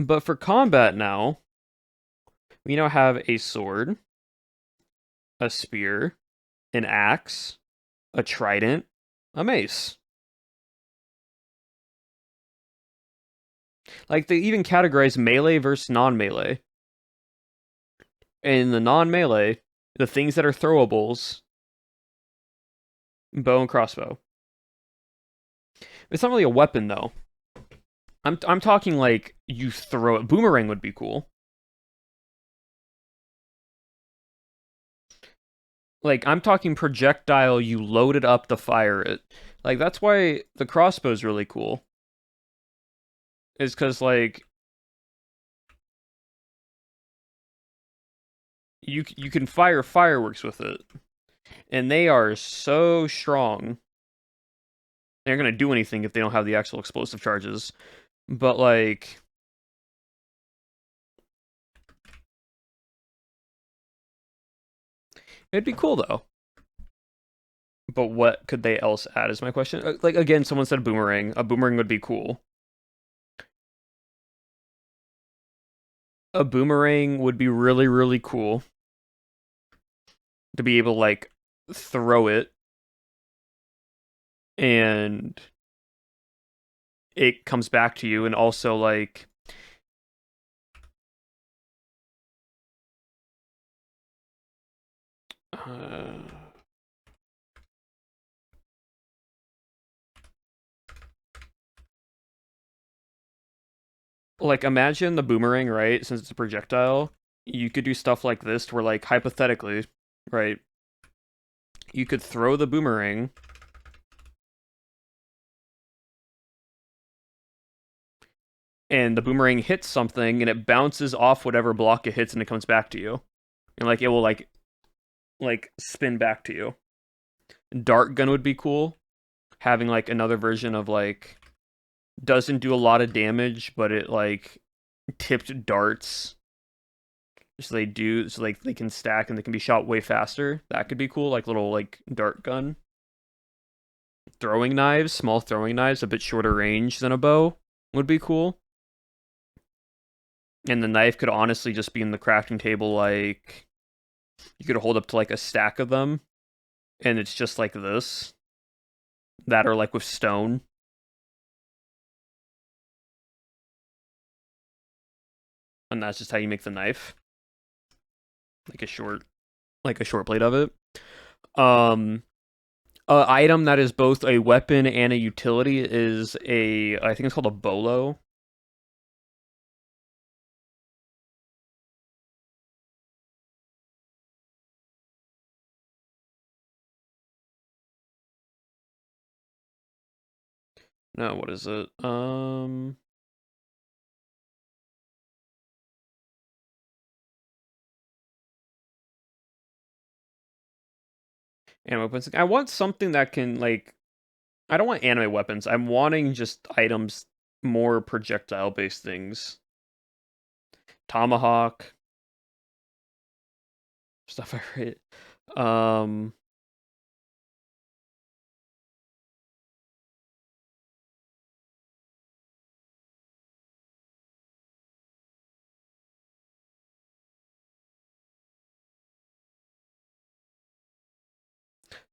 But for combat now, we now have a sword, a spear, an axe, a trident, a mace. Like they even categorize melee versus non-melee. In the non-melee, the things that are throwables, bow and crossbow. It's not really a weapon though. I'm talking like you throw it. Boomerang would be cool. Like I'm talking projectile, you load it up to fire it. Like that's why the crossbow is really cool. Is because like you can fire fireworks with it, and they are so strong. They're gonna do anything if they don't have the actual explosive charges. But like, it'd be cool though. But what could they else add is my question. Like again, someone said boomerang. A boomerang would be cool. A boomerang would be really, really cool to be able to like throw it and it comes back to you, and also uh, like imagine the boomerang, right? Since it's a projectile, you could do stuff like this where like hypothetically, right? You could throw the boomerang and the boomerang hits something and it bounces off whatever block it hits and it comes back to you. And like it will like spin back to you. Dart gun would be cool. Having like another version of like doesn't do a lot of damage, but it like tipped darts. So they do so like they can stack and they can be shot way faster. That could be cool, like little like dart gun. Throwing knives, small throwing knives, a bit shorter range than a bow would be cool. And the knife could honestly just be in the crafting table, like you could hold up to like a stack of them, and it's just like this. That are like with stone. And that's just how you make the knife. Like a short blade of it. Um a item that is both a weapon and a utility is I think it's called a bolo. No, what is it? Anime weapons. I want something that can like I don't want anime weapons. I'm wanting just items more projectile based things. Tomahawk, stuff I rate. Um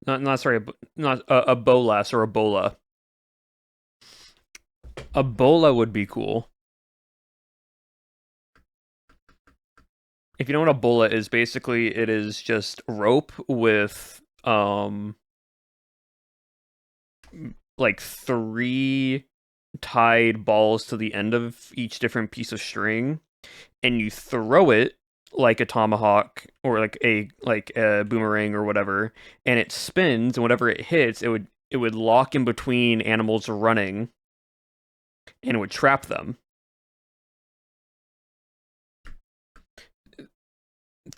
not sorry, not a bolas or a bola. A bola would be cool. If you know what a bola is, basically it is just rope with like three tied balls to the end of each different piece of string, and you throw it like a tomahawk or like a boomerang or whatever, and it spins, and whatever it hits, it would lock in between animals running and it would trap them.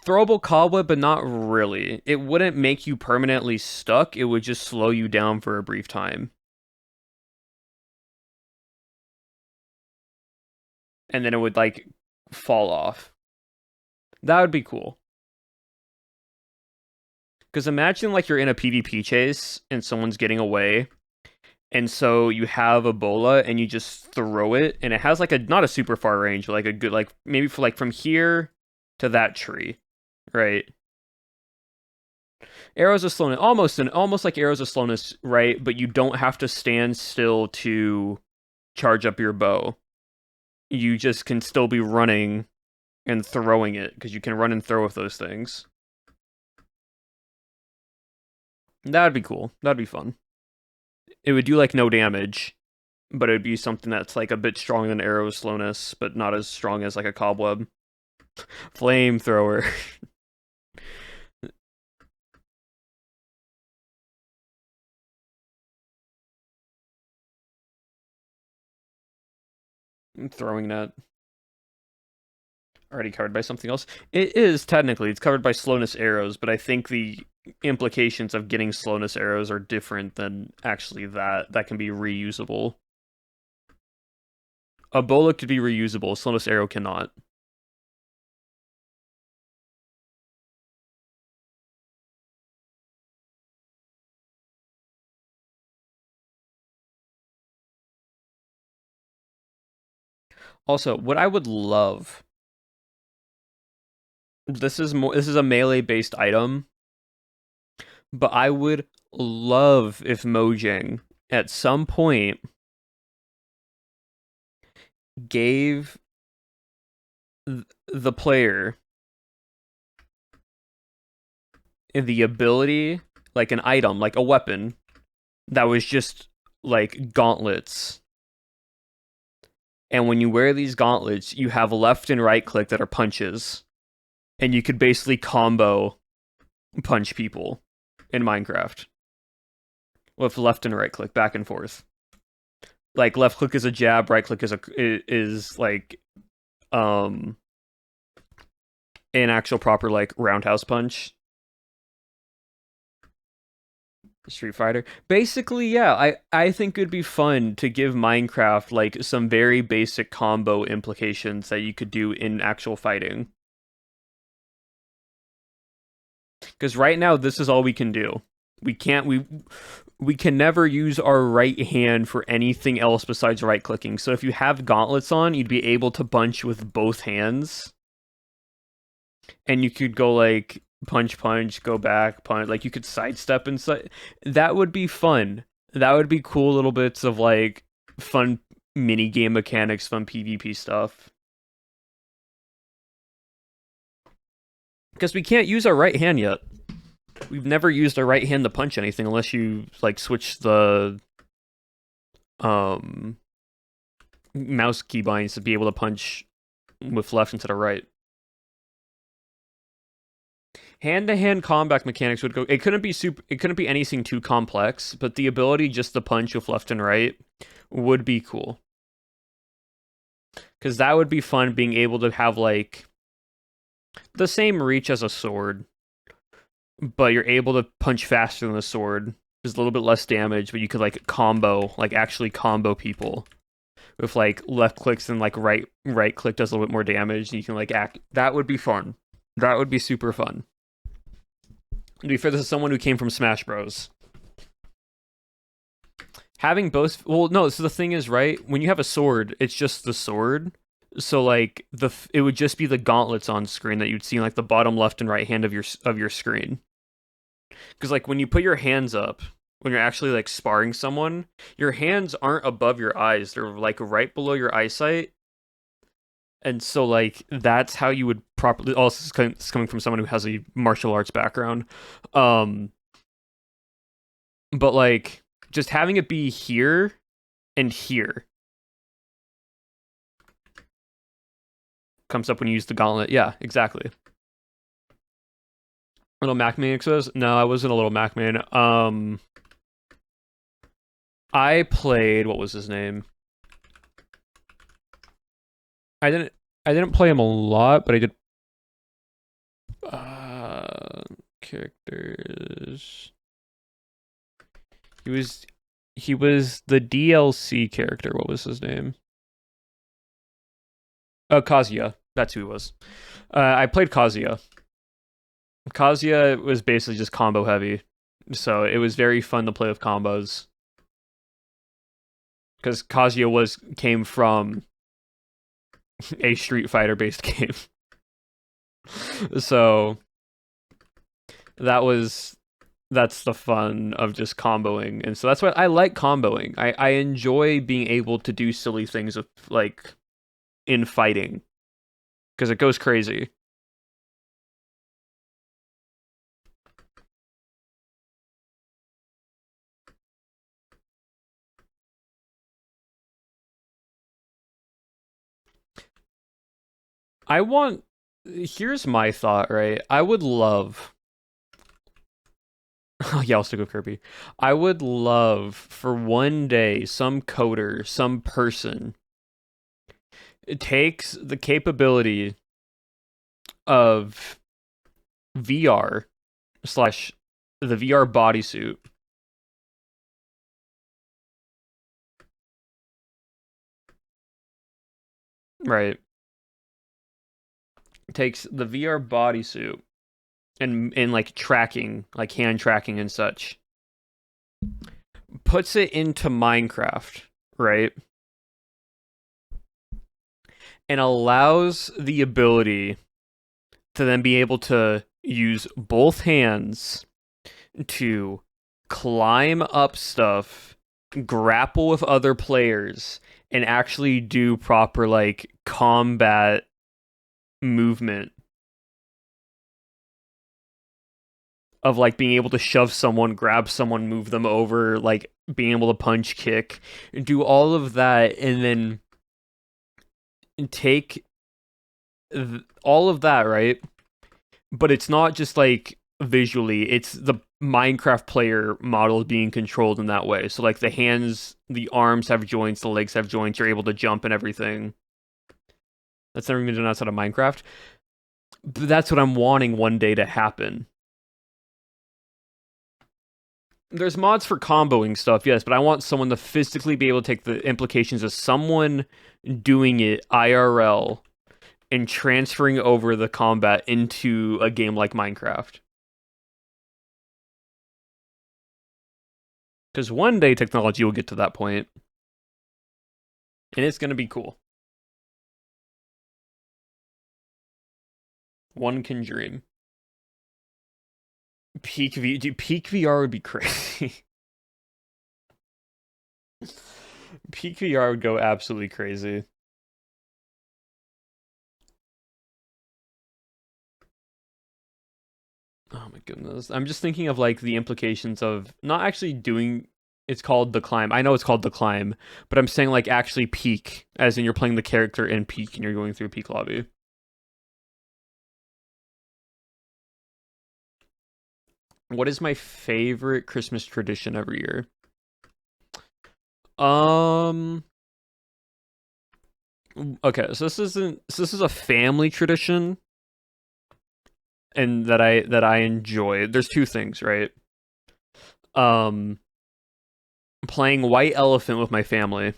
Throwable cobweb, but not really. It wouldn't make you permanently stuck. It would just slow you down for a brief time. And then it would like fall off. That would be cool. Because imagine like you're in a PvP chase and someone's getting away And so you have a bola and you just throw it, and it has like a not a super far range, but like a good like maybe for like from here to that tree, right? Arrows of slowness, almost like arrows of slowness, right? But you don't have to stand still to charge up your bow. You just can still be running and throwing it because you can run and throw with those things. That'd be cool. That'd be fun. It would do like no damage, but it would be something that's like a bit stronger than arrow slowness, but not as strong as like a cobweb. Flamethrower. Throwing net. Already covered by something else. It is technically, it's covered by slowness arrows, but I think the implications of getting slowness arrows are different than actually that can be reusable. A bola could be reusable, a slowness arrow cannot. Also, what I would love, this is a melee based item, but I would love if Mojang at some point gave the player the ability, like an item, like a weapon, that was just like gauntlets. And when you wear these gauntlets, you have left and right click that are punches. And you could basically combo punch people in Minecraft with left and right click back and forth. Like left click is a jab, right click is like an actual proper like roundhouse punch. Street Fighter. Basically, yeah, I think it'd be fun to give Minecraft like some very basic combo implications that you could do in actual fighting. Because right now this is all we can do. We can never use our right hand for anything else besides right clicking. So if you have gauntlets on, you'd be able to punch with both hands. And you could go like punch, go back, punch. Like you could sidestep inside. That would be fun. That would be cool little bits of like fun mini game mechanics, fun PvP stuff. Because we can't use our right hand yet. We've never used our right hand to punch anything unless you like switch the um mouse keybinds to be able to punch with left instead of right. Hand-to-hand combat mechanics would go. It couldn't be super. It couldn't be anything too complex, but the ability just to punch with left and right would be cool. Because that would be fun, being able to have like the same reach as a sword, but you're able to punch faster than the sword. There's a little bit less damage, but you could like combo, like actually combo people with like left clicks, and like right click does a little bit more damage. And you can like act. That would be fun. That would be super fun. To be fair, this is someone who came from Smash Bros. Having both, well, no. So the thing is, right? When you have a sword, it's just the sword. So like it would just be the gauntlets on screen that you'd see in like the bottom left and right hand of your screen. Because like when you put your hands up, when you're actually like sparring someone, your hands aren't above your eyes; they're like right below your eyesight. And so like that's how you would properly. Also, it's coming from someone who has a martial arts background. Um, but like just having it be here and here comes up when you use the gauntlet. Yeah, exactly. Little Mac Man says, no, I wasn't a little Mac Man. I played, what was his name? I didn't play him a lot, but I did characters. He was the DLC character. What was his name? Oh, Kazuya. That's who he was. I played Kazuya. Kazuya was basically just combo heavy, so it was very fun to play with combos. because Kazuya came from a Street Fighter based game. So that's the fun of just comboing. And so that's why I like comboing. I enjoy being able to do silly things with like in fighting because it goes crazy. I want here's my thought, right? I would love oh, yeah, I'll stick with Kirby. I would love for one day some coder, some person takes the capability of VR slash the VR bodysuit. Right. Takes the VR bodysuit and like tracking, like hand tracking and such, puts it into Minecraft, right? And allows the ability to then be able to use both hands to climb up stuff, grapple with other players, and actually do proper like combat movement of like being able to shove someone, grab someone, move them over, like being able to punch, kick, do all of that, and then take all of that, right? But it's not just like visually, it's the Minecraft player model being controlled in that way. So like the hands, the arms have joints, the legs have joints, you're able to jump and everything. That's never been done outside of Minecraft. But that's what I'm wanting one day to happen. There's mods for comboing stuff, yes, but I want someone to physically be able to take the implications of someone doing it IRL and transferring over the combat into a game like Minecraft. Because one day technology will get to that point, and it's going to be cool. One can dream. Peak VR would be crazy. Peak VR would go absolutely crazy. Oh my goodness. I'm just thinking of like the implications of not actually doing it's called The Climb. I know it's called The Climb, but I'm saying like actually peak, as in you're playing the character in peak and you're going through peak lobby. What is my favorite Christmas tradition every year? Um okay, so this is a family tradition and that I enjoy. There's two things, right? Um Playing White Elephant with my family,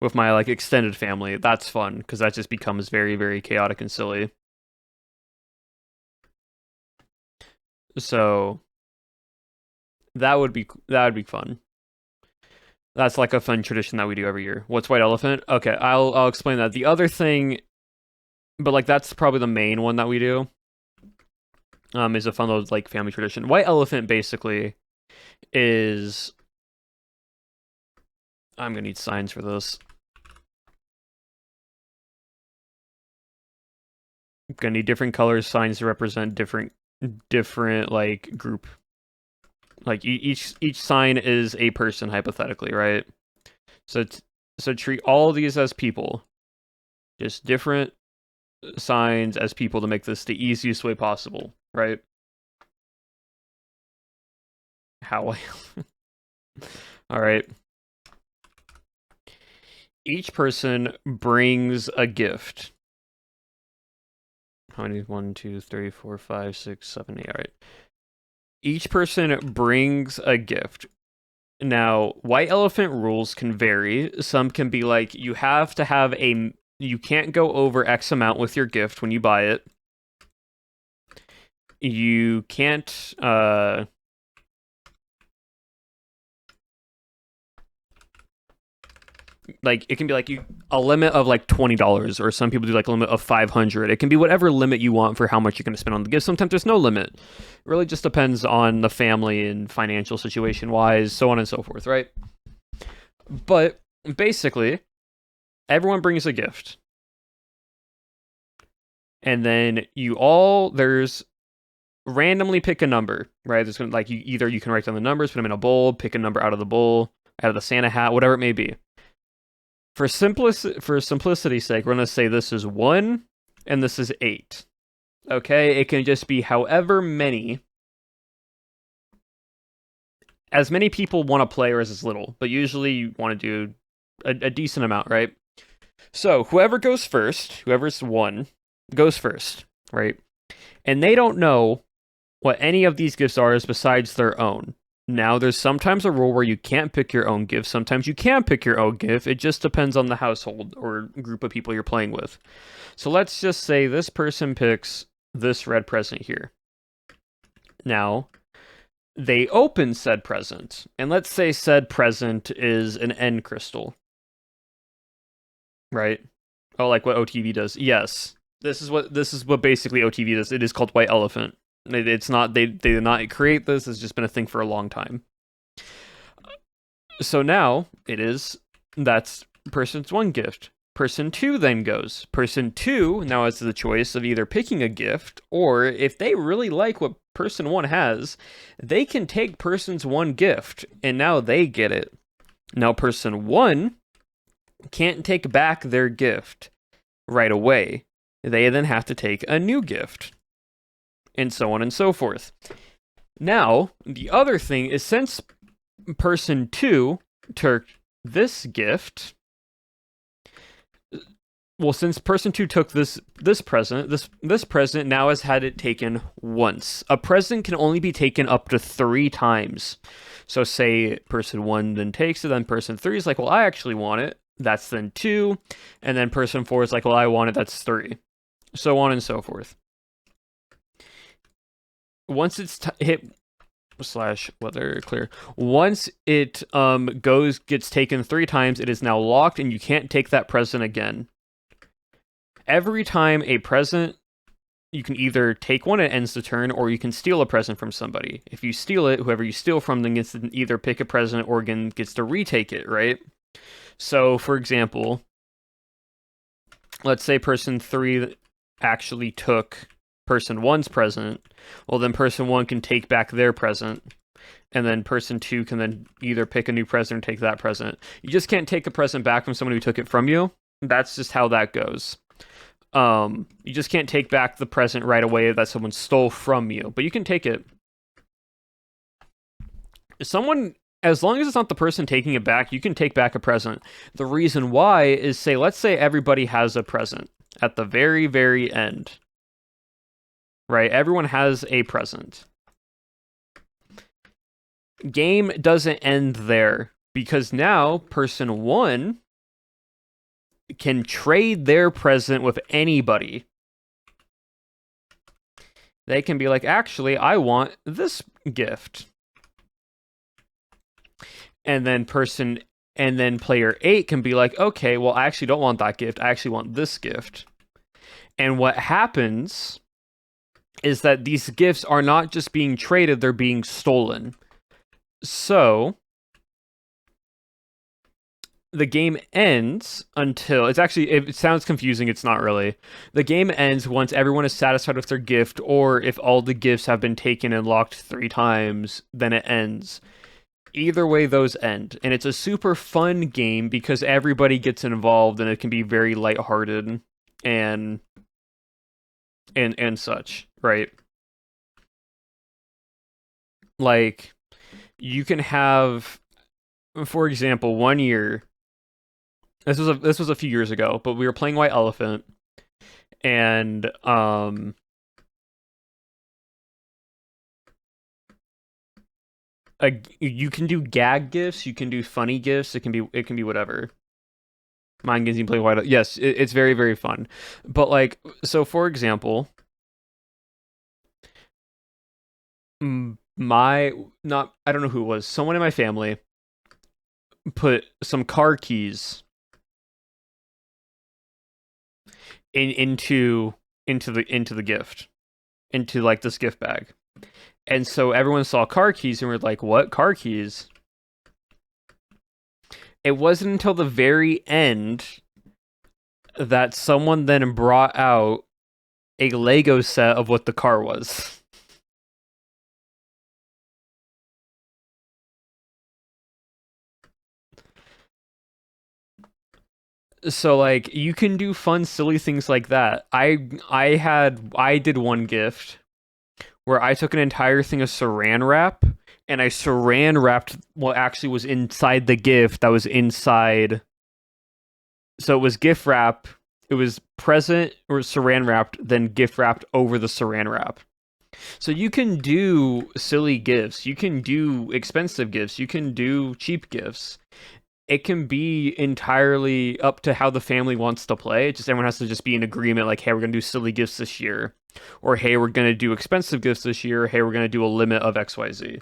with my like extended family. That's fun because that just becomes very very chaotic and silly. So that would be fun. That's like a fun tradition that we do every year. What's White Elephant? Okay, I'll explain that. The other thing, but like that's probably the main one that we do. Is a fun little like family tradition. White Elephant basically is. I'm gonna need signs for this. I'm gonna need different colors signs to represent different like group. Like each sign is a person hypothetically, right? So so treat all of these as people, just different signs as people to make this the easiest way possible, right? How I all right. Each person brings a gift. How many? 1, 2, 3, 4, 5, 6, 7, 8. All right. Each person brings a gift. Now, White Elephant rules can vary. Some can be like you have to have you can't go over X amount with your gift when you buy it. You can't Like it can be like a limit of like $20, or some people do like a limit of 500. It can be whatever limit you want for how much you're going to spend on the gift. Sometimes there's no limit. It really just depends on the family and financial situation wise, so on and so forth, right? But basically, everyone brings a gift. And then there's randomly pick a number, right? There's gonna, like, you can write down the numbers, put them in a bowl, pick a number out of the bowl, out of the Santa hat, whatever it may be. For simplicity's sake, we're gonna say this is 1 and this is 8. Okay, it can just be however many, as many people want to play or as little, but usually you want to do a decent amount, right? So whoever goes first, whoever's 1, goes first, right? And they don't know what any of these gifts are besides their own. Now, there's sometimes a rule where you can't pick your own gift. Sometimes you can pick your own gift. It just depends on the household or group of people you're playing with. So let's just say this person picks this red present here. Now, they open said present, and let's say said present is an end crystal. Right? Oh, like what OTV does. Yes. This is what basically OTV does. It is called White Elephant. It's not they did not create this. It's just been a thing for a long time. So now that's person's 1 gift. Person 2 then goes. Person 2 now has the choice of either picking a gift, or if they really like what person 1 has, they can take person's 1 gift and now they get it. Now person 1 can't take back their gift right away. They then have to take a new gift, and so on and so forth. Now, the other thing is, since person 2 took this gift, well, since person 2 took this present, this present now has had it taken once. A present can only be taken up to 3 times. So say person 1 then takes it, then person 3 is like, well, I actually want it. That's then 2. And then person 4 is like, well, I want it. That's 3. So on and so forth. Once it's hit / weather clear. Once it gets taken 3 times, it is now locked, and you can't take that present again. Every time a present, you can either take one, it ends the turn, or you can steal a present from somebody. If you steal it, whoever you steal from then gets to either pick a present or gets to retake it, right? So, for example, let's say person 3 actually took person 1's present. Well, then person 1 can take back their present, and then person 2 can then either pick a new present or take that present. You just can't take a present back from someone who took it from you. That's just how that goes. You just can't take back the present right away that someone stole from you, but you can take it. As long as it's not the person taking it back, you can take back a present. The reason why is, let's say everybody has a present at the very, very end. Right? Everyone has a present. Game doesn't end there, because now person 1 can trade their present with anybody. They can be like, actually, I want this gift. And then player 8 can be like, okay, well, I actually don't want that gift. I actually want this gift. And what happens is that these gifts are not just being traded, they're being stolen. So the game ends until it sounds confusing. It's not really. The game ends once everyone is satisfied with their gift, or if all the gifts have been taken and locked 3 times, then it ends. Either way, those end. And it's a super fun game because everybody gets involved, and it can be very lighthearted and such, right? Like, you can have, for example, one year, this was a few years ago, but we were playing White Elephant, and you can do gag gifts, you can do funny gifts, it can be whatever. Mind games you play White Elephant. Yes, it's very, very fun. But like, so for example, I don't know who it was, someone in my family put some car keys into the gift, into like this gift bag. And so everyone saw car keys and we're like, what car keys? It wasn't until the very end that someone then brought out a Lego set of what the car was. So like you can do fun silly things like that. I did one gift where I took an entire thing of saran wrap and I saran wrapped what actually was inside the gift that was inside. So it was gift wrap, it was present or saran wrapped, then gift wrapped over the saran wrap. So you can do silly gifts, you can do expensive gifts, you can do cheap gifts. It can be entirely up to how the family wants to play. Just everyone has to just be in agreement, like, hey, we're gonna do silly gifts this year, or hey, we're gonna do expensive gifts this year. Or, hey, we're gonna do a limit of XYZ,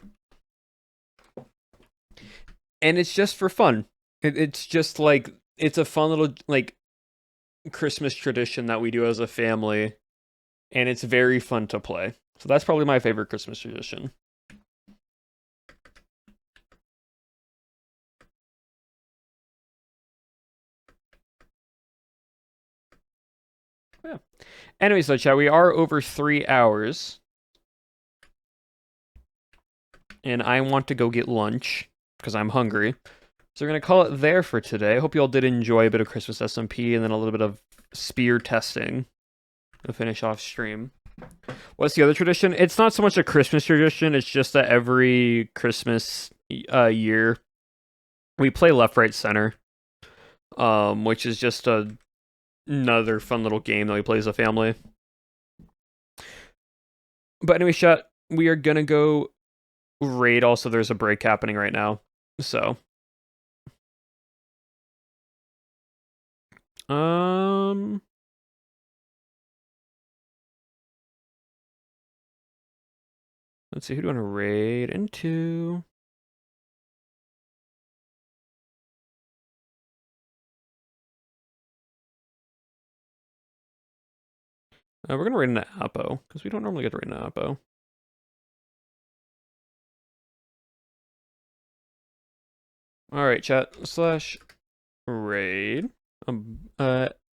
and it's just for fun. It's just like it's a fun little like Christmas tradition that we do as a family, and it's very fun to play. So that's probably my favorite Christmas tradition. Yeah. Anyways, though, chat, we are over 3 hours, and I want to go get lunch because I'm hungry. So we're gonna call it there for today. I hope you all did enjoy a bit of Christmas SMP and then a little bit of spear testing to finish off stream. What's the other tradition? It's not so much a Christmas tradition. It's just that every Christmas year we play left, right, center, which is just another fun little game that we play as a family. But anyway, chat, we are gonna go raid. Also, there's a break happening right now, so let's see, who do I want to raid into? We're gonna raid into Apo because we don't normally get to raid into Apo. All right, chat slash raid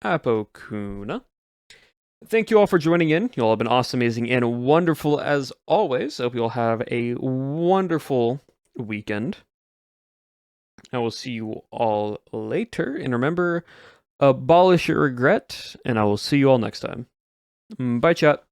Apo Kuna. Thank you all for joining in. You all have been awesome, amazing, and wonderful as always. I hope you all have a wonderful weekend. I will see you all later. And remember, abolish your regret, and I will see you all next time. Bye, chat.